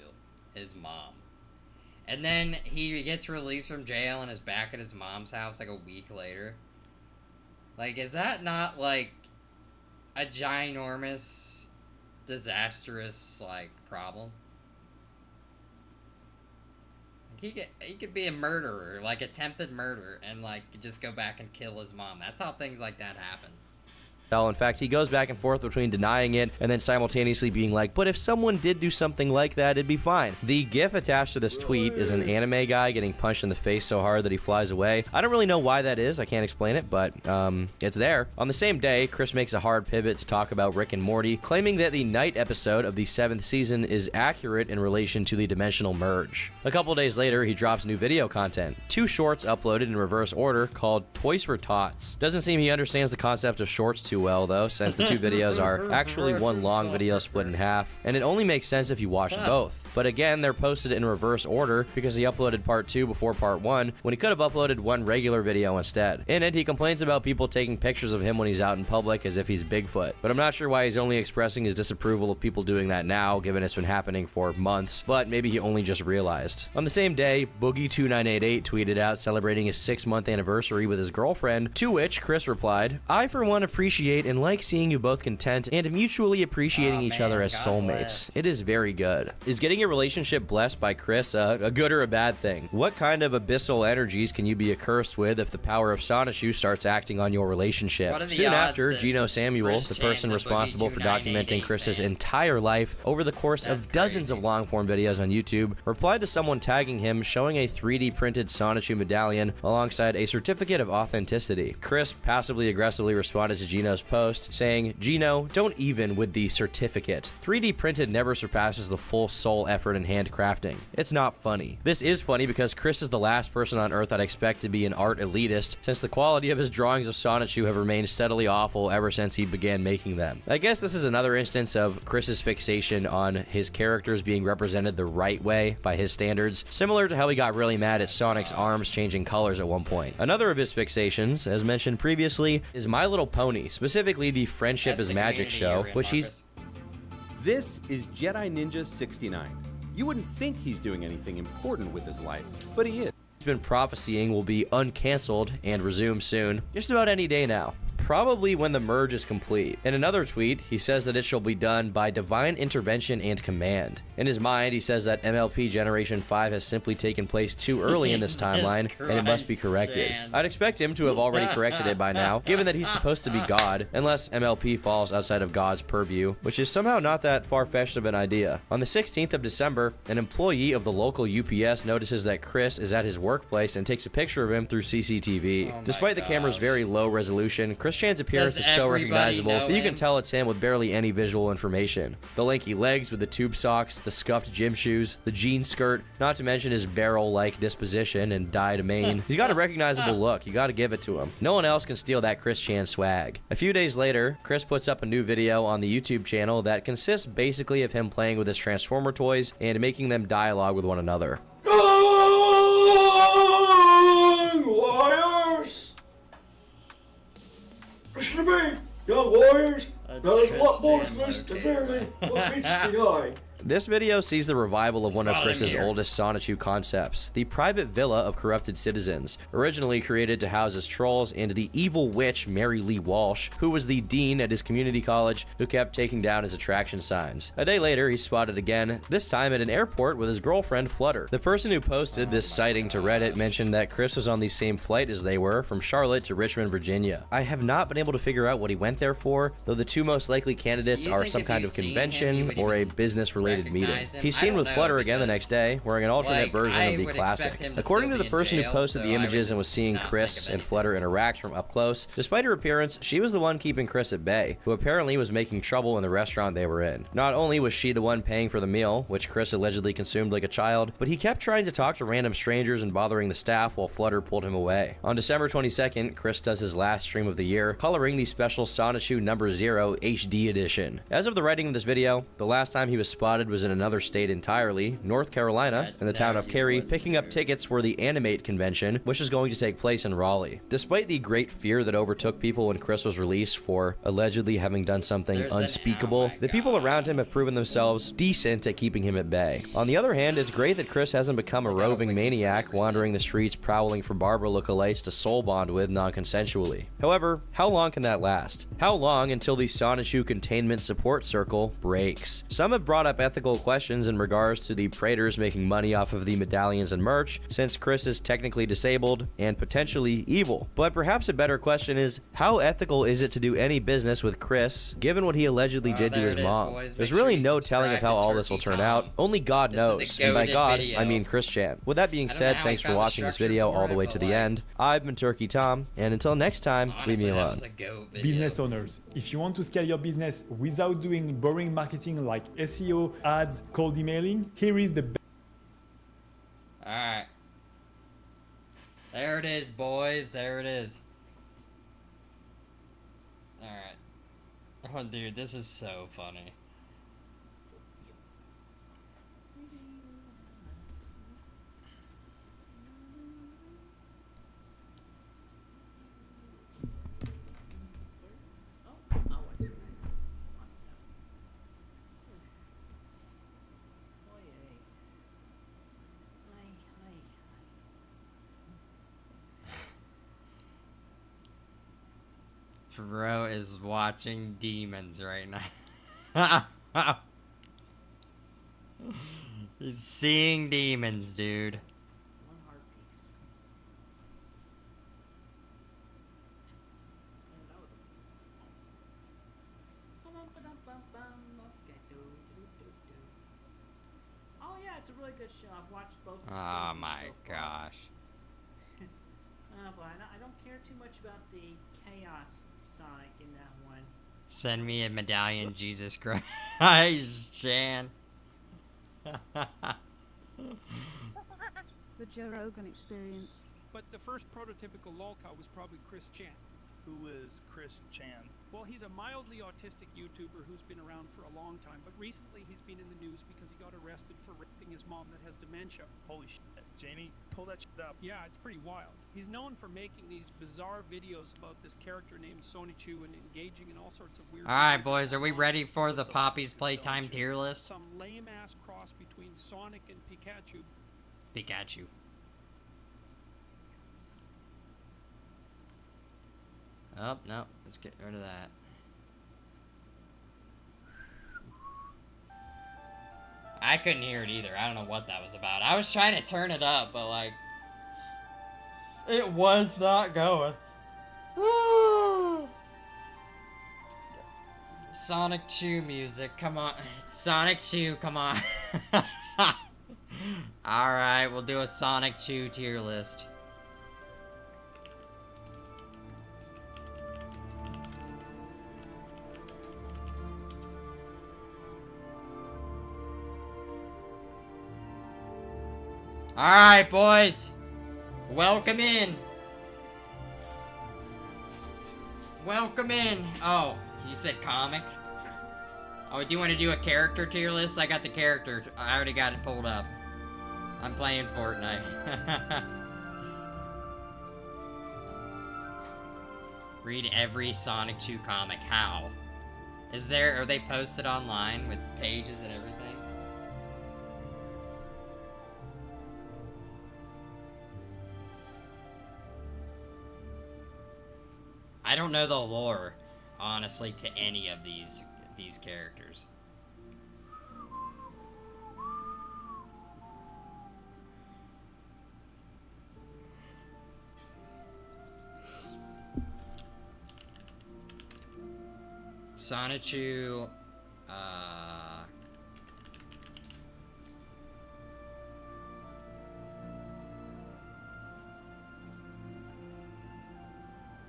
His mom. And then he gets released from jail and is back at his mom's house like a week later. Like, is that not like a ginormous, disastrous, like, problem? He could be a murderer, like attempted murder, and like just go back and kill his mom. That's how things like that happen. In fact, he goes back and forth between denying it and then simultaneously being like, but if someone did do something like that, it'd be fine. The gif attached to this tweet is an anime guy getting punched in the face so hard that he flies away. I don't really know why that is. I can't explain it, but it's there. On the same day, Chris makes a hard pivot to talk about Rick and Morty, claiming that the night episode of the 7th season is accurate in relation to the dimensional merge. A couple days later, he drops new video content. 2 shorts uploaded in reverse order called Toys for Tots. Doesn't seem he understands the concept of shorts too well, though, since the 2 videos are actually one long video split in half, and it only makes sense if you watch both. But again, they're posted in reverse order because he uploaded part 2 before part 1 when he could have uploaded one regular video instead. In it, he complains about people taking pictures of him when he's out in public as if he's Bigfoot. But I'm not sure why he's only expressing his disapproval of people doing that now, given it's been happening for months, but maybe he only just realized. On the same day, Boogie2988 tweeted out celebrating his 6-month anniversary with his girlfriend, to which Chris replied, "I for one appreciate and like seeing you both content and mutually appreciating each other as soulmates. It is very good." Is getting a relationship blessed by Chris a good or a bad thing? What kind of abyssal energies can you be accursed with if the power of Sonichu starts acting on your relationship? Soon after, Gino Samuel, the person responsible for documenting Chris's entire life over the course of dozens of long-form videos on YouTube, replied to someone tagging him showing a 3D printed Sonichu medallion alongside a certificate of authenticity. Chris passively aggressively responded to Gino's post, saying, "Gino, don't even with the certificate. 3D printed never surpasses the full soul effort and handcrafting. It's not funny. This is funny because Chris is the last person on Earth I'd expect to be an art elitist, since the quality of his drawings of Sonichu have remained steadily awful ever since he began making them. I guess this is another instance of Chris's fixation on his characters being represented the right way by his standards, similar to how he got really mad at Sonic's arms changing colors at one point. Another of his fixations, as mentioned previously, is My Little Pony, specifically the Friendship is Magic show, which he's... This is Jedi Ninja 69. You wouldn't think he's doing anything important with his life, but he is. He's been prophesying will be uncanceled and resume soon, just about any day now. Probably when the merge is complete. In another tweet, he says that it shall be done by divine intervention and command. In his mind, he says that MLP Generation 5 has simply taken place too early in this timeline, and it must be corrected. I'd expect him to have already corrected it by now, given that he's supposed to be God, unless MLP falls outside of God's purview, which is somehow not that far-fetched of an idea. On the 16th of December, an employee of the local UPS notices that Chris is at his workplace and takes a picture of him through CCTV. Despite the camera's very low resolution, Chris Chan's appearance is so recognizable that you can tell it's him with barely any visual information. The lanky legs with the tube socks, the scuffed gym shoes, the jean skirt, not to mention his barrel-like disposition and dyed mane. He's got a recognizable look, you gotta give it to him. No one else can steal that Chris Chan swag. A few days later, Chris puts up a new video on the YouTube channel that consists basically of him playing with his Transformer toys and making them dialogue with one another. Warriors! Listen to me, young warriors. There's a lot more to this than merely what meets the eye. This video sees the revival of one of Chris's oldest Sonichu concepts, the private villa of corrupted citizens, originally created to house his trolls and the evil witch Mary Lee Walsh, who was the dean at his community college who kept taking down his attraction signs. A day later, he's spotted again, this time at an airport with his girlfriend Flutter. The person who posted this sighting to Reddit mentioned that Chris was on the same flight as they were, from Charlotte to Richmond, Virginia. I have not been able to figure out what he went there for, though the two most likely candidates are some kind of convention or a business-related meeting. He's seen with Flutter again the next day, wearing an alternate version of the classic. According to the person who posted the images and was seeing Chris and Flutter interact from up close, despite her appearance, she was the one keeping Chris at bay, who apparently was making trouble in the restaurant they were in. Not only was she the one paying for the meal, which Chris allegedly consumed like a child, but he kept trying to talk to random strangers and bothering the staff while Flutter pulled him away. On December 22nd, Chris does his last stream of the year, coloring the special Sonichu No. 0 HD edition. As of the writing of this video, the last time he was spotted was in another state entirely, North Carolina, in the town of Cary, picking up tickets for the Animate convention, which is going to take place in Raleigh. Despite the great fear that overtook people when Chris was released for allegedly having done something unspeakable, the people around him have proven themselves decent at keeping him at bay. On the other hand, it's great that Chris hasn't become a roving maniac wandering the streets prowling for Barbara lookalikes to soul bond with non-consensually. However, how long can that last? How long until the Sonichu Containment Support Circle breaks? Some have brought up ethical questions in regards to the Praetors making money off of the medallions and merch, since Chris is technically disabled and potentially evil. But perhaps a better question is, how ethical is it to do any business with Chris, given what he allegedly did to his mom? There's really no telling of how all this will turn out. Only God knows. And by God, I mean Chris Chan. With that being said, thanks for watching this video all the way to the end. I've been Turkey Tom, and until next time, leave me alone. Business owners, if you want to scale your business without doing boring marketing like SEO, ads, cold emailing, here is the Alright. There it is, boys. There it is. Alright. Oh, dude, this is so funny. Bro is watching demons right now. He's seeing demons, dude. Oh yeah, it's a really good show. I've watched both. Oh my gosh. But I don't care too much about the Chaos Sonic in that one. Send me a medallion, Jesus Christ, Chan. The Joe Rogan Experience. But the first prototypical lolcow was probably Chris Chan. Who is Chris Chan? Well, he's a mildly autistic YouTuber who's been around for a long time, but recently he's been in the news because he got arrested for raping his mom that has dementia. Holy shit. Jamie, pull that shit up. Yeah, it's pretty wild. He's known for making these bizarre videos about this character named Sonichu and engaging in all sorts of weird... Alright, boys, are we ready for the Poppy's Playtime tier list? Some lame-ass cross between Sonic and Pikachu. Pikachu. Oh, no. Let's get rid of that. I couldn't hear it either. I don't know what that was about. I was trying to turn it up, but, like... it was not going. Sonic Chew music. Come on. Sonic Chew, come on. Alright, we'll do a Sonic Chew tier list. Alright, boys. Welcome in. Welcome in. Oh, you said comic? Oh, do you want to do a character tier list? I got the character. I already got it pulled up. I'm playing Fortnite. Read every Sonic Chew comic. How? Are they posted online with pages and everything? I don't know the lore, honestly, to any of these characters. Sonichu,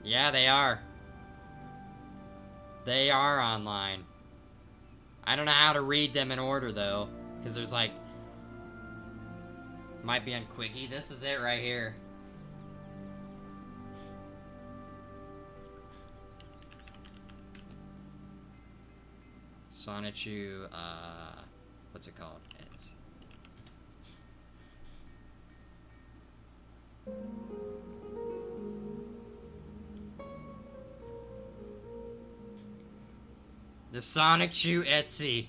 yeah, they are. They are online. I don't know how to read them in order, though. Because there's, like... might be on Quickie. This is it right here. Sonichu, what's it called? It's... the Sonic Chew Etsy.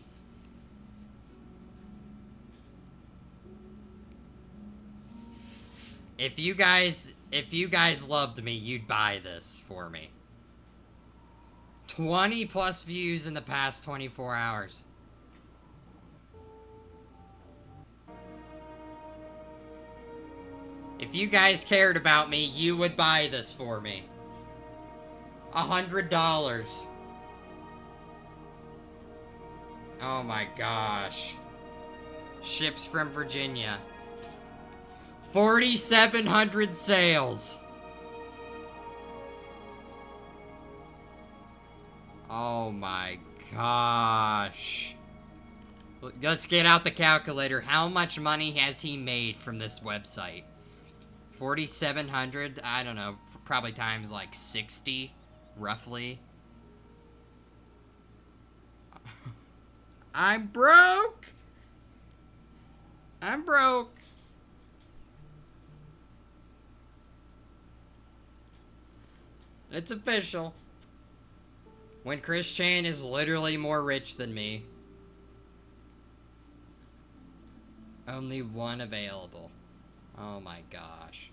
If you guys loved me, you'd buy this for me. 20 plus views in the past 24 hours. If you guys cared about me, you would buy this for me. $100. Oh my gosh. Ships from Virginia. 4,700 sales. Oh my gosh. Let's get out the calculator. How much money has he made from this website? 4,700? I don't know. Probably times like 60, roughly. I'm broke. I'm broke. It's official. When Chris Chan is literally more rich than me. Only one available. Oh my gosh.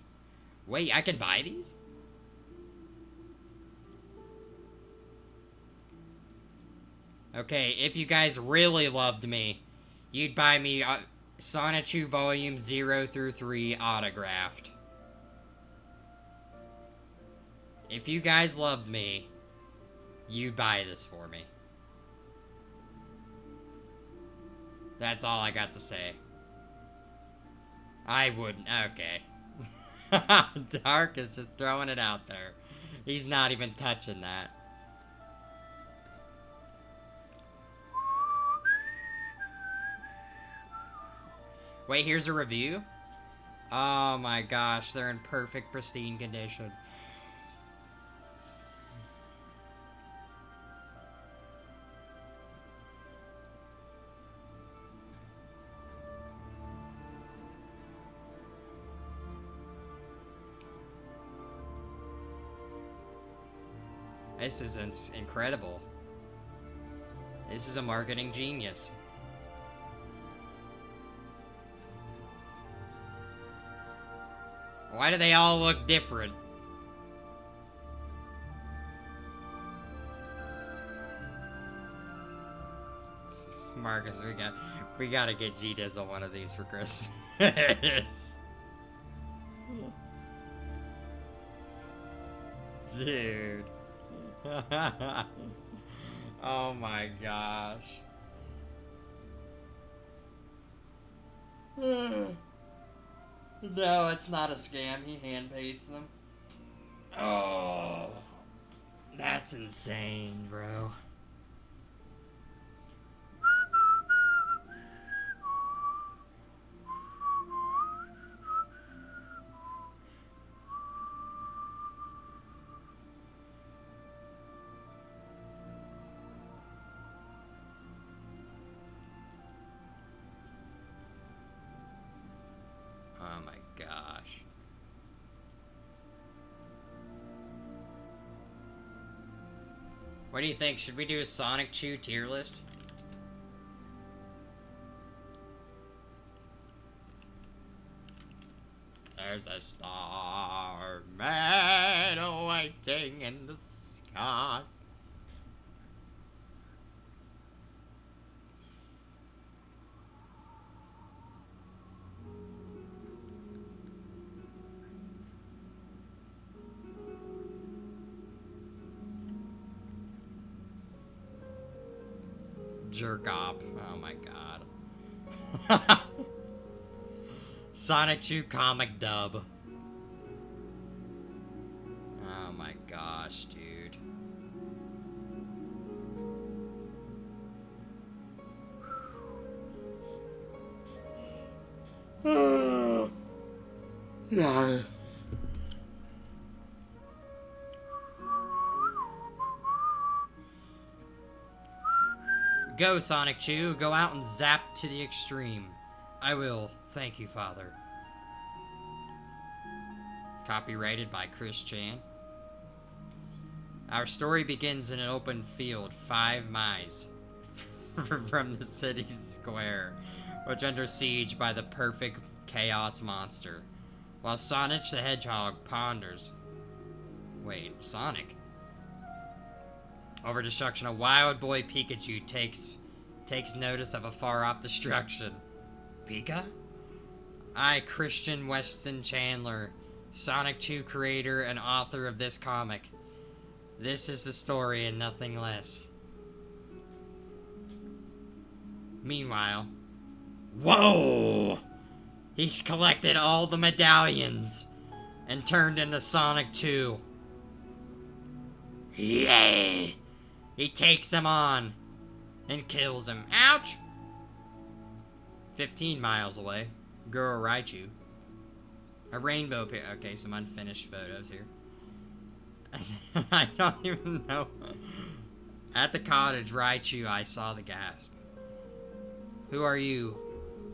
Wait, I can buy these? Okay, if you guys really loved me, you'd buy me Sonichu Volume 0 through 3 autographed. If you guys loved me, you'd buy this for me. That's all I got to say. I wouldn't. Okay. Dark is just throwing it out there. He's not even touching that. Wait, here's a review? Oh my gosh, they're in perfect, pristine condition. This is incredible. This is a marketing genius. Why do they all look different? Marcus, we gotta get G-Dizzle one of these for Christmas. Dude. Oh my gosh. No, it's not a scam. He hand paints them. Oh, that's insane, bro. Oh my gosh. What do you think? Should we do a Sonic Chew tier list? There's a star man waiting in the sky. Jerk off. Oh my god. Sonic Chew comic dub. Oh my gosh, dude. No. Go, Sonic Chew. Go out and zap to the extreme. I will. Thank you, Father. Copyrighted by Chris Chan. Our story begins in an open field 5 miles from the city square, which under siege by the perfect chaos monster. While Sonic the Hedgehog ponders... Wait, Sonic? Over destruction, a wild boy Pikachu takes notice of a far-off destruction. Pika? I, Christian Weston Chandler, Sonic Chew creator and author of this comic. This is the story and nothing less. Meanwhile... Whoa! He's collected all the medallions and turned into Sonic Chew. Yay! He takes him on and kills him. Ouch! 15 miles away, Guru Raichu. A rainbow pair. Okay, some unfinished photos here. I don't even know. At the cottage, Raichu, I saw the gasp. Who are you?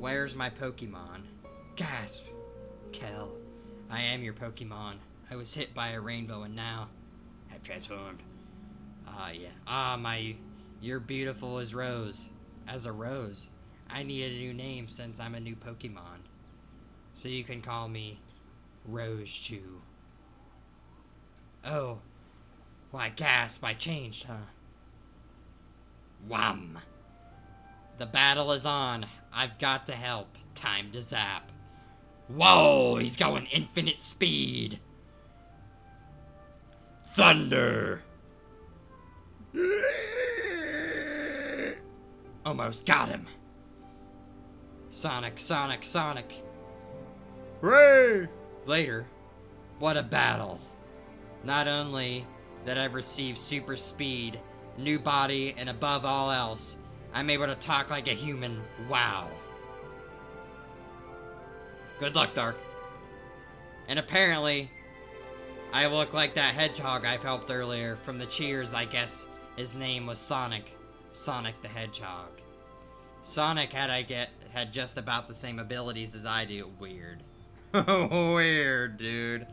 Where's my Pokemon? Gasp. Kel, I am your Pokemon. I was hit by a rainbow and now have transformed. Yeah. You're beautiful as Rose. As a rose. I needed a new name since I'm a new Pokemon. So you can call me Rose Chew. Oh. Why, gasp, I changed, huh? Wham! The battle is on. I've got to help. Time to zap. Whoa, he's going infinite speed. Thunder! Almost got him. Sonic, Sonic, Sonic. Ray! Later, what a battle. Not only that I've received super speed, new body, and above all else, I'm able to talk like a human. Wow. Good luck, Dark. And apparently, I look like that hedgehog I've helped earlier from the cheers. I guess his name was Sonic. Sonic the Hedgehog. Sonic had just about the same abilities as I do. Weird. Weird, dude.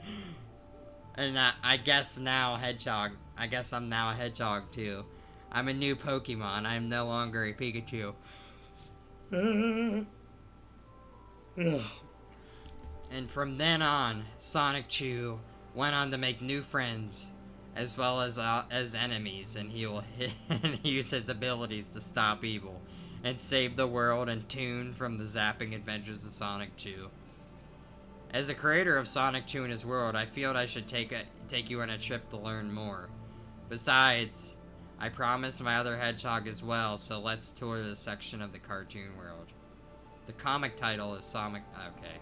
And I guess now Hedgehog. I guess I'm now a Hedgehog too. I'm a new Pokemon. I'm no longer a Pikachu. And from then on, Sonic-Chu went on to make new friends, as well as enemies, and he will use his abilities to stop evil and save the world and tune from the zapping adventures of Sonic-Chu. As a creator of Sonic-Chu and his world, I feel I should take you on a trip to learn more. Besides, I promised my other hedgehog as well, so let's tour the section of the cartoon world. The comic title is Sonic. Okay.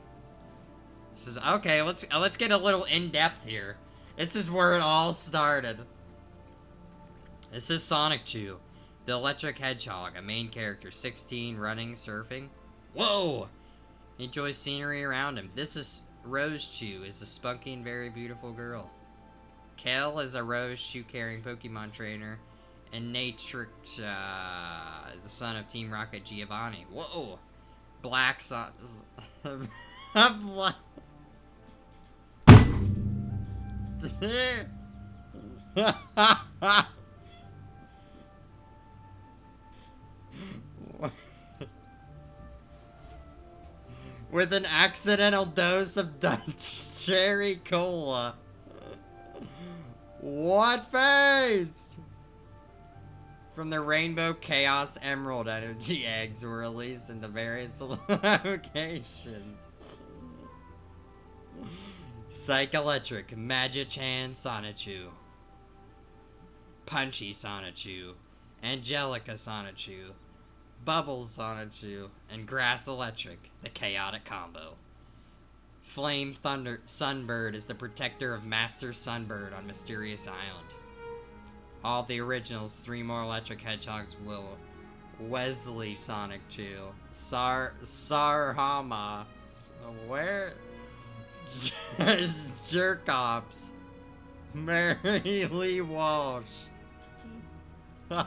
This is okay. Let's get a little in depth here. This is where it all started. This is Sonic-Chu, the electric hedgehog, a main character, 16, running, surfing. Whoa! He enjoys scenery around him. This is Rose-Chu, is a spunky and very beautiful girl. Kel is a Rose-Chu carrying Pokemon trainer, and Natrix is the son of Team Rocket Giovanni. Whoa! Black Black. With an accidental dose of Dutch cherry cola. What face? From the Rainbow Chaos Emerald Energy eggs were released in the various locations. Psych-Electric, Magichan Sonichu, Punchy Sonichu, Angelica Sonichu, Bubbles Sonichu, and Grass Electric, the chaotic combo. Flame Thunder Sunbird is the protector of Master Sunbird on Mysterious Island. All the originals, 3 more electric hedgehogs will Wesley Sonichu, Sarhama, where? Jerkops, Mary Lee Walsh. Oh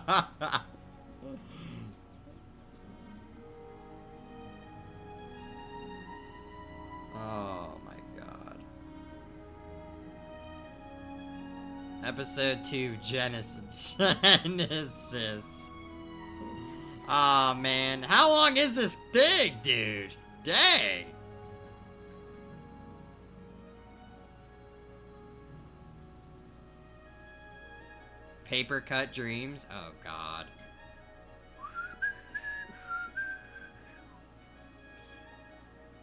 my god. Episode 2, Genesis. Aw, man. How long is this thing, dude? Dang. Paper Cut Dreams? Oh, God.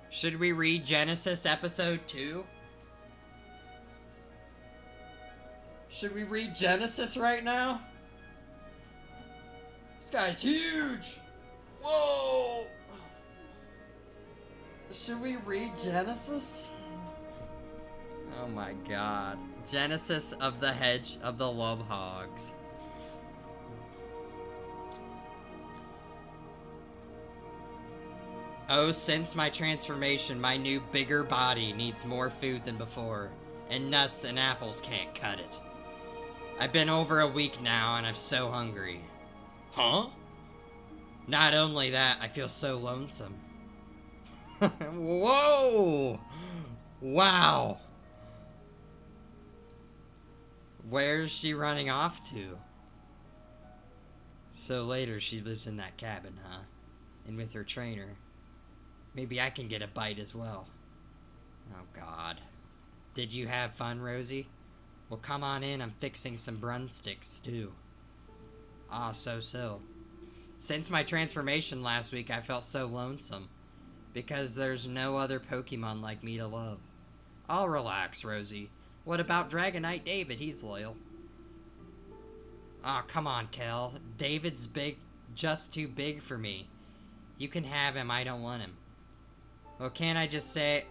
Should we read Genesis episode 2? Should we read Genesis right now? This guy's huge! Whoa! Should we read Genesis? Oh my god. Genesis of the Hedge of the Love Hogs. Oh, since my transformation, my new bigger body needs more food than before, and nuts and apples can't cut it. I've been over a week now, and I'm so hungry. Huh? Not only that, I feel so lonesome. Whoa! Wow! Where's she running off to? So later, she lives in that cabin, huh? And with her trainer. Maybe I can get a bite as well. Oh, God. Did you have fun, Rosie? Well, come on in. I'm fixing some brunsticks stew. Ah, so. Since my transformation last week, I felt so lonesome. Because there's no other Pokemon like me to love. I'll relax, Rosie. What about Dragonite David? He's loyal. Aw, come on, Kel. David's big, just too big for me. You can have him. I don't want him. Well, can't I say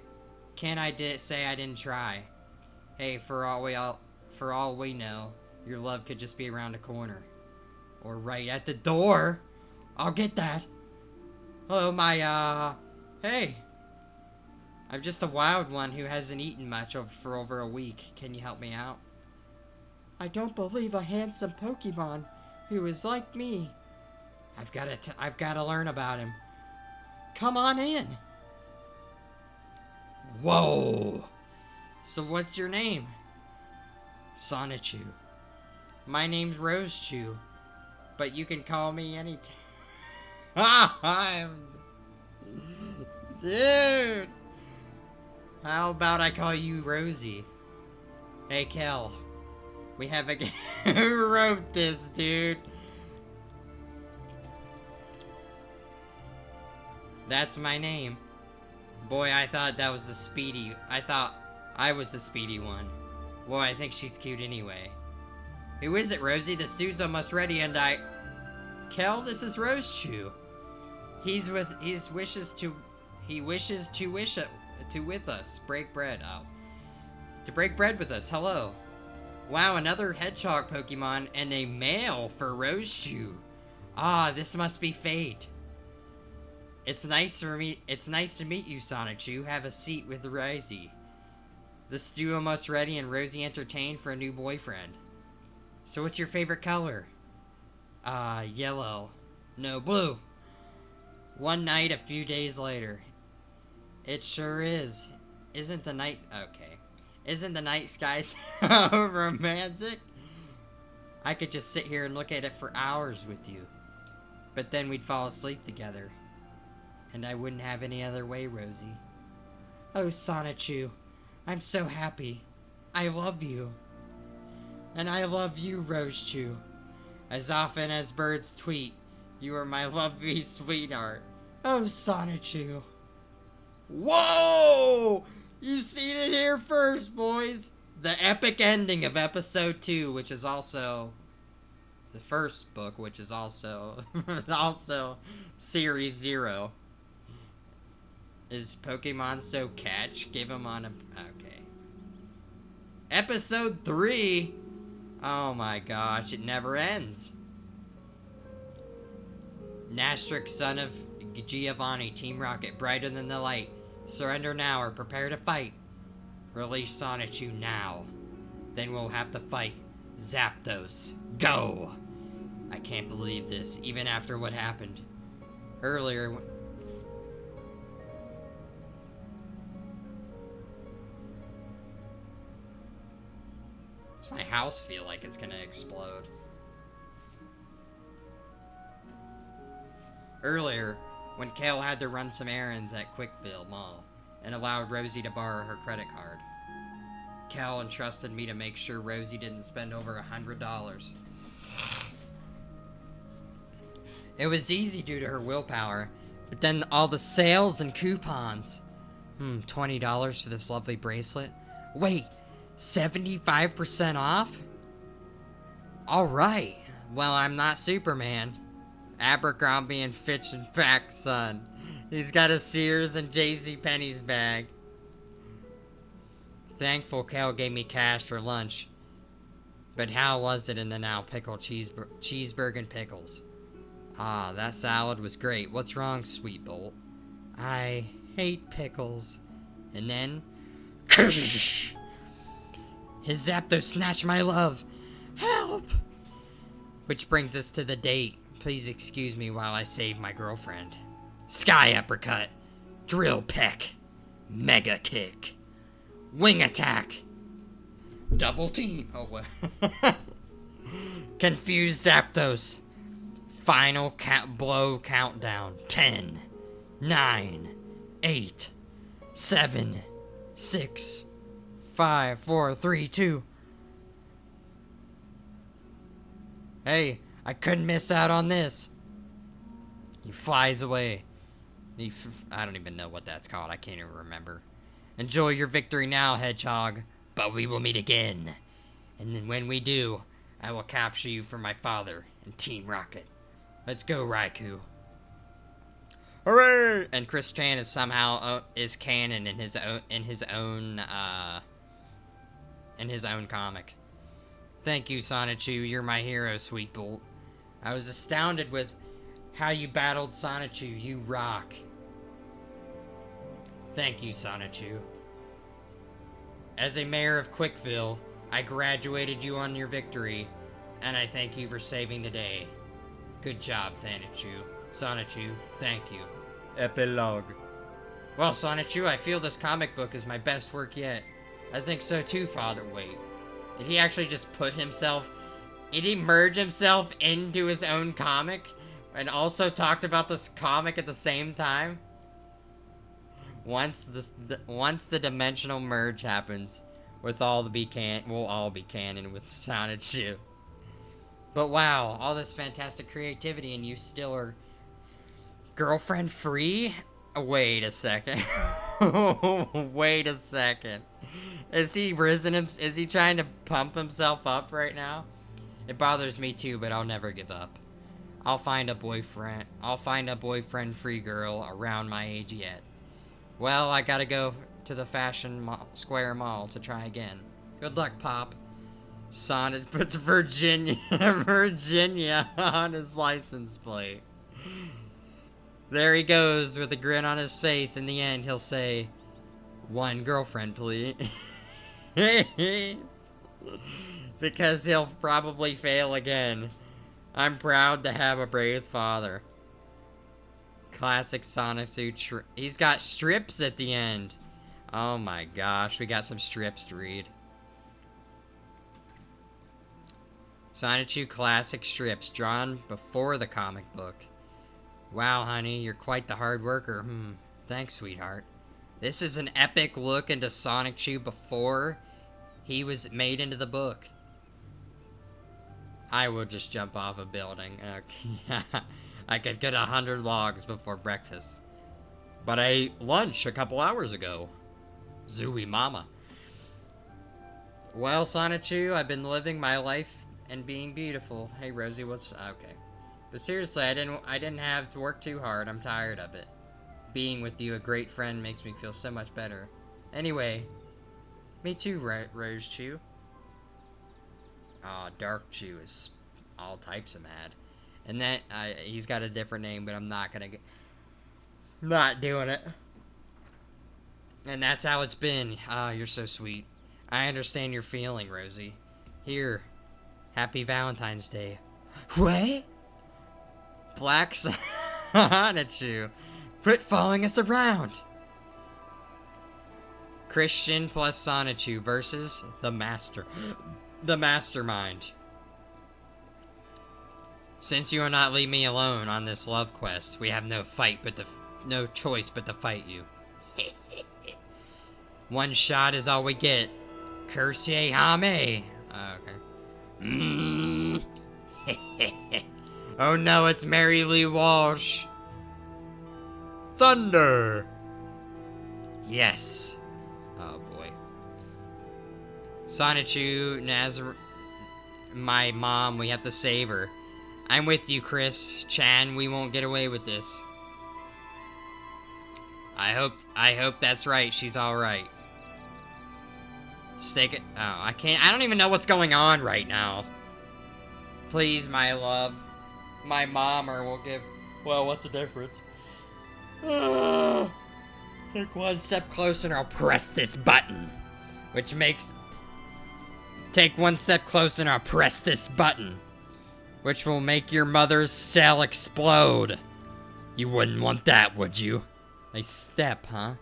I didn't try? Hey, for all we know, your love could just be around the corner. Or right at the door. I'll get that. Oh, my, hey. I'm just a wild one who hasn't eaten much for over a week. Can you help me out? I don't believe a handsome Pokemon who is like me. I've got to learn about him. Come on in. Whoa. So what's your name? Sonichu. My name's Rosechu, but you can call me anytime. Dude. How about I call you Rosie? Hey, Kel. We have a Who wrote this, dude? That's my name. Boy, I thought that was the speedy. I thought I was the speedy one. Well, I think she's cute anyway. Who is it, Rosie? The stew's almost ready and Kel, this is Rosechu. He wishes to with us. Break bread. Oh. To break bread with us. Hello. Wow, another hedgehog Pokemon and a male for Rosechu. Ah, this must be fate. It's nice to meet you, Sonichu. Have a seat with Rosie. The stew almost ready and Rosie entertained for a new boyfriend. So what's your favorite color? Yellow. No, blue. One night a few days later. It sure is. Isn't the night sky so romantic? I could just sit here and look at it for hours with you. But then we'd fall asleep together. And I wouldn't have any other way, Rosie. Oh, Sonichu. I'm so happy. I love you. And I love you, Rosechu. As often as birds tweet, you are my lovely sweetheart. Oh, Sonichu. Whoa! You've seen it here first, boys. The epic ending of episode 2, which is also the first book, which is also series 0. Is Pokemon so catch? Give him on a... Okay. Episode 3? Oh my gosh, it never ends. Nastrix, son of Giovanni, Team Rocket, brighter than the light. Surrender now or prepare to fight. Release Sonichu now. Then we'll have to fight. Zapdos. Go! I can't believe this, even after what happened. Earlier... Does my house feel like it's gonna explode? Earlier, when Kale had to run some errands at Quickfield Mall and allowed Rosie to borrow her credit card, Cal entrusted me to make sure Rosie didn't spend over $100. It was easy due to her willpower, but then all the sales and coupons. $20 for this lovely bracelet? Wait, 75% off? Alright, well, I'm not Superman. Abercrombie and Fitch and Pack's son. He's got a Sears and JCPenney's bag. Thankful Cal gave me cash for lunch. But how was it in the now pickle cheeseburger and pickles? Ah, that salad was great. What's wrong, Sweet Bolt? I hate pickles. And then... His Zapdos snatched my love. Help! Which brings us to the date. Please excuse me while I save my girlfriend. Sky Uppercut. Drill Peck. Mega Kick. Wing Attack. Double Team. Oh, what? Confused Zapdos. Final blow countdown. 10, 9, 8, 7, 6, 5, 4, 3, 2. Hey, I couldn't miss out on this. He flies away. I don't even know what that's called. I can't even remember. Enjoy your victory now, Hedgehog. But we will meet again. And then when we do, I will capture you for my father and Team Rocket. Let's go, Raikou. Hooray! And Chris Chan is somehow is canon in his own comic. Thank you, Sonichu. You're my hero, Sweet Bolt. I was astounded with how you battled Sonichu. You rock. Thank you, Sonichu. As a mayor of Quickville, I graduated you on your victory, and I thank you for saving the day. Good job, Thanichu. Sonichu, thank you. Epilogue. Well, Sonichu, I feel this comic book is my best work yet. I think so too, Father. Wait. Did he actually just put himself... Did he merge himself into his own comic? And also talked about this comic at the same time? Once the dimensional merge happens, we'll all be canon with Sonichu. But wow, all this fantastic creativity and you still are girlfriend free? Wait a second. Wait a second. Is he is he trying to pump himself up right now? It bothers me too, but I'll never give up. I'll find a boyfriend free girl around my age yet. Well, I gotta go to the Square Mall to try again. Good luck, Pop. Sonic puts Virginia on his license plate. There he goes with a grin on his face. In the end, he'll say, "One girlfriend, please." Because he'll probably fail again. I'm proud to have a brave father. Classic Sonic suit. He's got strips at the end. Oh my gosh, we got some strips to read. Sonichu classic strips drawn before the comic book. Wow, honey, you're quite the hard worker. Thanks, sweetheart. This is an epic look into Sonichu before he was made into the book. I will just jump off a building. I could get 100 logs before breakfast. But I ate lunch a couple hours ago. Zooey mama. Well, Sonichu, I've been living my life and being beautiful. Hey, Rosie, what's... Okay. But seriously, I didn't have to work too hard. I'm tired of it. Being with you, a great friend, makes me feel so much better. Anyway, me too, Rose Chew. Aw, Dark Chew is all types of mad. And that, he's got a different name, but I'm not gonna not doing it. And that's how it's been. Ah, you're so sweet. I understand your feeling, Rosie. Here, happy Valentine's Day. What? Black Sonichu. Quit following us around. Christian plus Sonichu versus the Mastermind. Since you will not leave me alone on this love quest, we have no choice but to fight you. One shot is all we get. Cursier Hame. Okay. Oh no, it's Mary Lee Walsh. Thunder. Yes. Oh boy. Sonichu, my mom, we have to save her. I'm with you, Chris. Chan, we won't get away with this. I hope that's right. She's alright. Stake it. Oh, I can't. I don't even know what's going on right now. Please, my love. My mommer will give... Well, what's the difference? Take one step closer and I'll press this button. Which makes... Take one step closer and I'll press this button. Which will make your mother's cell explode. You wouldn't want that, would you? A step, huh?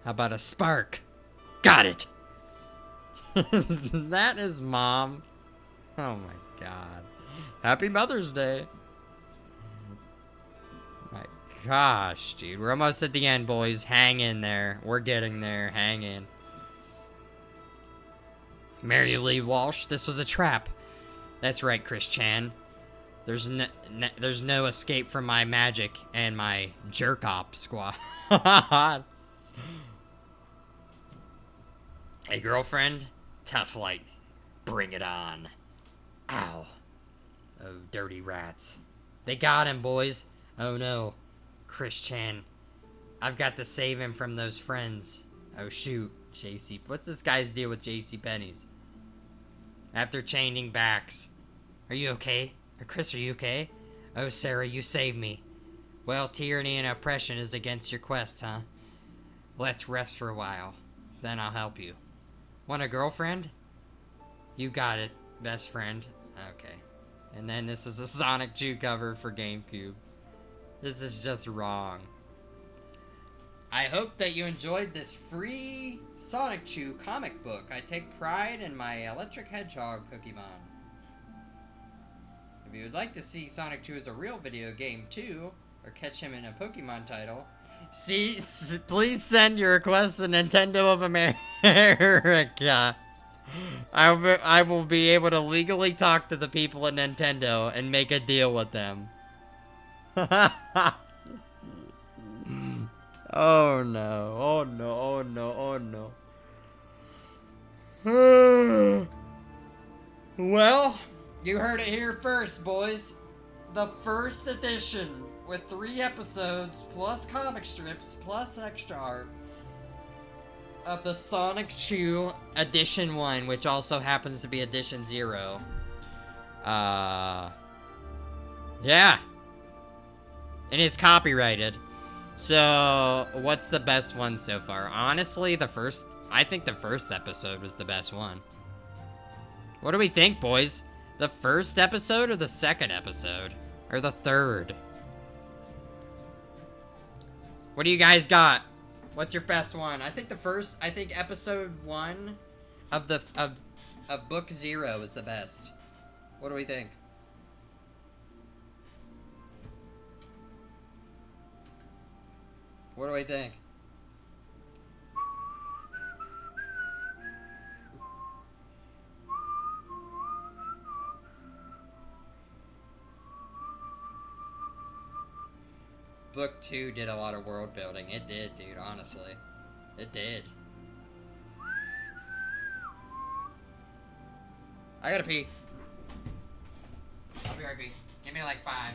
How about a spark? Got it! That is Mom. Oh my god. Happy Mother's Day. My gosh, dude. We're almost at the end, boys. Hang in there. We're getting there. Hang in. Mary Lee Walsh, this was a trap. That's right, Chris Chan. There's no escape from my magic and my jerk-op squad. Hey, girlfriend? Tough lightning. Bring it on. Ow. Oh, dirty rats. They got him, boys. Oh, no. Chris Chan. I've got to save him from those friends. Oh, shoot. JC. What's this guy's deal with JCPenney's? After changing backs. Are you okay? Chris, are you okay? Oh, Sarah, you saved me. Well, tyranny and oppression is against your quest, huh? Let's rest for a while. Then I'll help you. Want a girlfriend? You got it, best friend. Okay. And then this is a Sonic Chew cover for GameCube. This is just wrong. I hope that you enjoyed this free Sonic Chew comic book. I take pride in my Electric Hedgehog Pokemon. If you would like to see Sonic Chew as a real video game too, or catch him in a Pokemon title, please send your request to Nintendo of America. I will be able to legally talk to the people at Nintendo and make a deal with them. Oh no, oh no, oh no, oh no. Well, you heard it here first, boys. The first edition with 3 episodes, plus comic strips, plus extra art of the Sonic Chew Edition 1, which also happens to be Edition 0. Yeah. And it's copyrighted. So, what's the best one so far? Honestly, I think the first episode was the best one. What do we think, boys? The first episode or the second episode? Or the third? What do you guys got? What's your best one? I think episode 1 of book 0 is the best. What do we think? What do we think? Book 2 did a lot of world building. It did, dude, honestly. It did. I gotta pee. I'll be right back. Give me like 5.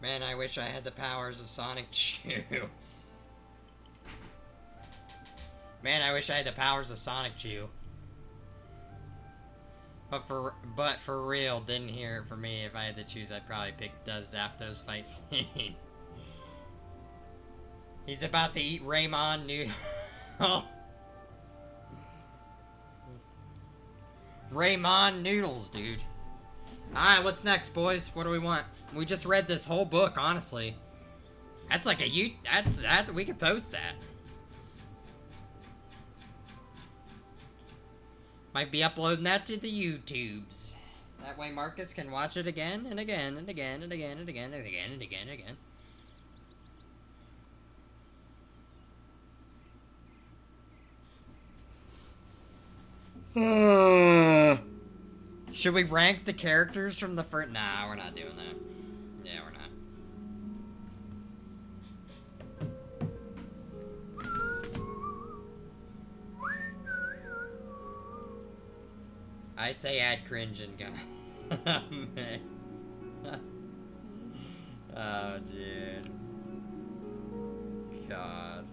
Man, I wish I had the powers of Sonic Chew. Man, I wish I had the powers of Sonic Chew. But for real, didn't hear it for me. If I had to choose, I'd probably pick Does Zapdos fight scene. He's about to eat Raymond noodle. Raymond noodles, dude. Alright, what's next, boys? What do we want? We just read this whole book, honestly. That's like a we could post that. Might be uploading that to the YouTubes. That way Marcus can watch it again and again and again and again and again and again and again and again. Should we rank the characters from the first? Nah, we're not doing that. Yeah, we're not. I say add cringe and go. Oh, dude. God.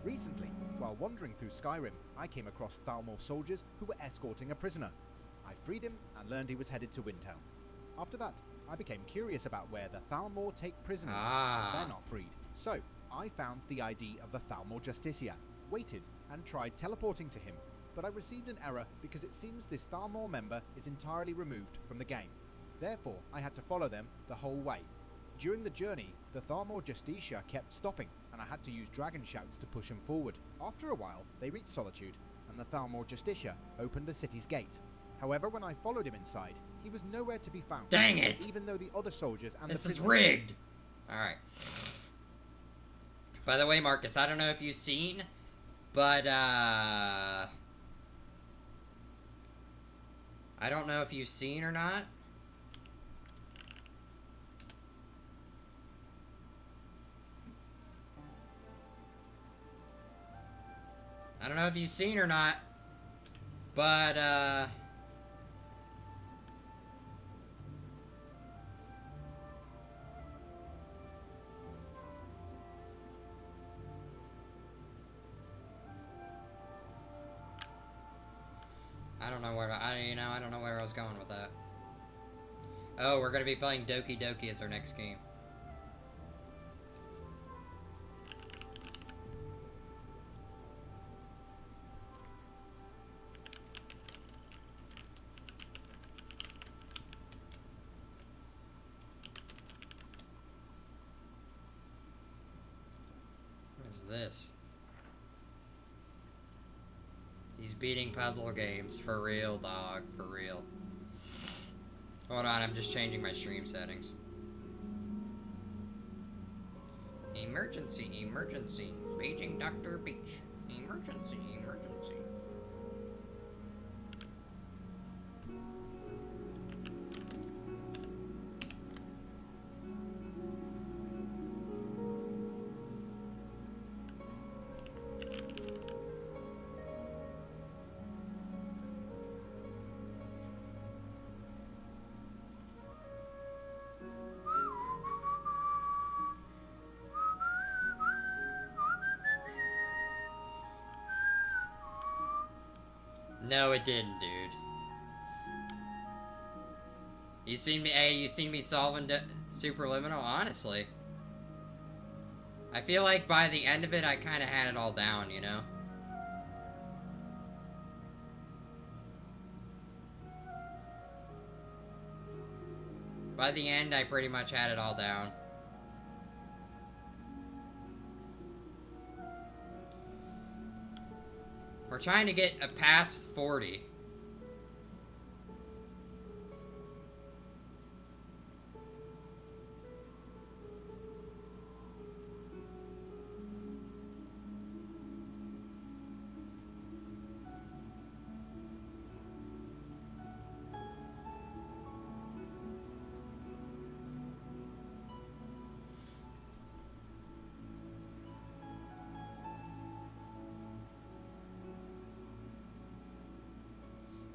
Recently, while wandering through Skyrim, I came across Thalmor soldiers who were escorting a prisoner. I freed him and learned he was headed to Windhelm. After that, I became curious about where the Thalmor take prisoners if they're not freed. So, I found the ID of the Thalmor Justicia, waited, and tried teleporting to him, but I received an error because it seems this Thalmor member is entirely removed from the game. Therefore, I had to follow them the whole way. During the journey, the Thalmor Justicia kept stopping, and I had to use dragon shouts to push him forward. After a while, they reached Solitude, and the Thalmor Justicia opened the city's gate. However, when I followed him inside, he was nowhere to be found. Dang it! Even though the other soldiers and This is rigged! Alright. By the way, Marcus, I don't know if you've seen, but, I don't know if you've seen or not. I don't know if you've seen or not, but, I don't know where I don't know where I was going with that. Oh, we're gonna be playing Doki Doki as our next game. What is this? He's beating puzzle games. For real, dog. For real. Hold on, I'm just changing my stream settings. Emergency, emergency. Paging Dr. Beach. Emergency, emergency. No, it didn't, dude. You seen me, hey, you seen me solving Superliminal? Honestly. I feel like by the end of it, I kind of had it all down, you know? By the end, I pretty much had it all down. We're trying to get a past 40.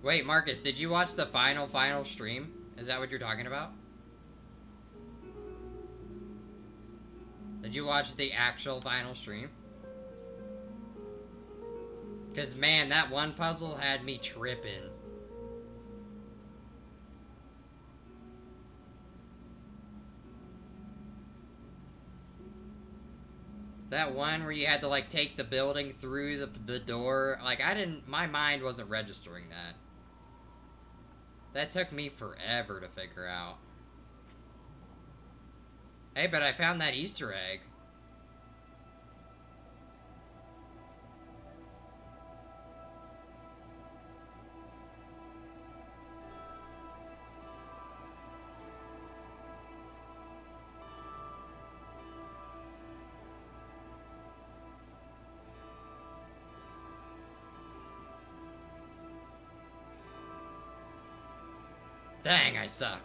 Wait, Marcus, did you watch the final stream? Is that what you're talking about? Did you watch the actual final stream? Because, man, that one puzzle had me tripping. That one where you had to, like, take the building through the door. Like, my mind wasn't registering that. That took me forever to figure out. Hey, but I found that Easter egg. Dang, I suck.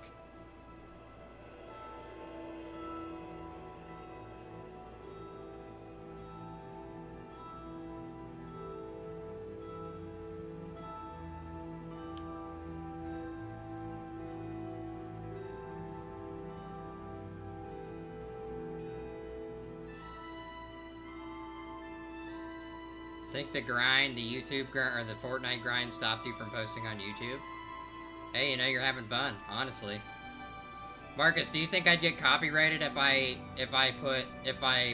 Think the grind, the YouTube grind, or the Fortnite grind stopped you from posting on YouTube? Hey, you know, you're having fun, honestly. Marcus, do you think I'd get copyrighted if I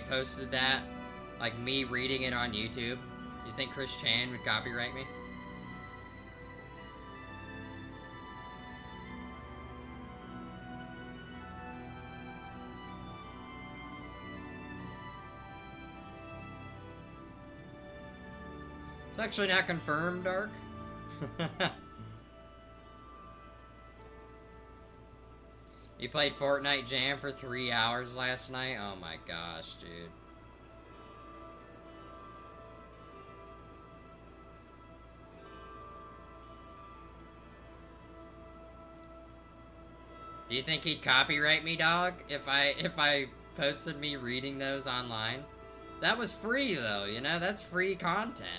posted that, like me reading it on YouTube? You think Chris Chan would copyright me? It's actually not confirmed, Dark. You played Fortnite Jam for 3 hours last night? Oh my gosh, dude. Do you think he'd copyright me, dog? If I posted me reading those online? That was free though, you know? That's free content.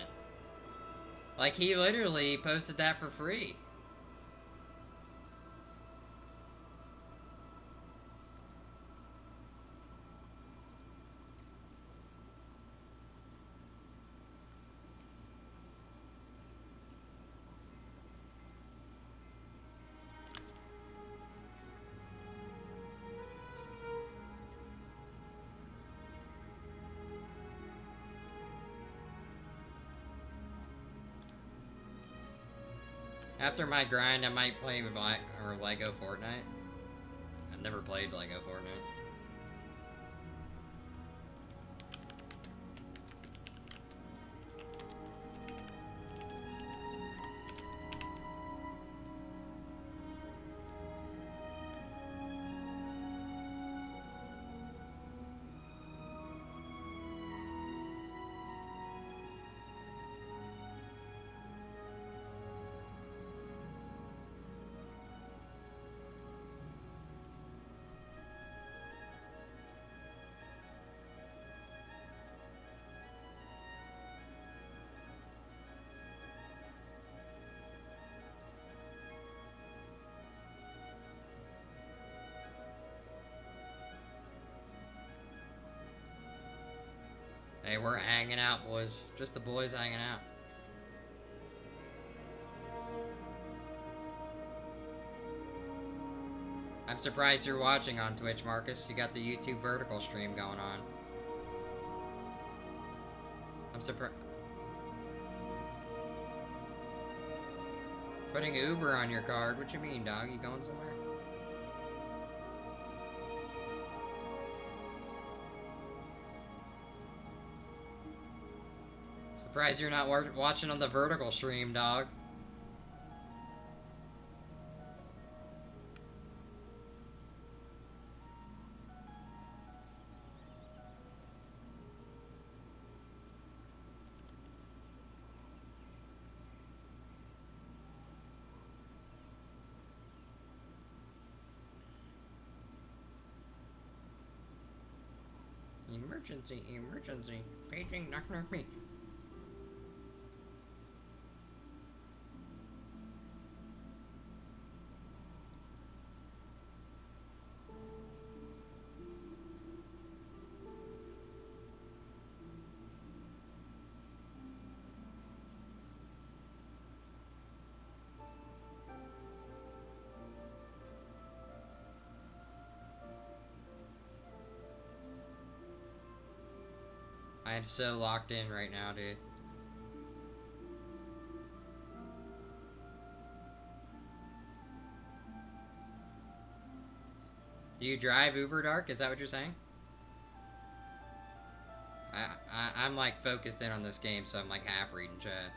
Like, he literally posted that for free. After my grind, I might play with Lego Fortnite. I've never played Lego Fortnite. Hey, we're hanging out, boys. Just the boys hanging out. I'm surprised you're watching on Twitch, Marcus. You got the YouTube vertical stream going on. I'm surprised. Putting Uber on your card? What you mean, dog? You going somewhere? Surprised you're not watching on the vertical stream, dog. Emergency, emergency. Paging, knock, knock, me. I am so locked in right now, dude. Do you drive Uber Dark? Is that what you're saying? I'm like focused in on this game, so I'm like half reading chat.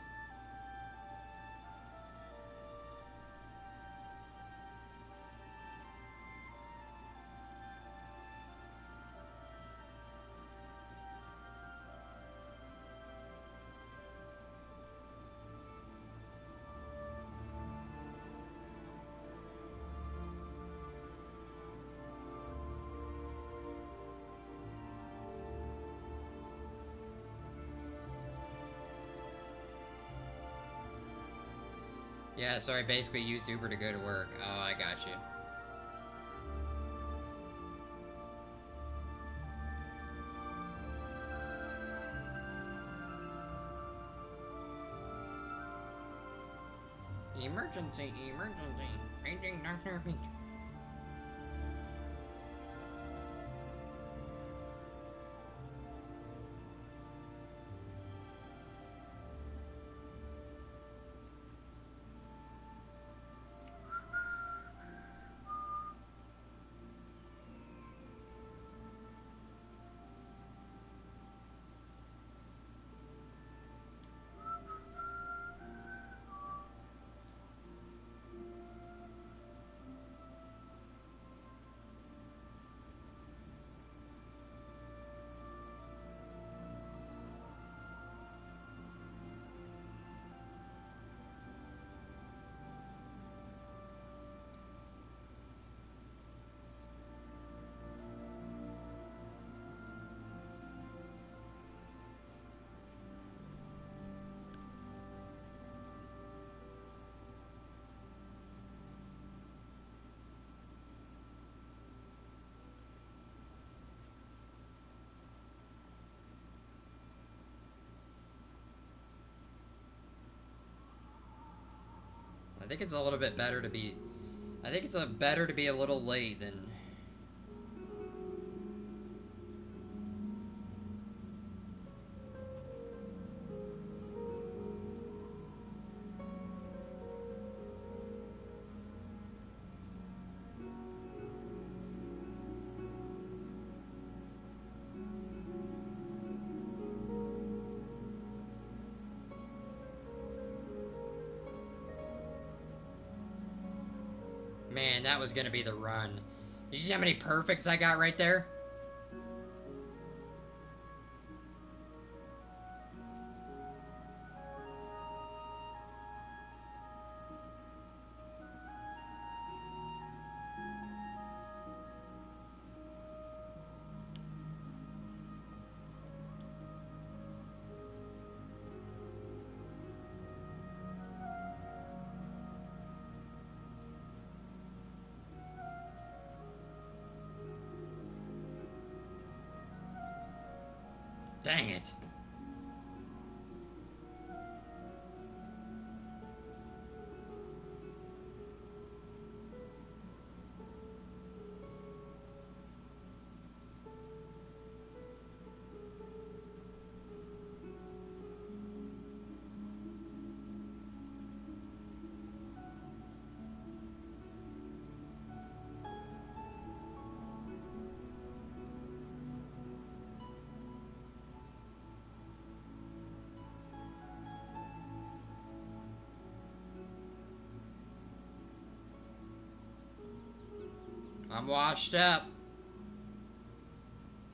Yeah, so I basically use Uber to go to work. Oh, I got you. Emergency, emergency. Paging Dr. Peach. I think it's a little bit better to be... I think it's better to be a little late than... Man, that was gonna be the run. Did you see how many perfects I got right there? Dang it. I'm washed up.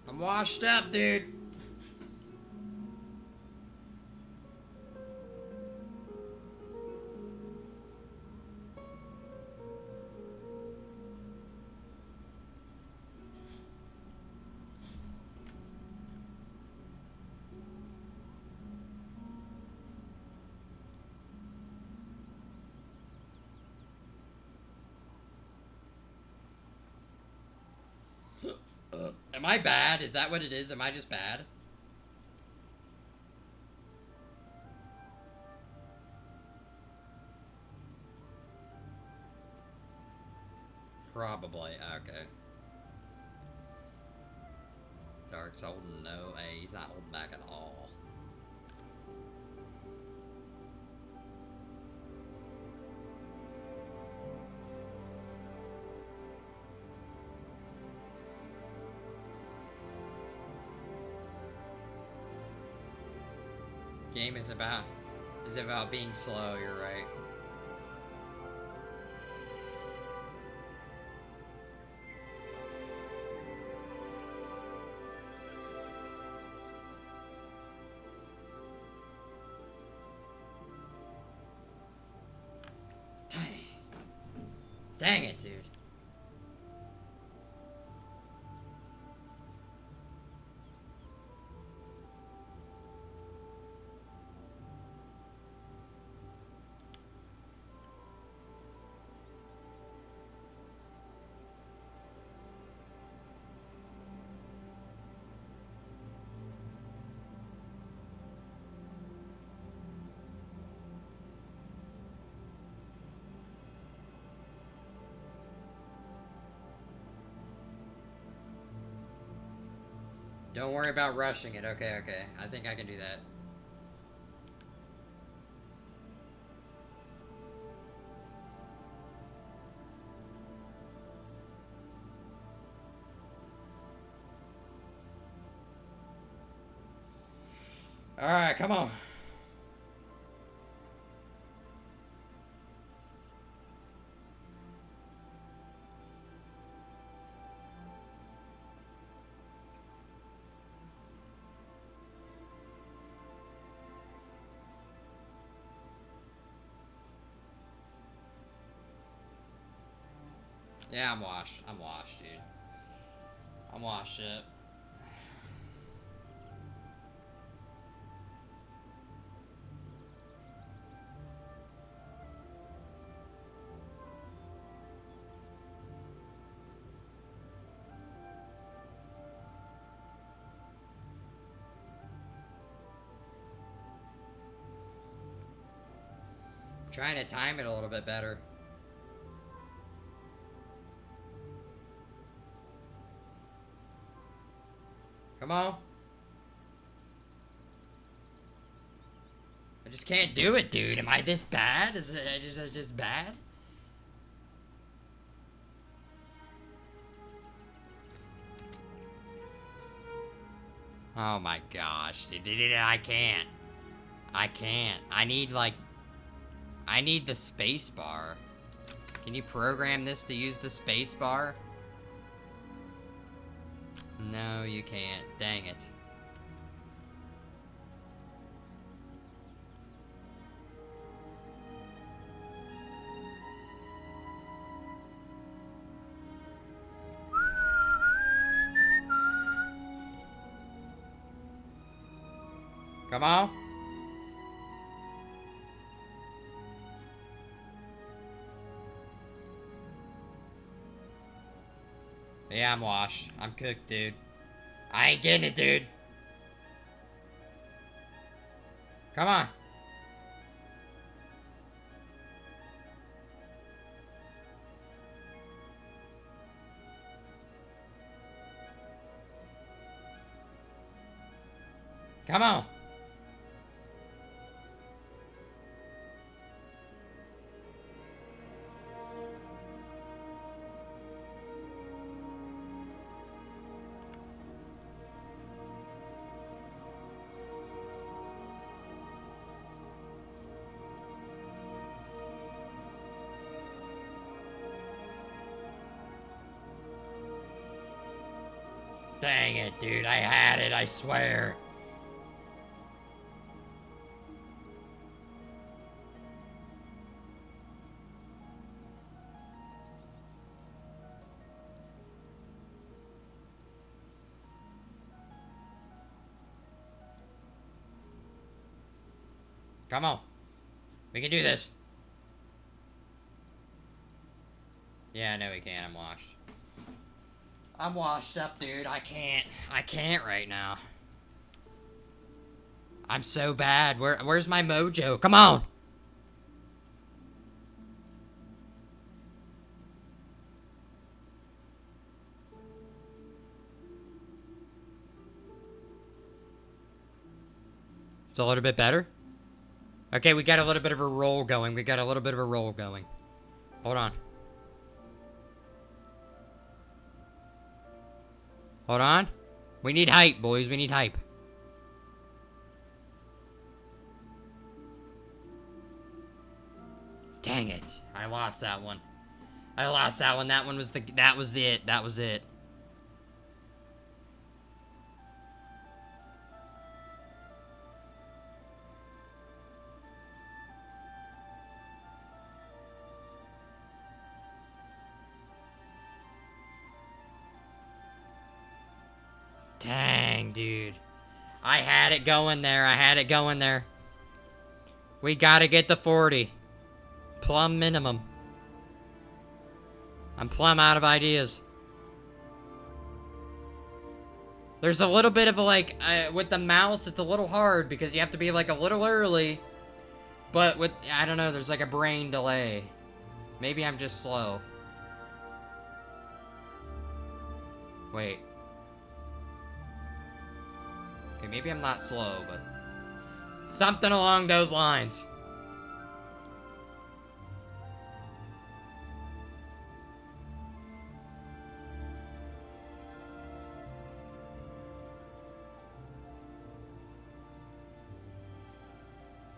I'm washed up, dude. Am I bad? Is that what it is? Am I just bad? Probably. Okay. Dark's holding no. Hey, he's not holding back at all. Game is about being slow, you're right. Dang it, dude. Don't worry about rushing it. Okay, okay. I think I can do that. Alright, come on. Yeah, I'm washed. I'm washed, dude. I'm washed, shit. Trying to time it a little bit better. Come on. I just can't do it, dude. Am I this bad? Is it just bad? Oh my gosh, dude. I can't. I can't. I need the space bar. Can you program this to use the space bar? No, you can't. Dang it. Come on. Yeah, I'm washed. I'm cooked, dude. I ain't getting it, dude. Come on. Come on. Dang it, dude. I had it, I swear. Come on. We can do this. Yeah, I know we can. I'm washed. I'm washed up, dude. I can't right now. I'm so bad. Where's my mojo? Come on. It's a little bit better. Okay, we got a little bit of a roll going. We got a little bit of a roll going. Hold on. Hold on. We need hype, boys. We need hype. Dang it. I lost that one. I lost that one. That one was the... That was it. That was it. Dang, dude. I had it going there. I had it going there. We gotta get the 40. Plum minimum. I'm plumb out of ideas. There's a little bit of a, like, with the mouse, it's a little hard because you have to be, like, a little early. But with, I don't know, there's, like, a brain delay. Maybe I'm just slow. Wait. Okay, maybe I'm not slow, but... something along those lines.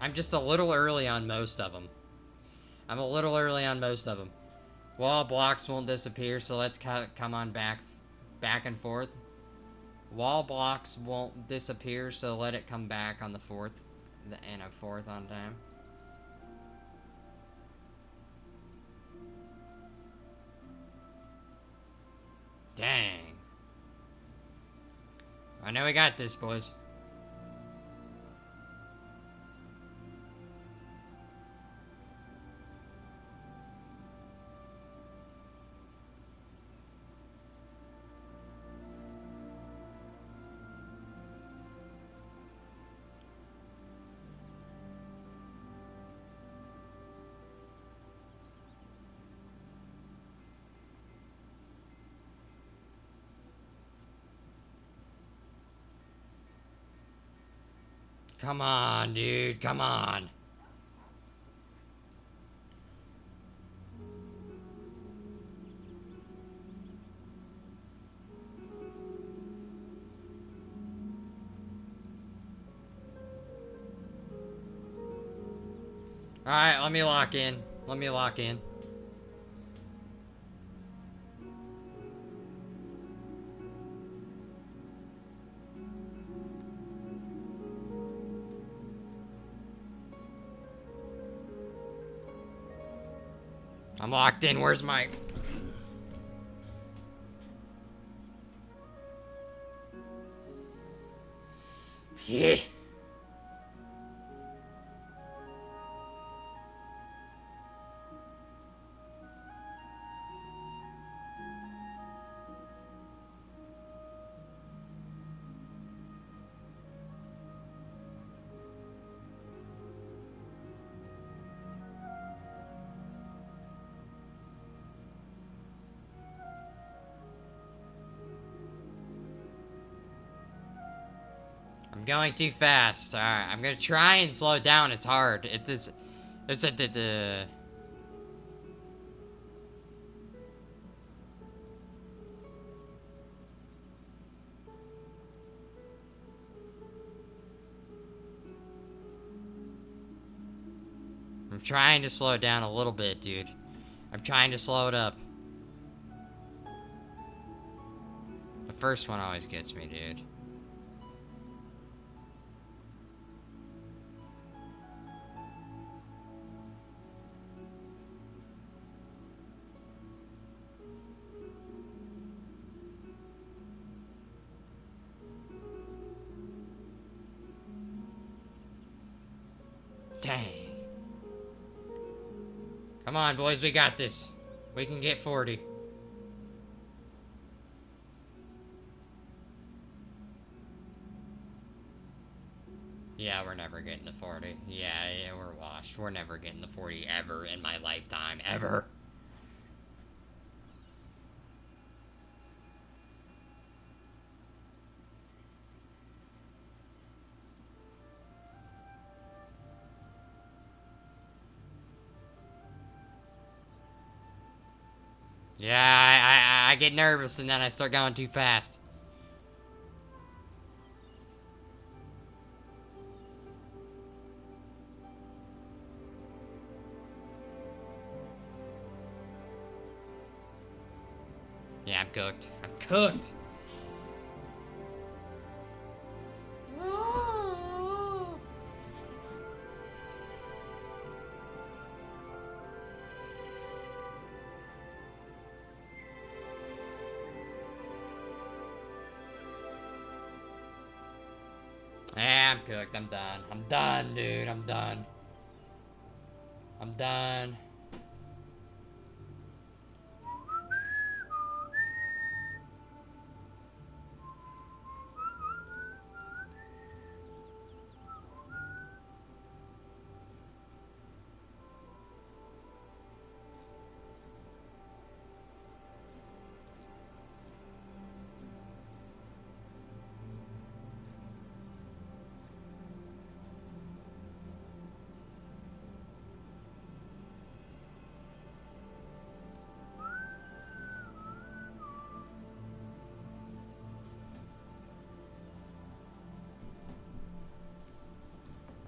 I'm just a little early on most of them. I'm a little early on most of them. Wall blocks won't disappear, so let's come on back and forth. Wall blocks won't disappear, so let it come back on the 4th. And a 4th on time. Dang. I know we got this, boys. Come on, dude. Come on. Alright, let me lock in. Let me lock in. I'm locked in. Where's my... yeah. I'm going too fast. Alright, I'm gonna try and slow down. It's hard. It's a... I'm trying to slow down a little bit, dude. I'm trying to slow it up. The first one always gets me, dude. Dang. Come on, boys, we got this. We can get 40. Yeah, we're never getting to 40. Yeah, we're washed. We're never getting to 40 ever in my lifetime. Ever. Yeah, I get nervous and then I start going too fast. Yeah, I'm cooked. I'm cooked. Yeah, I'm cooked. I'm done. I'm done, dude. I'm done. I'm done.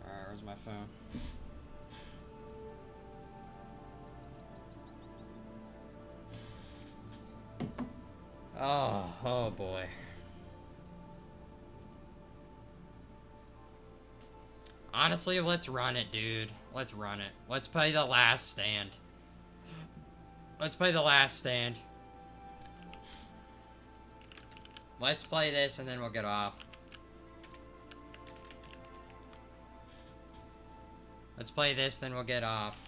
Alright, where's my phone? Oh boy. Honestly, let's run it, dude. Let's run it. Let's play the last stand. Let's play the last stand. Let's play this and then we'll get off. Let's play this, then we'll get off.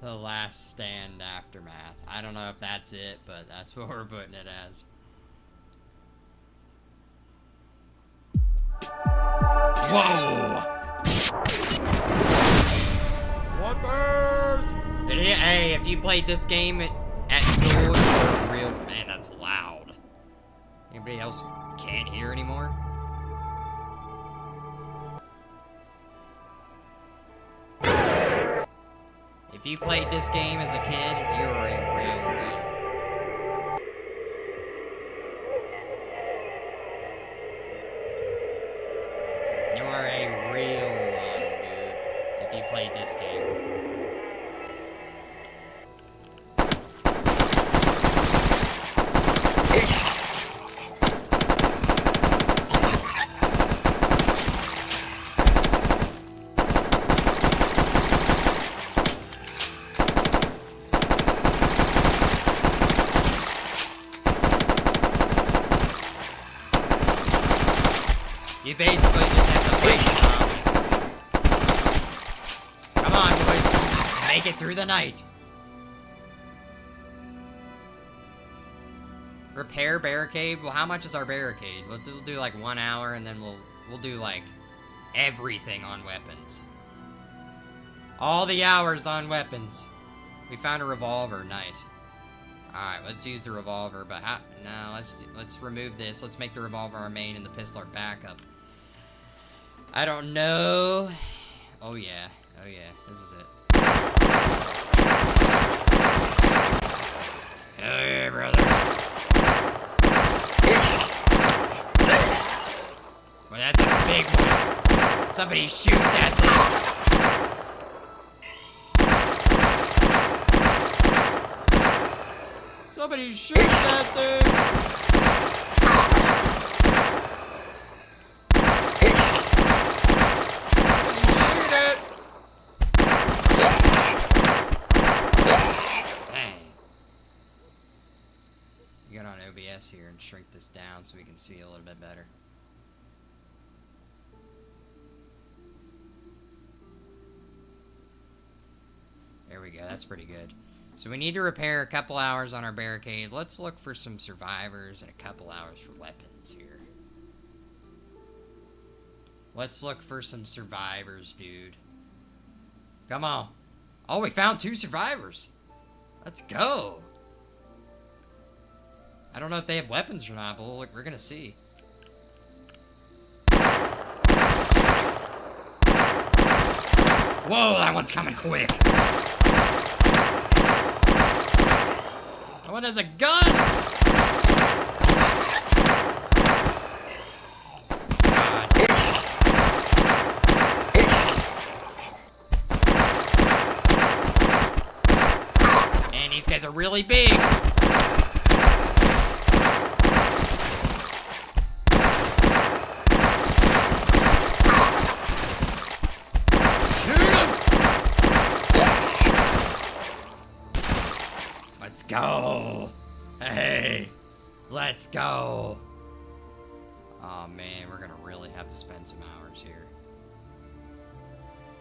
The Last Stand Aftermath. I don't know if that's it, but that's what we're putting it as. Whoa! What birds? Hey, if you played this game at school, you're a real man. That's loud. Anybody else can't hear anymore? If you played this game as a kid, you're a real one. You are a real one, dude. If you played this game. You basically just have to fight the zombies. Come on, boys. Make it through the night. Repair barricade? Well, how much is our barricade? We'll do like 1 hour and then we'll do like everything on weapons. All the hours on weapons. We found a revolver. Nice. Alright, let's use the revolver, but how? No, let's remove this. Let's make the revolver our main and the pistol our backup. I don't know. Oh yeah, this is it. Hell yeah, brother. Well, that's a big one. Somebody shoot that thing. Somebody shoot that thing! Somebody shoot it! Dang. Get on OBS here and shrink this down so we can see a little bit better. There we go. That's pretty good. So we need to repair a couple hours on our barricade. Let's look for some survivors and a couple hours for weapons here. Let's look for some survivors, dude. Come on. Oh, we found 2 survivors. Let's go. I don't know if they have weapons or not, but we're gonna see. Whoa, that one's coming quick. That one has a gun. God. And these guys are really big. Go! Hey! Let's go! Oh man, we're gonna really have to spend some hours here.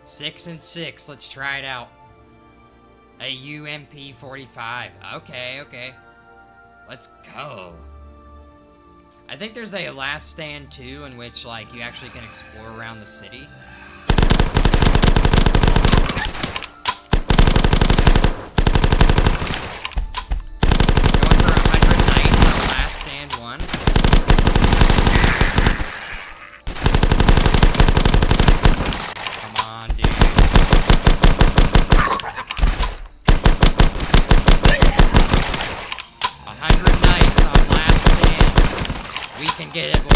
6 and 6, let's try it out. A UMP-45. Okay. Let's go. I think there's a Last Stand 2 in which, like, you actually can explore around the city. One. Come on, dude. 100 nights on Last Stand. We can get it, boys.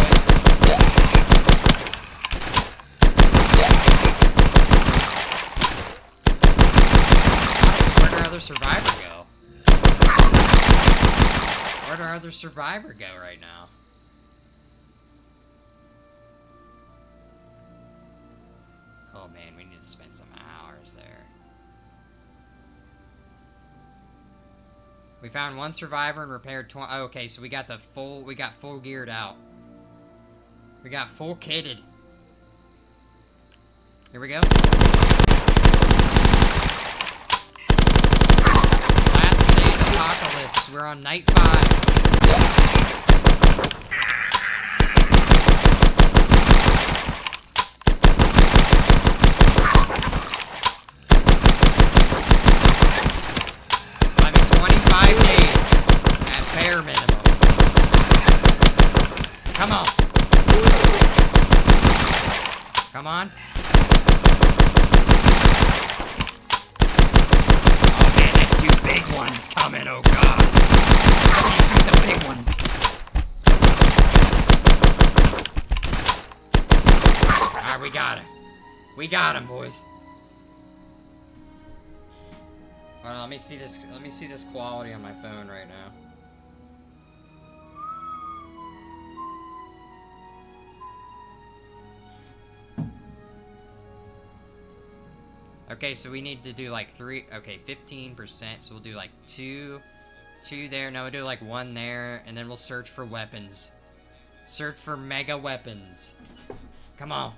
Where'd our other survivor go? Where'd our other survivor go right now? Oh man, we need to spend some hours there. We found 1 survivor and repaired 20. Oh, okay, so we got full geared out. We got full kitted. Here we go. Last Stand Apocalypse. We're on night 5. Come on. Come on. Oh man, that's 2 big ones coming, oh god. Let me shoot the big ones. Alright, we got him. We got him, boys. Hold on, let me see this quality on my phone right now. Okay, so we need to do like 15%, so we'll do like 2 there, no, we'll do like 1 there, and then we'll search for weapons. Search for mega weapons. Come on.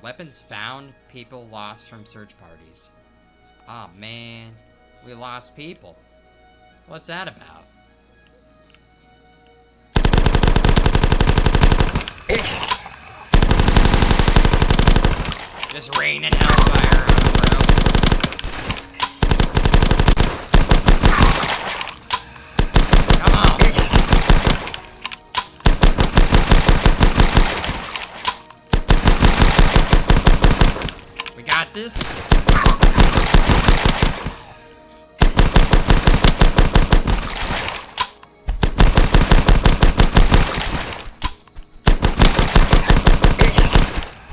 Weapons found, people lost from search parties. Oh man, we lost people. What's that about? Just raining hellfire on him, bro. Come on. We got this.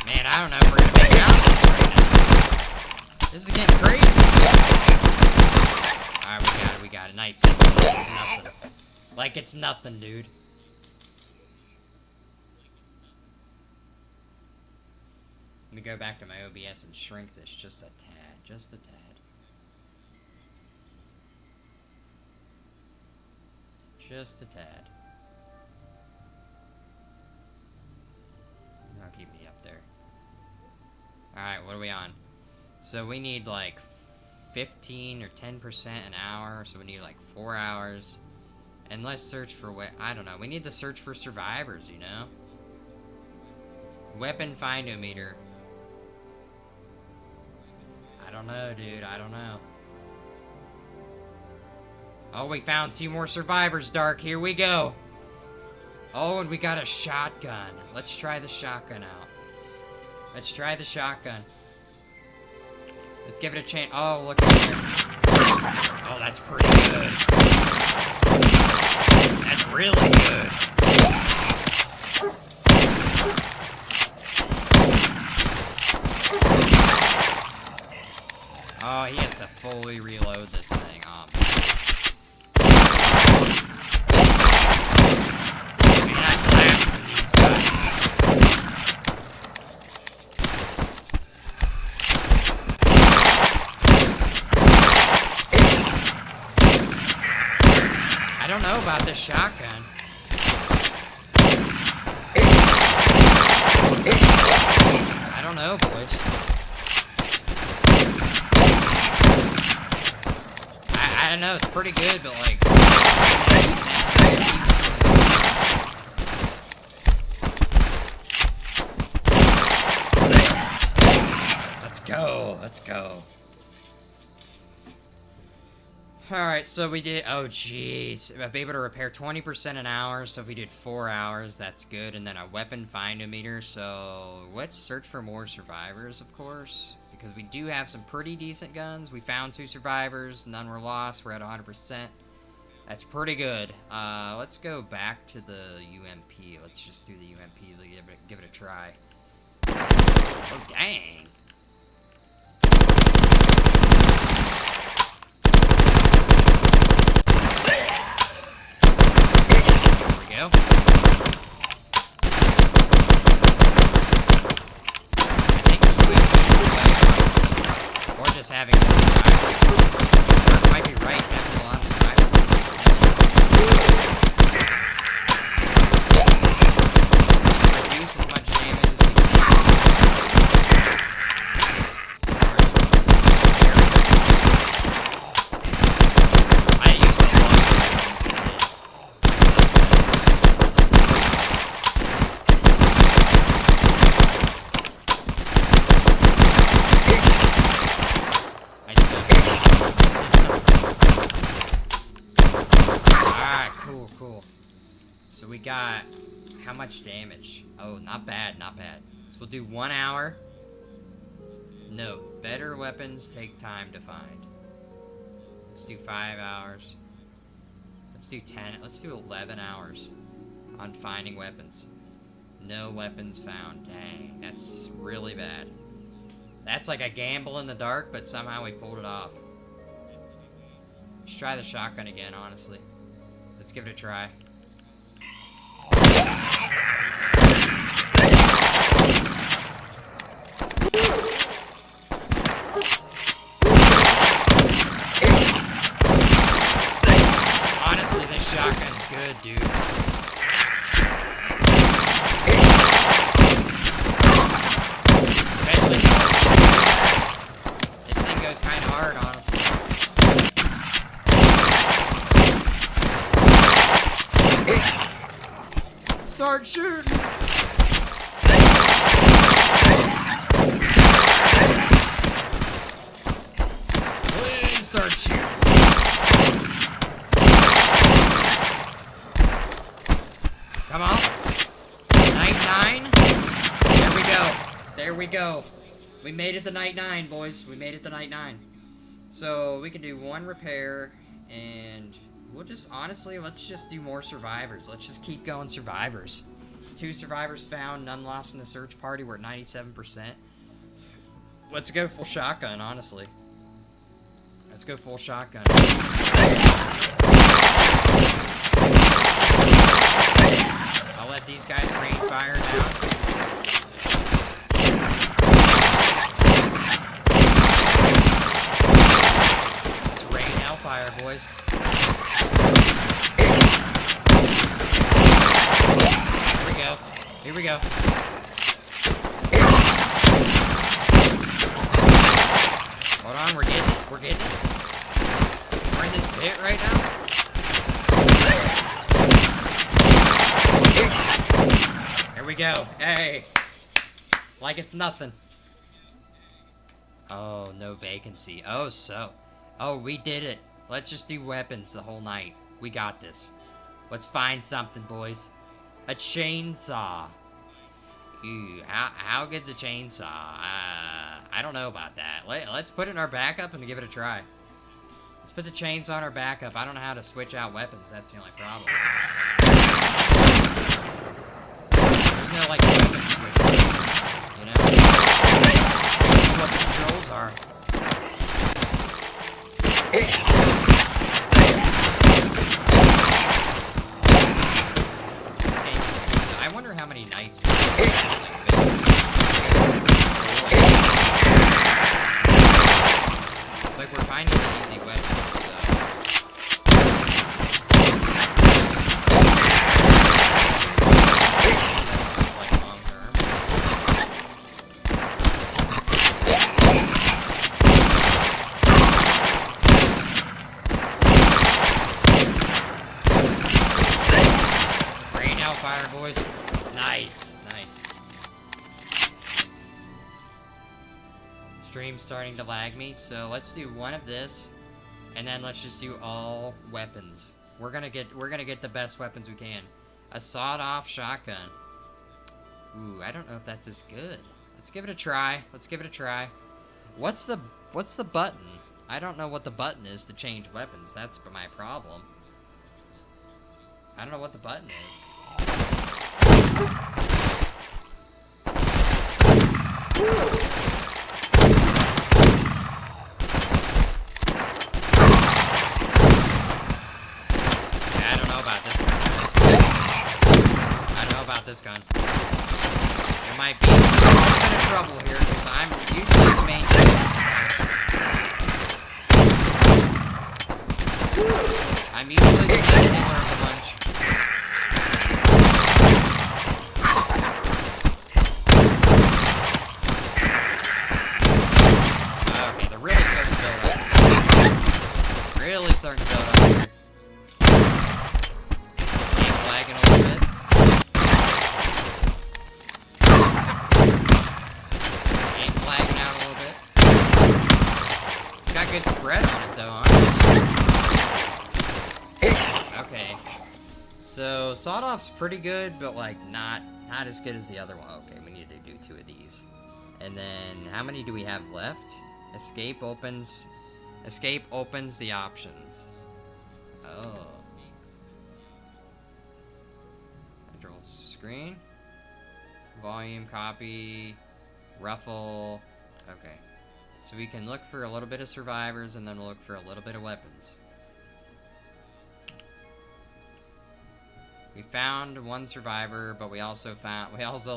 Man, I don't know if we're gonna make it out this right now. This is getting crazy. Alright, we got it. Nice. It's nothing. Like it's nothing, dude. Let me go back to my OBS and shrink this just a tad. Just a tad. Just a tad. Don't keep me up there. Alright, what are we on? So we need like 15 or 10% an hour, so we need like 4 hours. And let's search for I don't know. We need to search for survivors, you know? Weapon findometer. I don't know, dude. I don't know. Oh, we found 2 more survivors, Dark. Here we go. Oh, and we got a shotgun. Let's try the shotgun out. Let's try the shotgun. Let's give it a chance. Oh, look at here. Oh, that's pretty good. That's really good. Oh, he has to fully reload this thing. Oh, man, I blasted these guys. I don't know about this shotgun. I don't know, boys. I don't know, it's pretty good, but like... Let's go, let's go. Alright, so we did... Oh, jeez. I'll be able to repair 20% an hour, so if we did 4 hours, that's good. And then a weapon findometer, so... Let's search for more survivors, of course. Because we do have some pretty decent guns. We found 2 survivors, none were lost, we're at 100%. That's pretty good. Let's go back to the UMP. Let's just do the UMP, give it a try. Oh, dang. There we go. Or just having survivors. Mark might be right, having a lot of survivors. Reduce as much damage as we can. I used a lot. Cool. So we got how much damage? Oh, not bad, not bad. So we'll do 1 hour. No, better weapons take time to find. Let's do 5 hours. Let's do 10. Let's do 11 hours on finding weapons. No weapons found. Dang, that's really bad. That's like a gamble in the dark, but somehow we pulled it off. Let's try the shotgun again, honestly. Let's give it a try. Honestly, this shotgun's good, dude. Especially this thing goes kind of hard, honestly. Start shooting! Please start shooting. Come on. Night 9. There we go. There we go. We made it to night 9, boys. We made it to night 9. So we can do 1 repair and... We'll just, honestly, let's just do more survivors. Let's just keep going survivors. 2 survivors found, none lost in the search party. We're at 97%. Let's go full shotgun, honestly. Let's go full shotgun. I'll let these guys rain fire now. Let's rain hellfire, boys. Here we go. Hold on, we're getting it. We're getting it. We're in this pit right now. Here we go. Hey. Like it's nothing. Oh, no vacancy. Oh, so. Oh, we did it. Let's just do weapons the whole night. We got this. Let's find something, boys. A chainsaw. Ooh, how good's a chainsaw? I don't know about that. Let's put it in our backup and give it a try. Let's put the chainsaw in our backup. I don't know how to switch out weapons. That's the only problem. There's no, like, weapon switch. You know? What the controls are. I wonder how many nights. Like we're finding the easy weapons. Like long term. Rain Hellfire, boys. Nice, nice. Stream's starting to lag me, so let's do one of this, and then let's just do all weapons. We're gonna get the best weapons we can. A sawed-off shotgun. Ooh, I don't know if that's as good. Let's give it a try. Let's give it a try. What's the button? I don't know what the button is to change weapons. That's my problem. I don't know what the button is. I don't know about this gun. I don't know about this gun. It might be a little bit of trouble here because I'm usually the main killer. I'm usually the main killer of the bunch. Okay, they're really starting to build up. Really starting to build up here. Game's lagging a little bit. Game's lagging out a little bit. It's got good spread on it though, honestly. Okay. So sawed-off's pretty good, but like not as good as the other one. Okay, we need to do 2 of these. And then how many do we have left? Escape opens the options. Oh. Control screen. Volume, copy, ruffle. Okay. So we can look for a little bit of survivors and then we'll look for a little bit of weapons. We found one survivor, but we also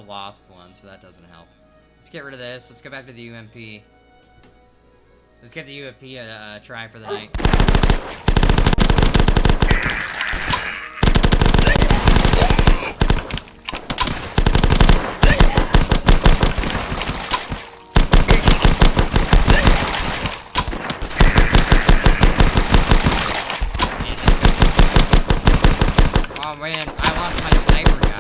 lost one, so that doesn't help. Let's get rid of this. Let's go back to the UMP. Let's give the UMP a try for the night. Oh man, I lost my sniper guy.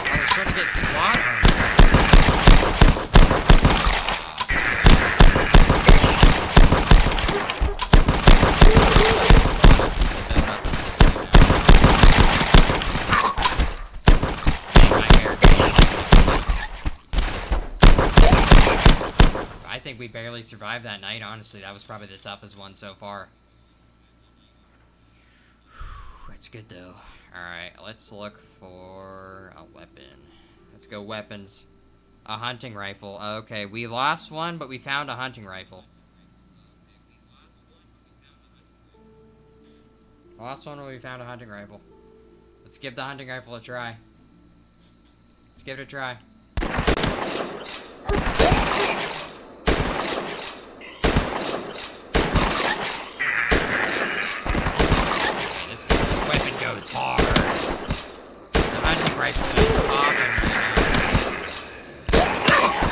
I was trying to get SWAT armor. I think we barely survived that night, honestly. That was probably the toughest one so far. That's good, though. Alright, let's look for a weapon. Let's go weapons. A hunting rifle. Okay, we lost one, but we found a hunting rifle. Lost one, but we found a hunting rifle. Let's give the hunting rifle a try. Let's give it a try. Goes hard. The hunting rifle is awesome right now.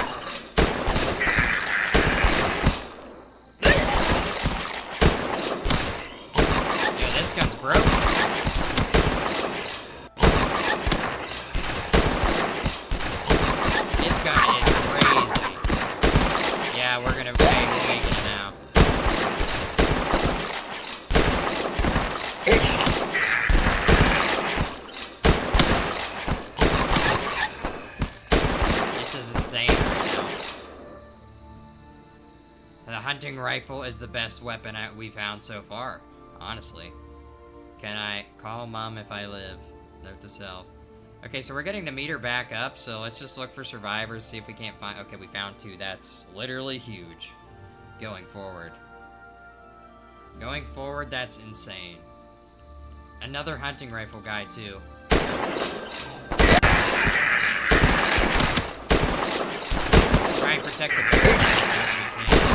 hunting rifle is the best weapon we found so far, honestly. Can I call Mom if I live? Note to self. Okay, so we're getting the meter back up, so let's just look for survivors, see if we can't find... Okay, we found 2. That's literally huge. Going forward. Going forward, that's insane. Another hunting rifle guy, too. Try and protect the bear as much as we can.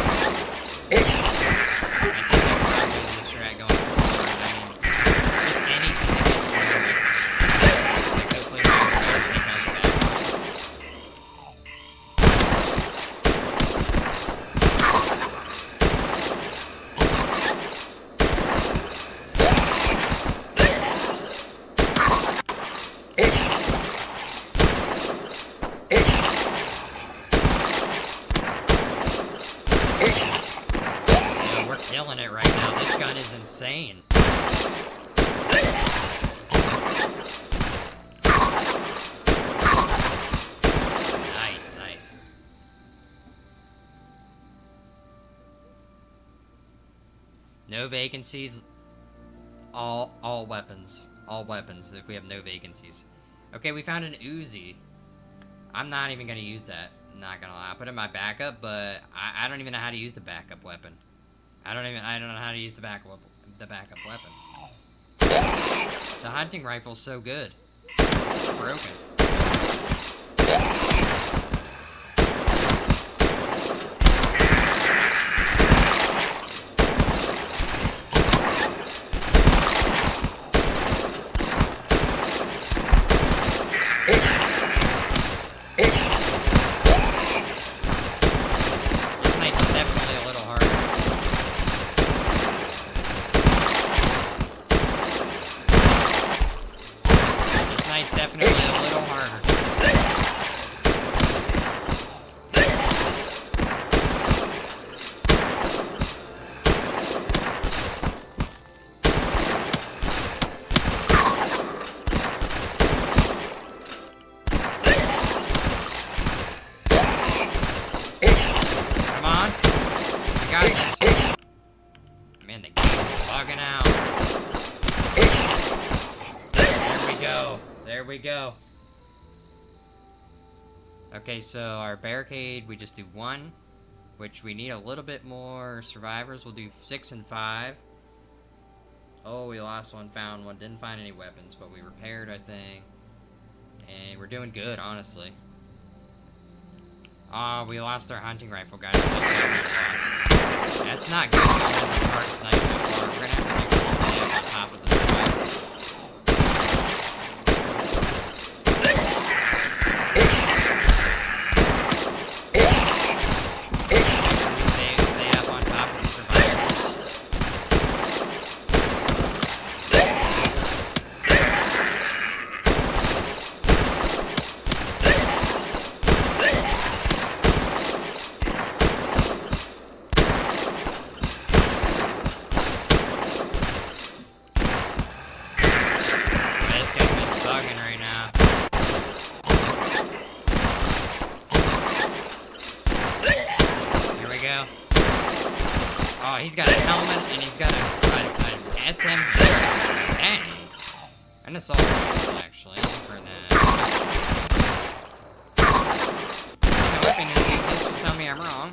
I think that's probably the strat going forward. I mean, just anything that gets through it. Like, hopefully my bears take out the bad We're killing it right now. This gun is insane. Nice, nice. No vacancies. All weapons. All weapons if we have no vacancies. Okay, we found an Uzi. I'm not even gonna use that. Not gonna lie. I put it in my backup, but I don't even know how to use the backup weapon. I don't know how to use the backup weapon. The hunting rifle's so good. It's broken. This night's definitely a little harder. This night's definitely a little harder. Come on. We got this. Man, the game's bugging out. There we go. There we go. Okay, so our barricade, we just do 1, which we need a little bit more survivors. We'll do 6 and 5. Oh, we lost one, found one. Didn't find any weapons, but we repaired, I think. And we're doing good, honestly. Oh, we lost our hunting rifle, guys. That's not good. We don't have the parts nice so far. We're gonna have to make sure to stay up on top of the survivors. Stay up on top of the survivors. This game is bugging right now. Here we go. Oh, he's got a helmet and he's got an SMG. Dang. An assault rifle, actually, for that. The weapon is useless, so tell me I'm wrong.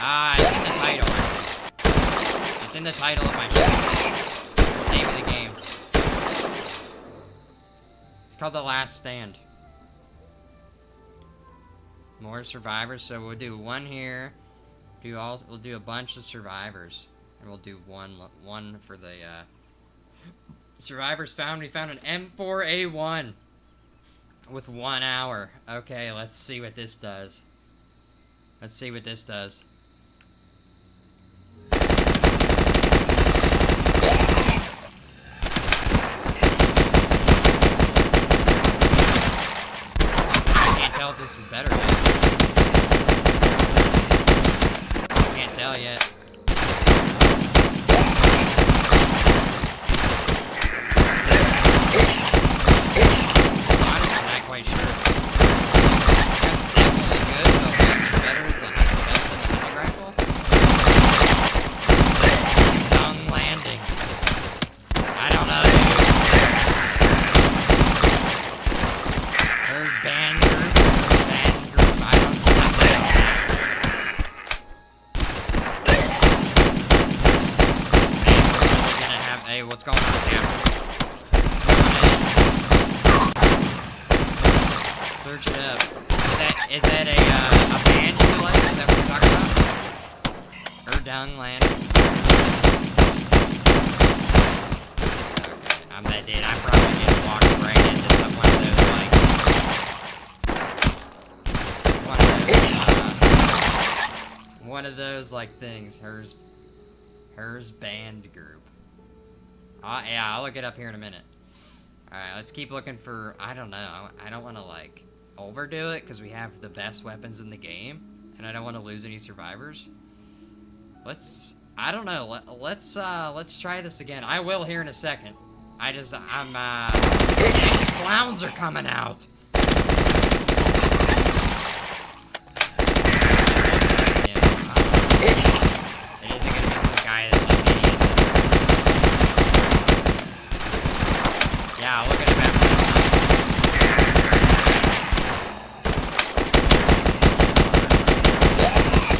Ah, it's in the title, I think. It's in the title of my show. Name of the game. It's called The Last Stand. More survivors, so we'll do 1 here. We'll do a bunch of survivors. And we'll do one for the survivors found. We found an M4A1 with 1 hour. Okay, let's see what this does. Let's see what this does. I can't tell if this is better yet. Can't tell yet. Honestly, not quite sure. going on now? Search it up. Is that a band you like? Is that what you're talking about? Or Dung Landing? Okay, I'm that dude. I probably just walked right into one of those, like... One of those, like, things. Hers band group. Yeah, I'll look it up here in a minute. Alright, let's keep looking for... I don't know. I don't want to, like... overdo it because we have the best weapons in the game and I don't want to lose any survivors. I don't know, let's try this again. I will here in a second. The clowns are coming out. It isn't gonna be some guy that's like idiot. Yeah, look at him after this.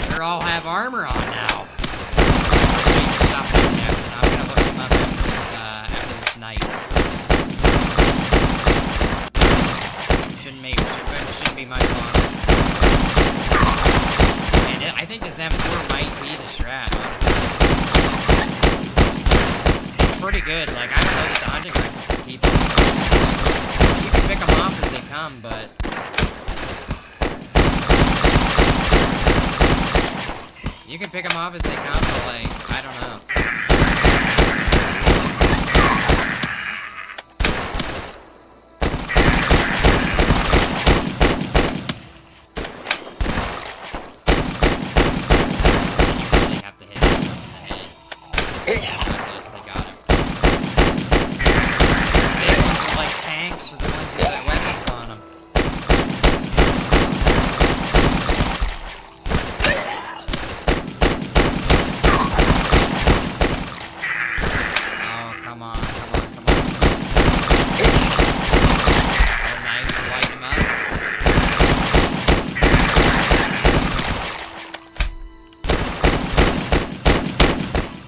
They all have armor on now. I'm gonna look them up after this night. Shouldn't be much longer. And I think this M4 might be the strat, honestly. It's pretty good. Like, I don't know that the hunting rifle can keep them. You can pick them off as they come, but... You can pick them off as they come, but, like, I don't know. You really have to hit them in the head. How close they got him. Big ones are like tanks, or the ones with their weapons on them.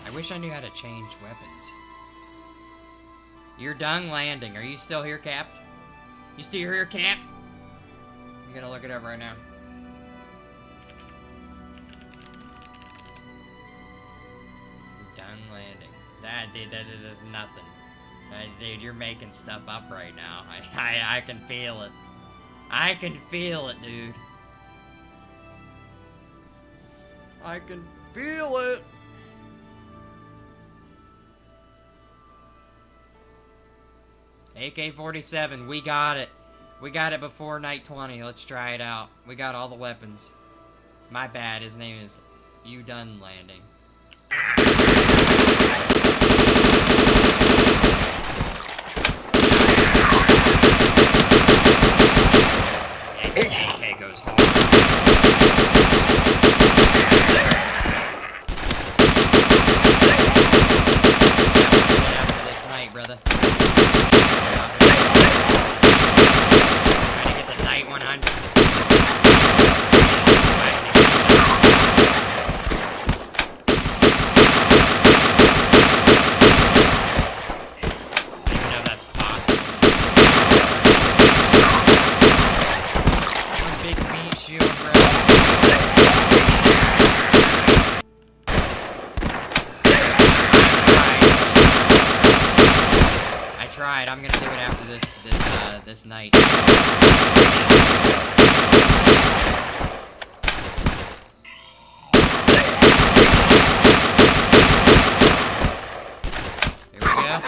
I wish I knew how to change weapons. You're done landing. Are you still here, Cap? You still here, Cap? I'm gonna look it up right now. You're done landing. That is nothing. Dude, you're making stuff up right now. I can feel it. I can feel it, dude. I can feel it. AK-47, we got it. We got it before night 20. Let's try it out. We got all the weapons. My bad, his name is You Done Landing. Yeah, this AK goes hard. After this night, brother. Trying to get the night 100. I'm gonna do it after this night. Here we go.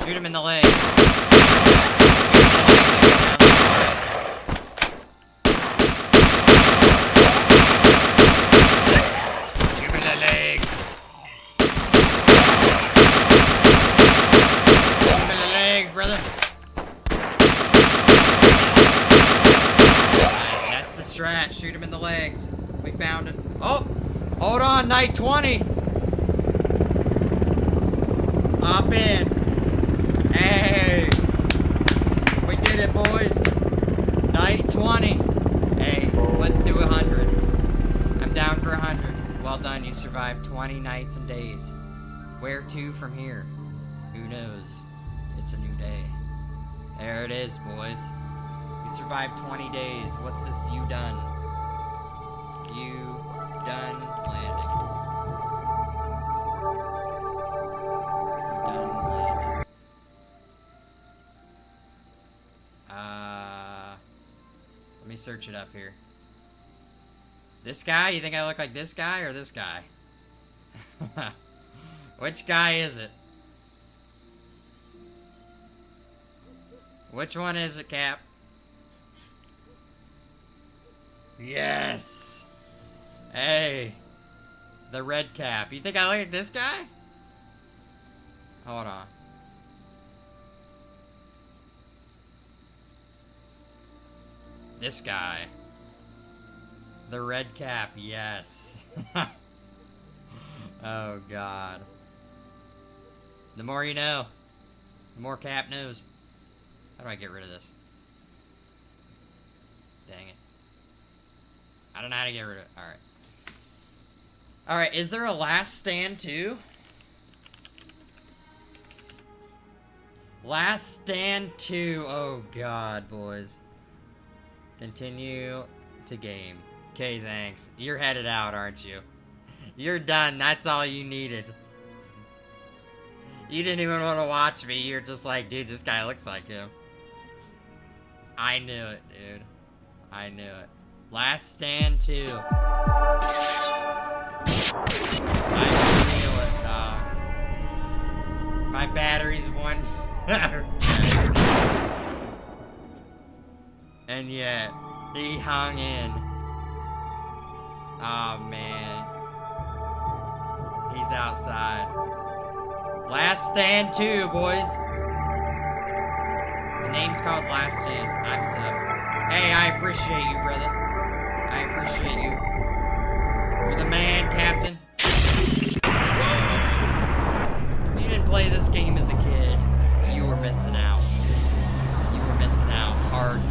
Shoot him in the leg. Shoot him in the legs. Shoot him in the legs, brother. Nice, that's the strat. Shoot him in the legs. We found it. Oh! Hold on, night 20! Hop in. Hey! We did it, boys. Night 20. Hey, let's do 100. I'm down for 100. Well done, you survived 20 nights and days. Where to from here? Who knows? It's a new day. There it is, boys. You survived 20 days. What's this you done? You done landing. Done landing. Let me search it up here. This guy? You think I look like this guy or this guy? Which guy is it? Which one is it, Cap? Yes! Hey! The red cap. You think I look like this guy? Hold on. This guy. The red cap, yes. Oh, God. The more you know. The more Cap knows. How do I get rid of this? Dang it. I don't know how to get rid of it. Alright. Alright, is there a last stand too? Last stand 2. Oh, God, boys. Continue to game. Okay, thanks. You're headed out, aren't you? You're done. That's all you needed. You didn't even want to watch me. You're just like, dude, this guy looks like him. I knew it, dude. I knew it. Last stand 2. I feel it, dog. My battery's 1. And yet, he hung in. Oh, man. He's outside. Last stand 2, boys. The name's called Last Stand. I'm Sub. Hey, I appreciate you, brother. I appreciate you. You're the man, Captain. If you didn't play this game as a kid, you were missing out. You were missing out hard.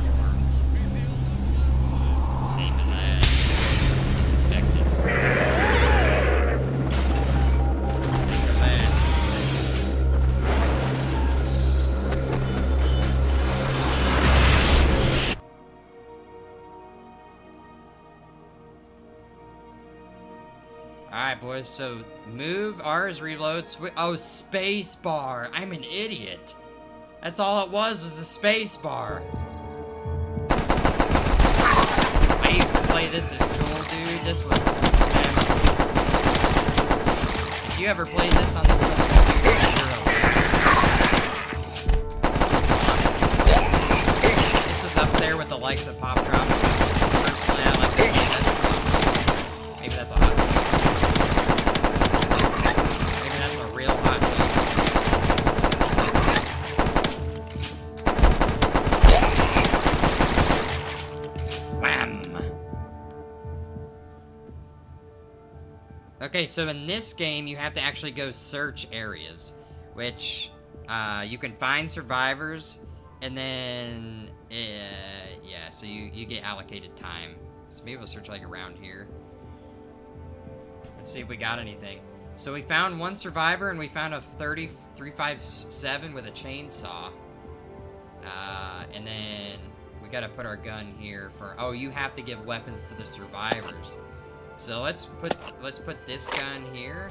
Same as that. Infected. Take the bad. Alright, boys, so move, R is reload, oh, space bar. I'm an idiot. That's all it was a space bar. I used to play this at school, dude. This was memories. If you ever played this on this computer, you're okay. This was up there with the likes of Pop Drop. Personally, I like this game. Maybe that's a hot one. Maybe that's a real hot one. Okay, so in this game, you have to actually go search areas, which you can find survivors, and then, yeah, so you get allocated time. So maybe we'll search like around here. Let's see if we got anything. So we found one survivor, and we found a 357 with a chainsaw. And then we gotta put our gun here for, oh, you have to give weapons to the survivors. So let's put this gun here,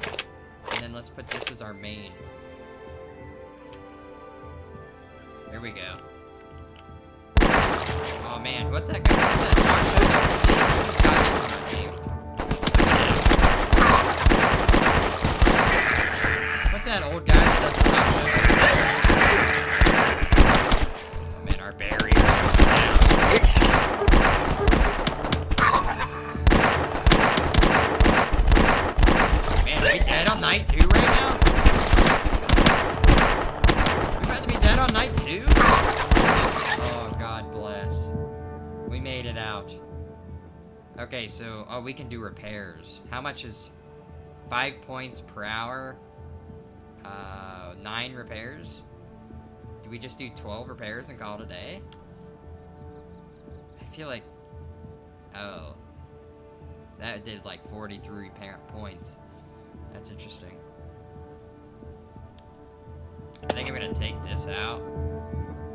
and then let's put this as our main. There we go. Oh man, what's that gun? What's that on our team? What's that old guy that does the talk show? Oh man, our barrier. Man, are we dead on night 2 right now? We'd rather be dead on night 2? Oh, God bless. We made it out. Okay, so, oh, we can do repairs. How much is 5 points per hour? 9 repairs? Do we just do 12 repairs and call it a day? I feel like, oh, that did like 43 repair points. That's interesting. I think I'm gonna take this out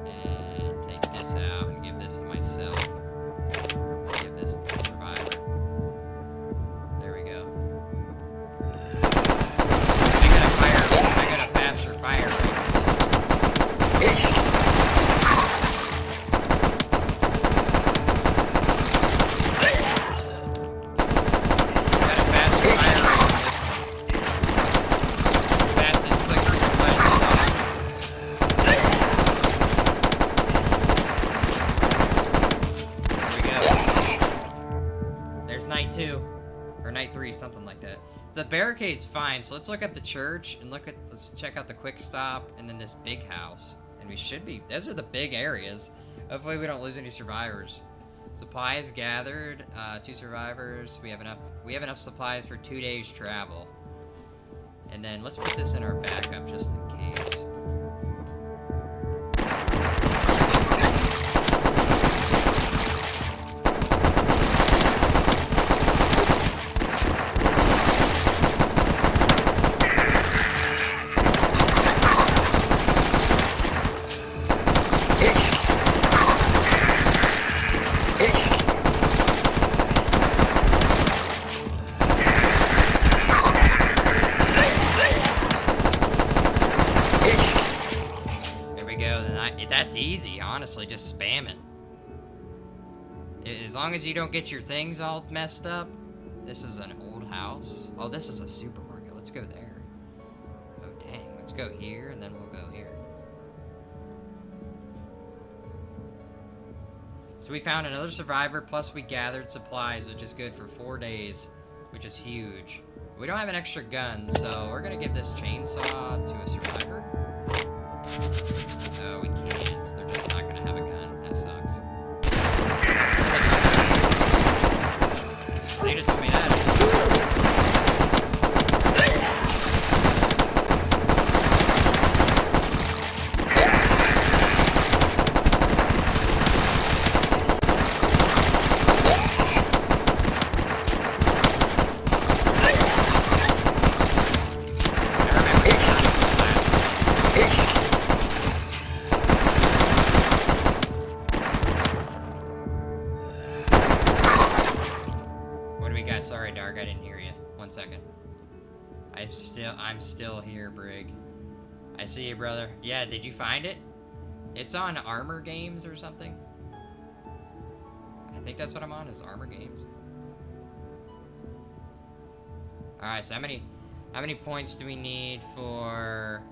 and take this out and give this to myself. Give this to the survivor. There we go. I got a faster fire rate. Something like that. The barricade's fine, so let's look up the church and let's check out the quick stop and then this big house. And we should be, those are the big areas. Hopefully we don't lose any survivors. Supplies gathered, 2 survivors. We have enough supplies for 2 days travel. And then let's put this in our backup just in case. That's easy, honestly, just spam it. As long as you don't get your things all messed up. This is an old house. Oh, this is a supermarket. Let's go there. Oh, dang. Let's go here, and then we'll go here. So we found another survivor, plus we gathered supplies, which is good for 4 days, which is huge. We don't have an extra gun, so we're gonna give this chainsaw to a survivor. No, we can't. They're just not gonna have a gun. That sucks. They just told me that. Sorry, Dark, I didn't hear you. 1 second. I'm still here, Brig. I see you, brother. Yeah, did you find it? It's on Armor Games or something. I think that's what I'm on, is Armor Games. Alright, so how many points do we need for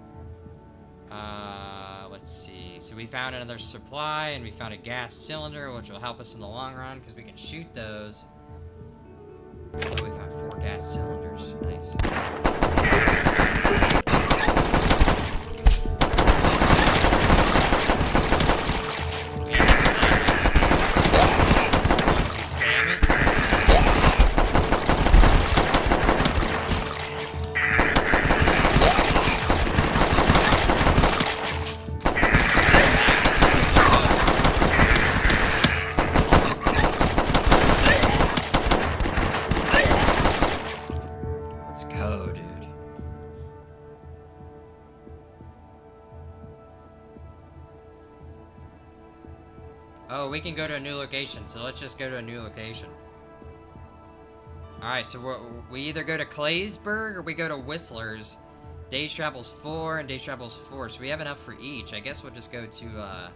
let's see. So we found another supply and we found a gas cylinder, which will help us in the long run because we can shoot those. Oh, we found 4 gas cylinders. Nice. Oh, we can go to a new location, so let's just go to a new location. Alright, so we either go to Claysburg or we go to Whistler's. Days travel's 4 and days travel's 4, so we have enough for each. I guess we'll just go to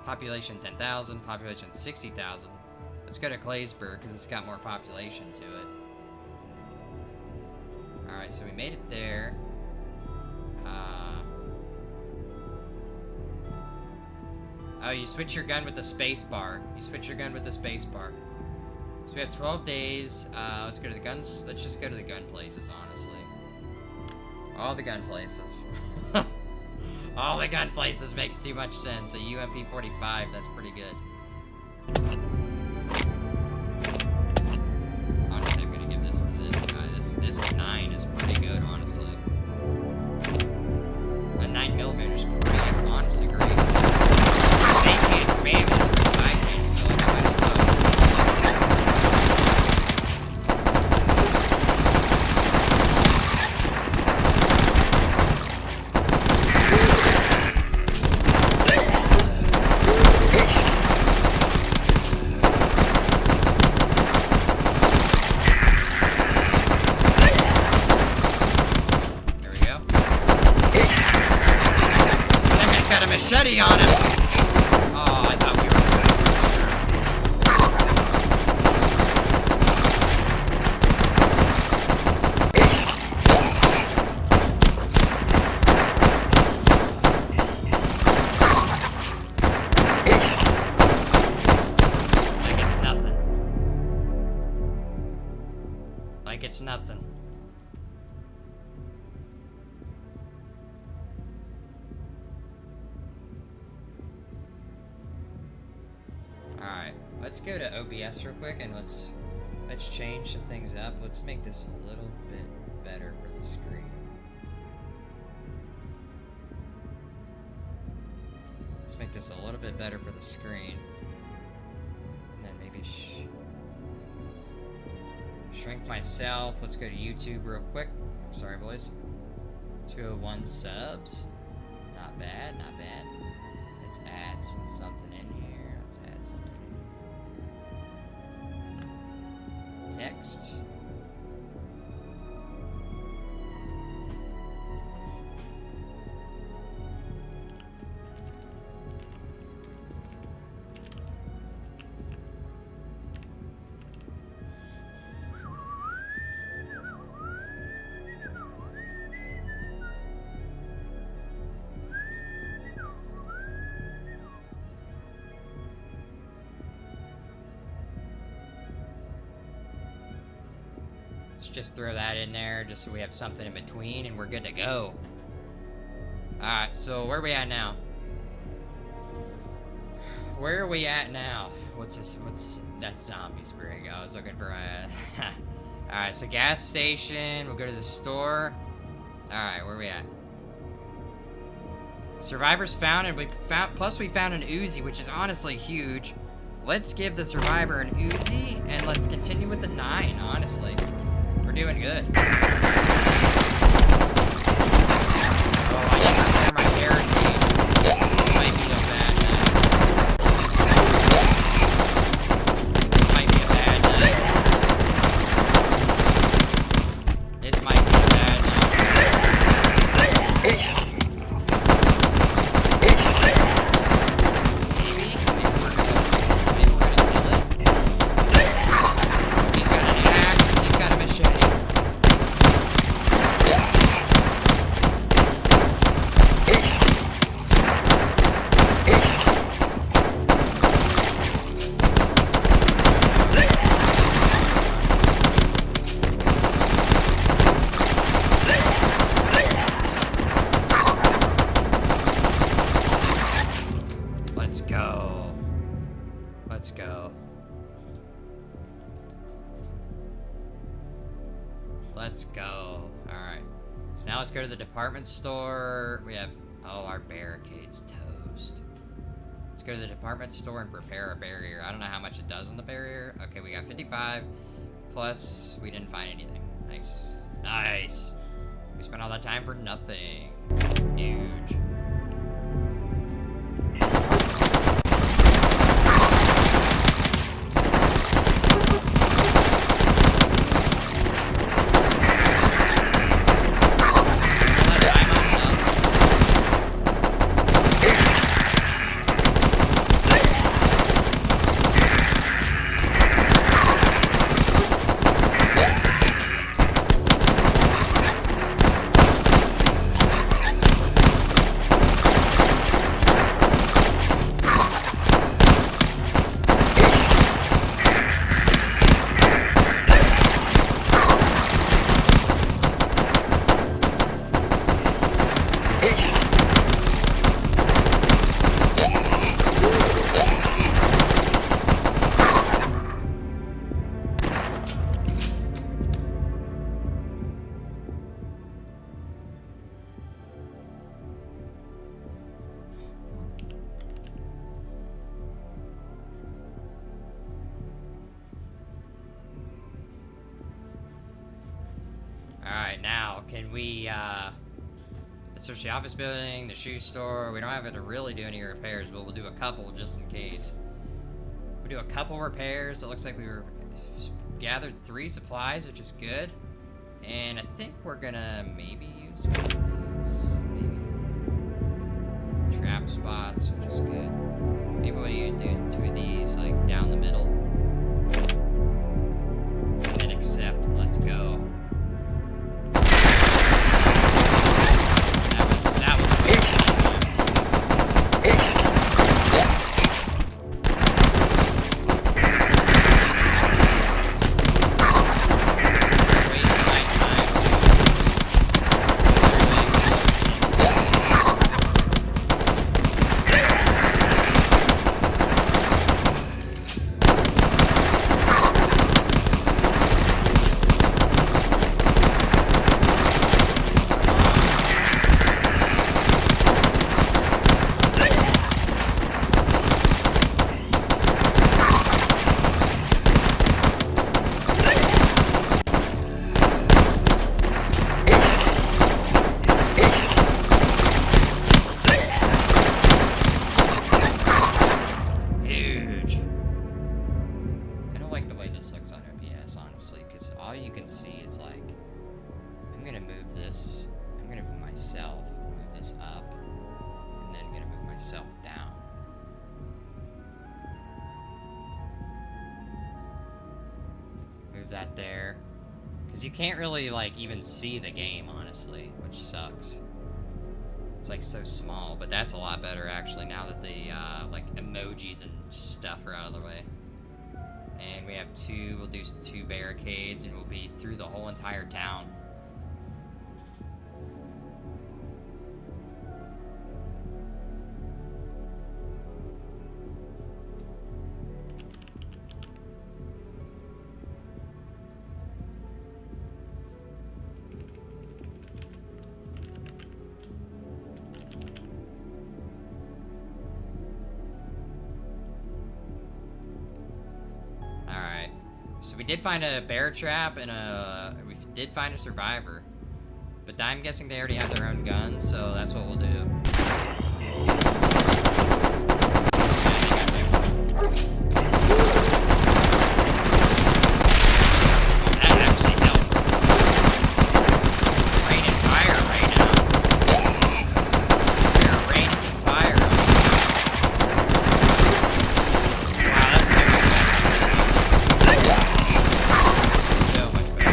population 10,000, population 60,000. Let's go to Claysburg because it's got more population to it. Alright, so we made it there. Oh, you switch your gun with the space bar. You switch your gun with the space bar. So we have 12 days. Let's go to the guns. Let's just go to the gun places, honestly. All the gun places. All the gun places makes too much sense. A UMP-45, that's pretty good. Like it's nothing. Alright, let's go to OBS real quick and let's change some things up. Let's make this a little bit better for the screen. Let's make this a little bit better for the screen. And then maybe shrink myself. Let's go to YouTube real quick. Sorry, boys. Let's go 1 subs. Not bad, not bad. Let's add something in here. Let's add something in. Text. Let's just throw that in there just so we have something in between and we're good to go. Alright, so where are we at now? Where are we at now? What's this? That's zombie spring. I was looking for Alright, so gas station. We'll go to the store. Alright, where are we at? Survivors found, and plus we found an Uzi, which is honestly huge. Let's give the survivor an Uzi and let's continue with the 9, honestly. We're doing good. Oh, I need to clear my barricade. This might be a bad night. This might be a bad night. This might be a bad night. Maybe we're gonna kill it. He's got an axe and he's got a machete. Let's go. Let's go. Let's go. Alright. So now let's go to the department store. We have... Oh, our barricade's toast. Let's go to the department store and prepare a barrier. I don't know how much it does on the barrier. Okay, we got 55. Plus, we didn't find anything. Nice. Nice. We spent all that time for nothing. Huge. Alright, now, can we, let's search the office building, the shoe store. We don't have to really do any repairs, but we'll do a couple just in case. We'll do a couple repairs. It looks like we gathered 3 supplies, which is good. And I think we're gonna maybe use one of these. Maybe. Trap spots, which is good. Maybe we'll do 2 of these, like, down the middle. And accept. Let's go. all you can see is like, I'm gonna move this, I'm gonna move myself, move this up, and then I'm gonna move myself down. Move that there. Because you can't really, like, even see the game, honestly, which sucks. It's, like, so small, but that's a lot better, actually, now that the, like, emojis and stuff are out of the way. And we have we'll do 2 barricades, and we'll be through the whole entire town. So we did find a bear trap and we did find a survivor. But I'm guessing they already have their own guns, so that's what we'll do. That actually helped. Raining fire right now. They're raining fire. Wow, that's so much better.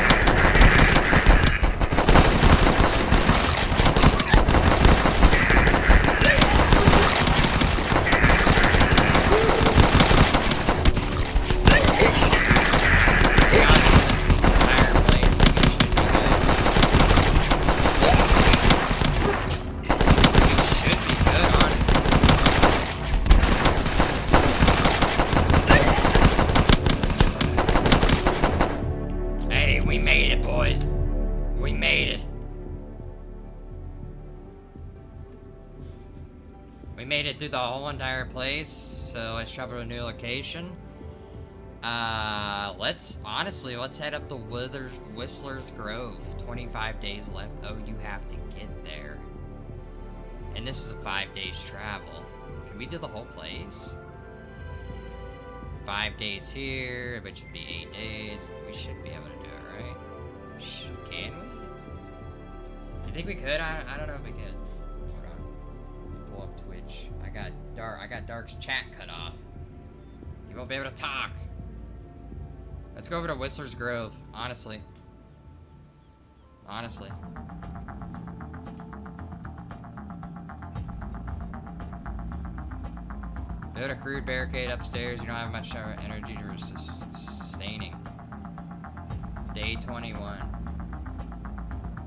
Hey, we made it, boys. We made it. We made it through the whole entire place, so let's travel to a new location. Let's head up to Whistler's Grove. 25 days left. Oh, you have to get there. And this is a 5 days travel. Can we do the whole place? 5 days here, which would be 8 days. We should be able to do it, right? Can we? You think we could? I don't know if we could. Hold on. Let me pull up Twitch. I got Dark's chat cut off. He won't be able to talk. Let's go over to Whistler's Grove, honestly. Honestly. Build a crude barricade upstairs. You don't have much energy to sustaining. Day 21.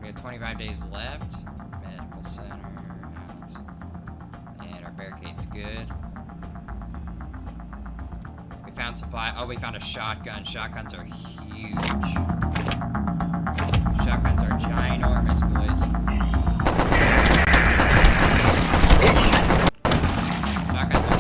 We have 25 days left. Medical center. House. And our barricade's good. We found supply. Oh, we found a shotgun. Shotguns are huge. Shotguns are ginormous, boys. Shotguns are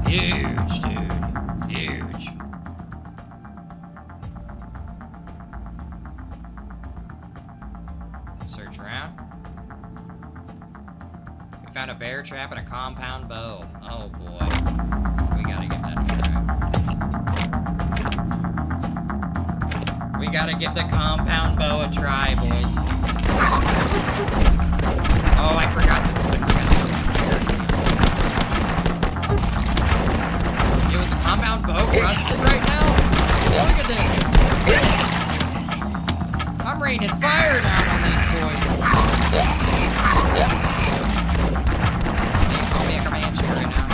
huge, dude. Huge. Search around. We found a bear trap and a compound bow. Oh boy. We gotta give that a try. We gotta give the compound bow a try, boys. Oh, I forgot to put the compound bow rusted right now? Look at this. I'm raining fire down on these boys. Call me a Comanche right now.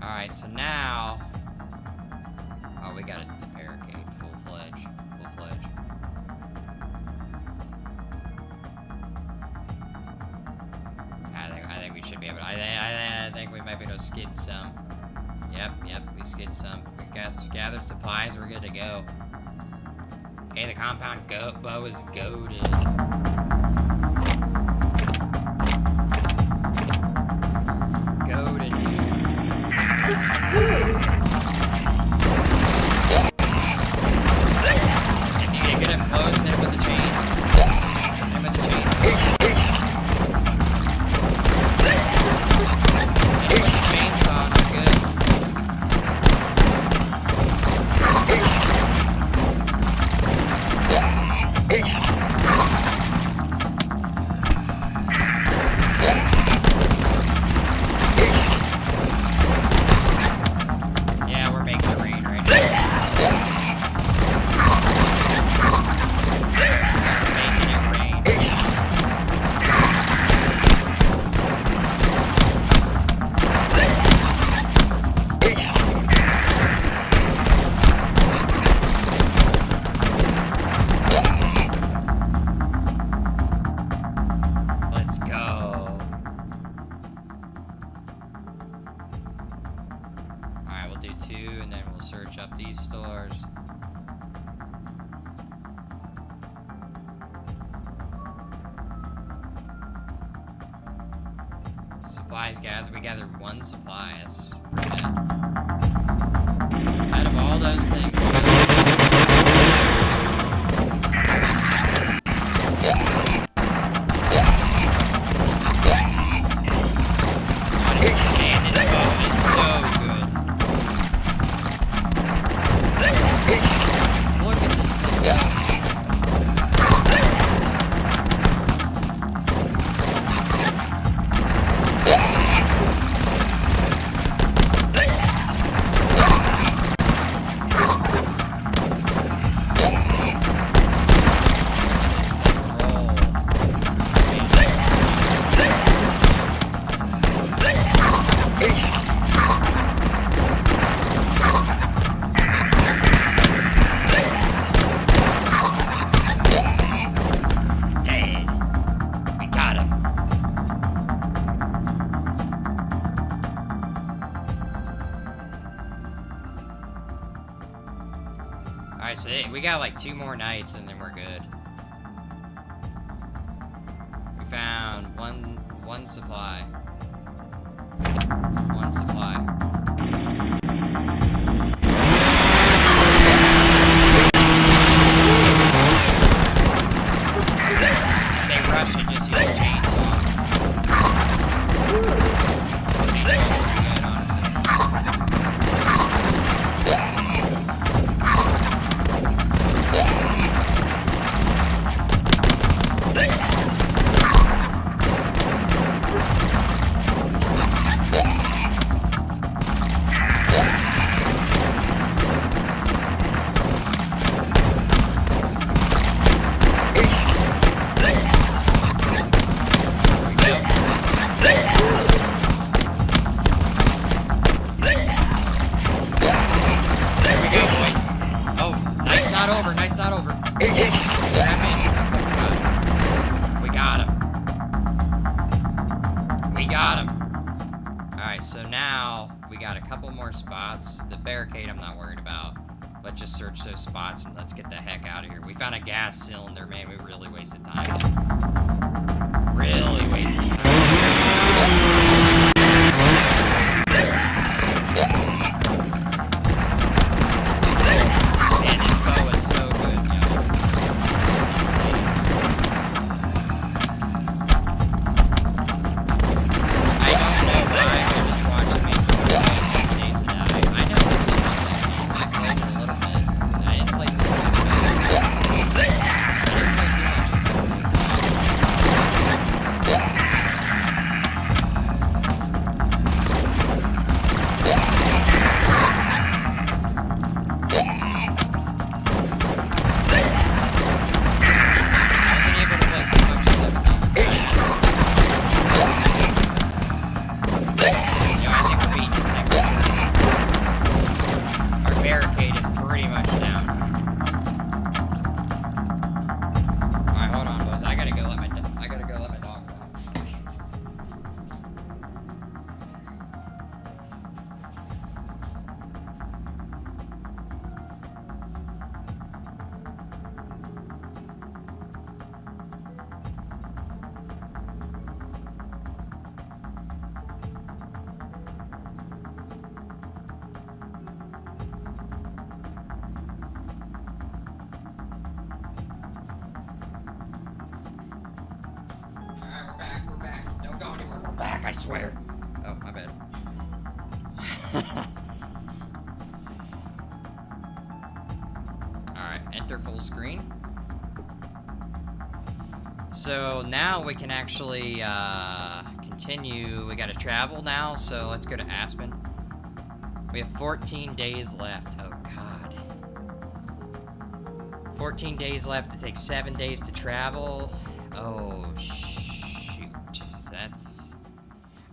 Alright, so now... Oh, we gotta do the barricade full-fledged. Full-fledged. I think we should be able to... I think we might be able to skid some. Yep, we skid some. We gathered supplies, we're good to go. Hey, the compound bow is goated. Goated, dude. If you can get him close, hit him with the chain. Hit him with the chain. Hit him with the chainsaw, they're good. Yeah, we're making it rain right now. Making it rain. Let's go. Alright, we'll do 2 and then we'll search up these stores. Supplies gathered. We gathered 1 supply. That's pretty good. Out of all those things. Man, this bow is so good. Look at this thing go. Alright, so we got like 2 more nights and then we're good. We found one supply. 1 supply. They rush and just use a chainsaw. Chainsaw's pretty good, honestly. Night's not over. Grab in. We got him. We got him. Alright, so now we got a couple more spots. The barricade I'm not worried about. Let's just search those spots and let's get the heck out of here. We found a gas cylinder, man. We really wasted time. Really wasted time. back, I swear. Oh, my bad. Alright, enter full screen. So now we can actually continue. We gotta travel now, so let's go to Aspen. We have 14 days left. Oh god. 14 days left. It takes 7 days to travel. Oh shoot. That's...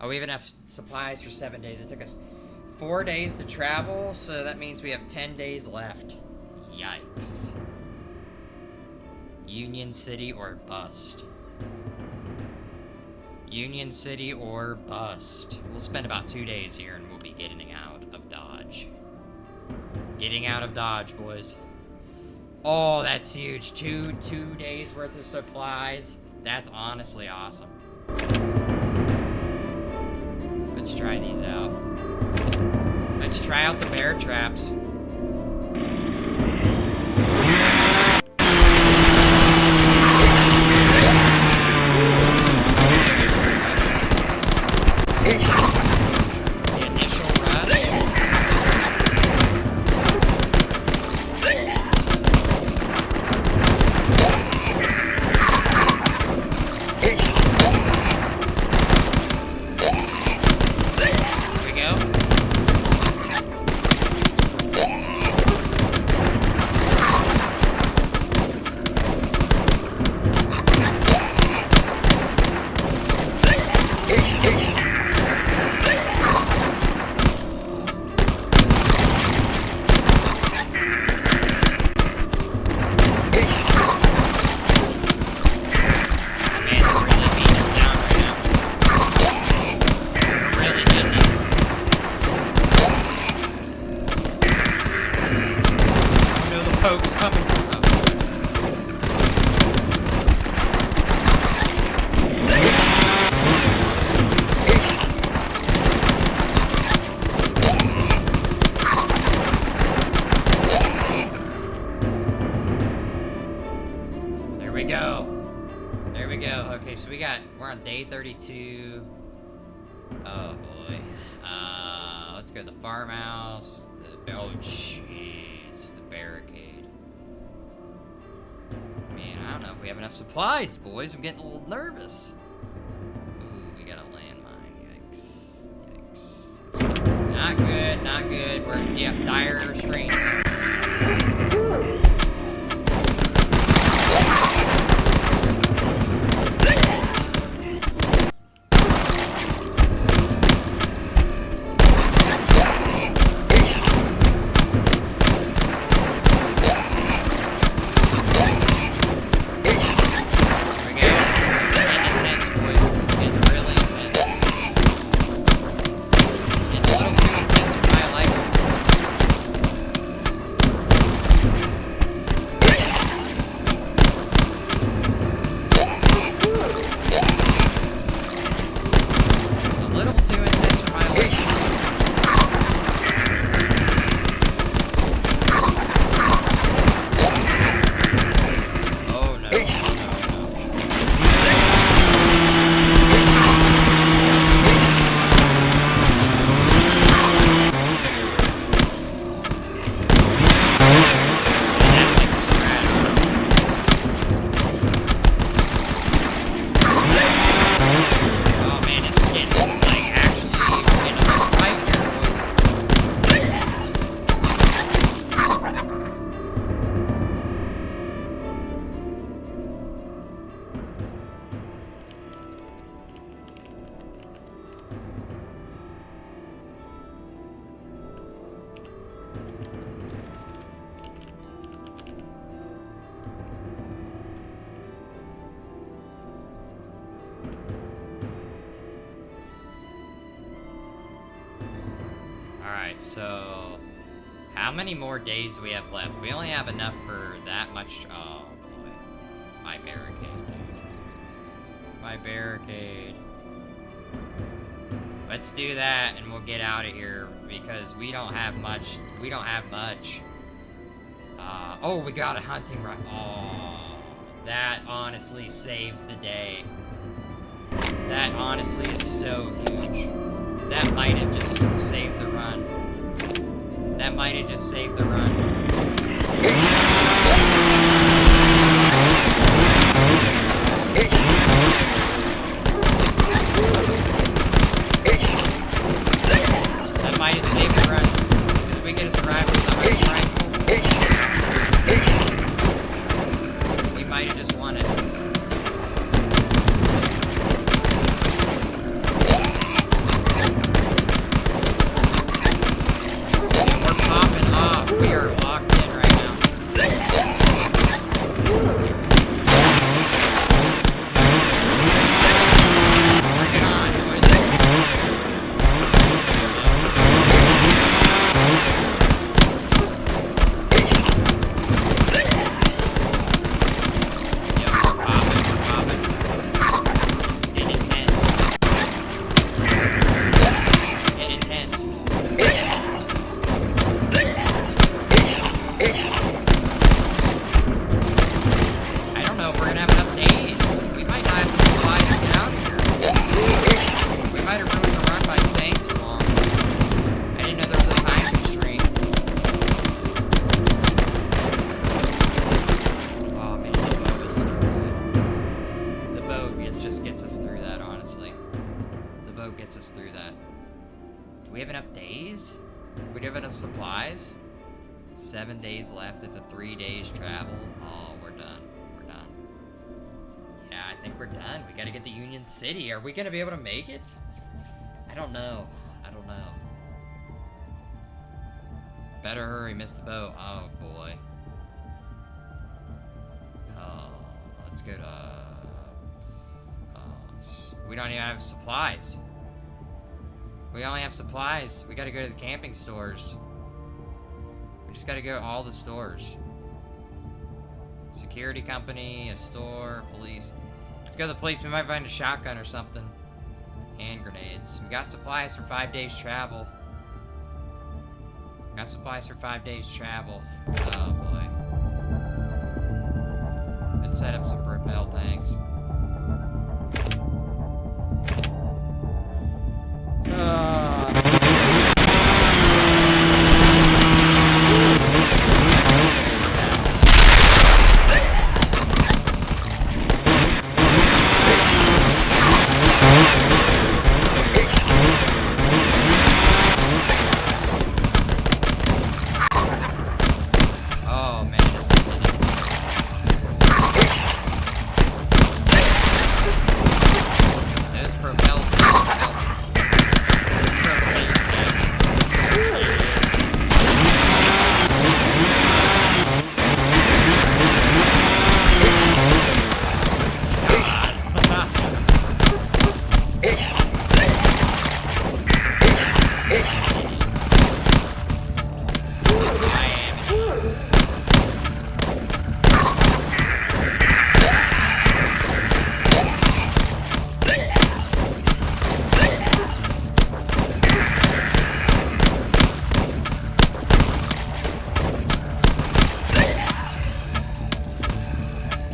Oh, we have enough supplies for 7 days. It took us 4 days to travel, so that means we have 10 days left. Yikes. Union City or bust. Union City or bust. We'll spend about 2 days here and we'll be getting out of Dodge. Getting out of Dodge, boys. Oh, that's huge. Two days worth of supplies. That's honestly awesome. Let's try these out. Let's try out the bear traps. We're on day 32. Oh boy. Let's go to the farmhouse. Oh jeez, the barricade. Man, I don't know if we have enough supplies, boys. I'm getting a little nervous. Ooh, we got a landmine. Yikes. Not good, not good. We're in dire restraints. Alright, so how many more days do we have left? We only have enough for that much. Oh boy. My barricade, dude. My barricade. Let's do that and we'll get out of here because we don't have much. We don't have much. Oh, we got a hunting rifle. Oh, that honestly saves the day. That honestly is so huge. That might have just saved the run. That might have just saved the run. That might have saved the run. If we get a survivor with a rifle, we might have just won it. We are locked in right now. Bring it on, boys. Yo, we're popping. This is getting intense. I don't know if we're gonna have enough days. We might not have the supplies to get out of here. We might have ruined the run by staying too long. I didn't know there was a time constraint. Oh man, the bow is so good. The bow just gets us through that, honestly. The bow gets us through that. Do we have enough days? Do we have enough supplies? 7 days left. It's a 3 days travel. Oh, we're done. We're done. Yeah, I think we're done. We gotta get to Union City. Are we gonna be able to make it? I don't know. I don't know. Better hurry, miss the boat. Oh, boy. Oh, let's go to... we don't even have supplies. We only have supplies. We gotta go to the camping stores. We just gotta go to all the stores. Security company, a store, police. Let's go to the police. We might find a shotgun or something. Hand grenades. We got supplies for 5 days travel. Got supplies for 5 days travel. Oh boy. Let's set up some propel tanks. Oh man, this is ridiculous. Those propel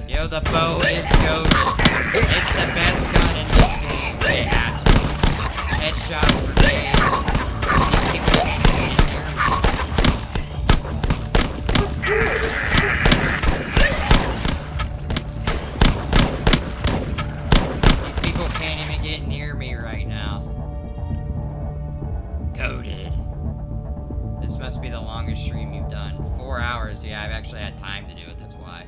Yo, the bow is goated. It's the best gun in this game. It has to be. Headshots for days. These people can't even hear me. These people can't even get near me right now. Goated. This must be the longest stream you've done. 4 hours. Yeah, I've actually had time to do it. That's why.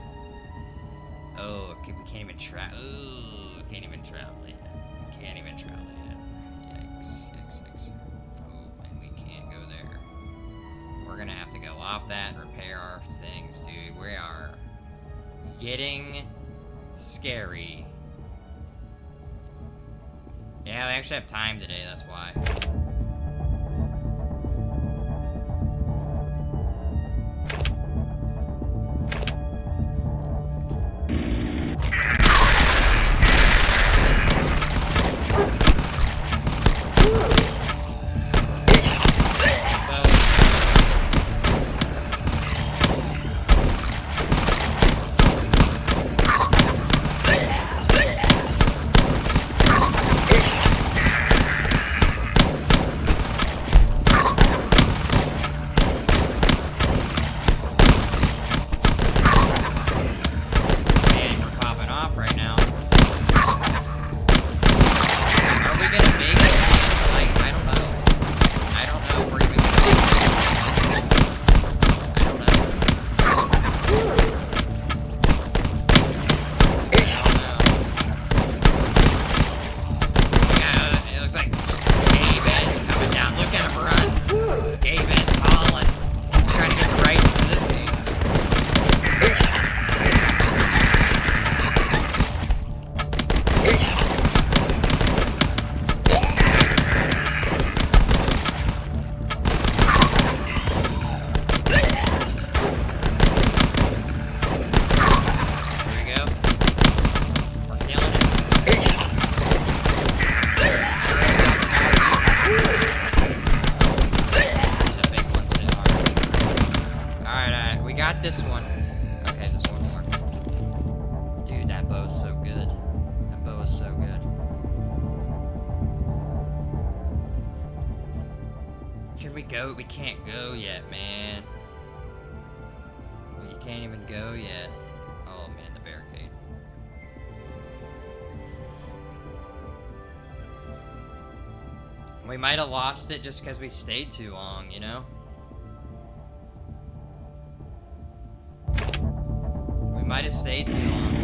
Oh, okay, we can't even travel. Ooh, we can't even travel yet. We can't even travel yet. Yikes. Oh, and we can't go there. We're gonna have to go off that and repair our things, dude. We are getting scary. Yeah, we actually have time today, that's why. Can we go? We can't go yet, man. You can't even go yet. Oh man, the barricade. We might have lost it just because we stayed too long, you know? We might have stayed too long.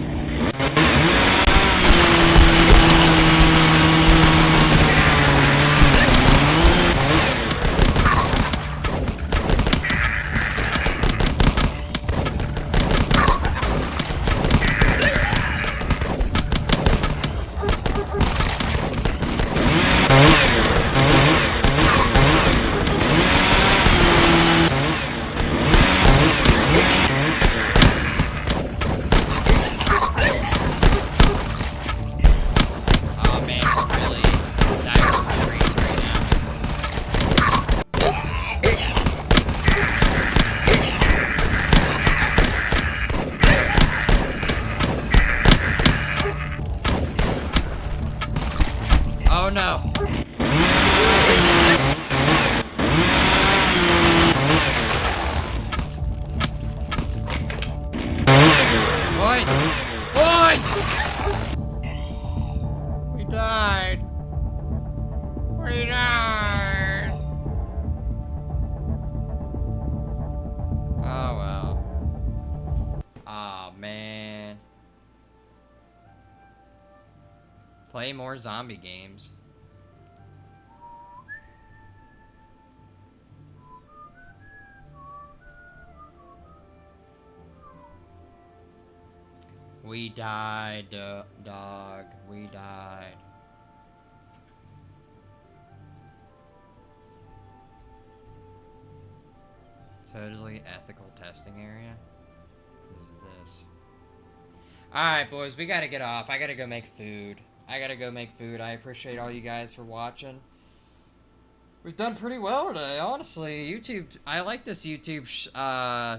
Oh no. Boys! Boys! We died. We died. Oh well. Oh man. Play more zombie games. We died, dog. We died. Totally ethical testing area. What is this? Alright, boys, we gotta get off. I gotta go make food. I appreciate all you guys for watching. We've done pretty well today, honestly. YouTube, I like this YouTube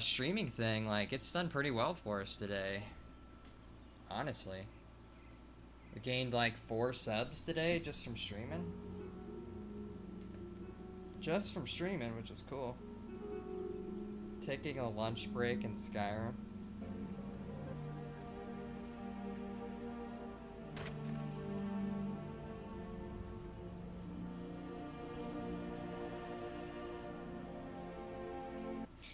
streaming thing. Like, it's done pretty well for us today. Honestly. We gained like 4 subs today just from streaming. Just from streaming, which is cool. Taking a lunch break in Skyrim.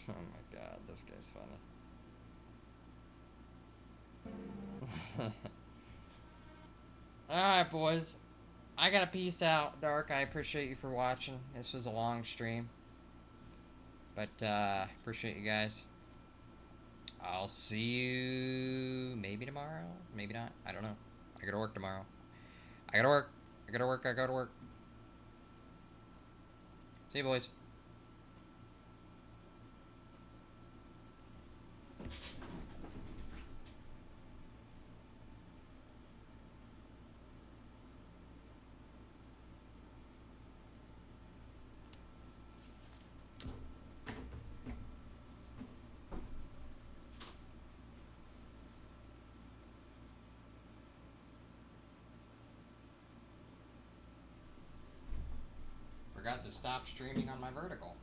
Oh my god, this guy's funny. Alright, boys. I gotta peace out, Dark. I appreciate you for watching. This was a long stream. But, appreciate you guys. I'll see you maybe tomorrow? Maybe not. I don't know. I gotta work tomorrow. I gotta work. I gotta work. I gotta work. See you, boys. Forgot to stop streaming on my vertical.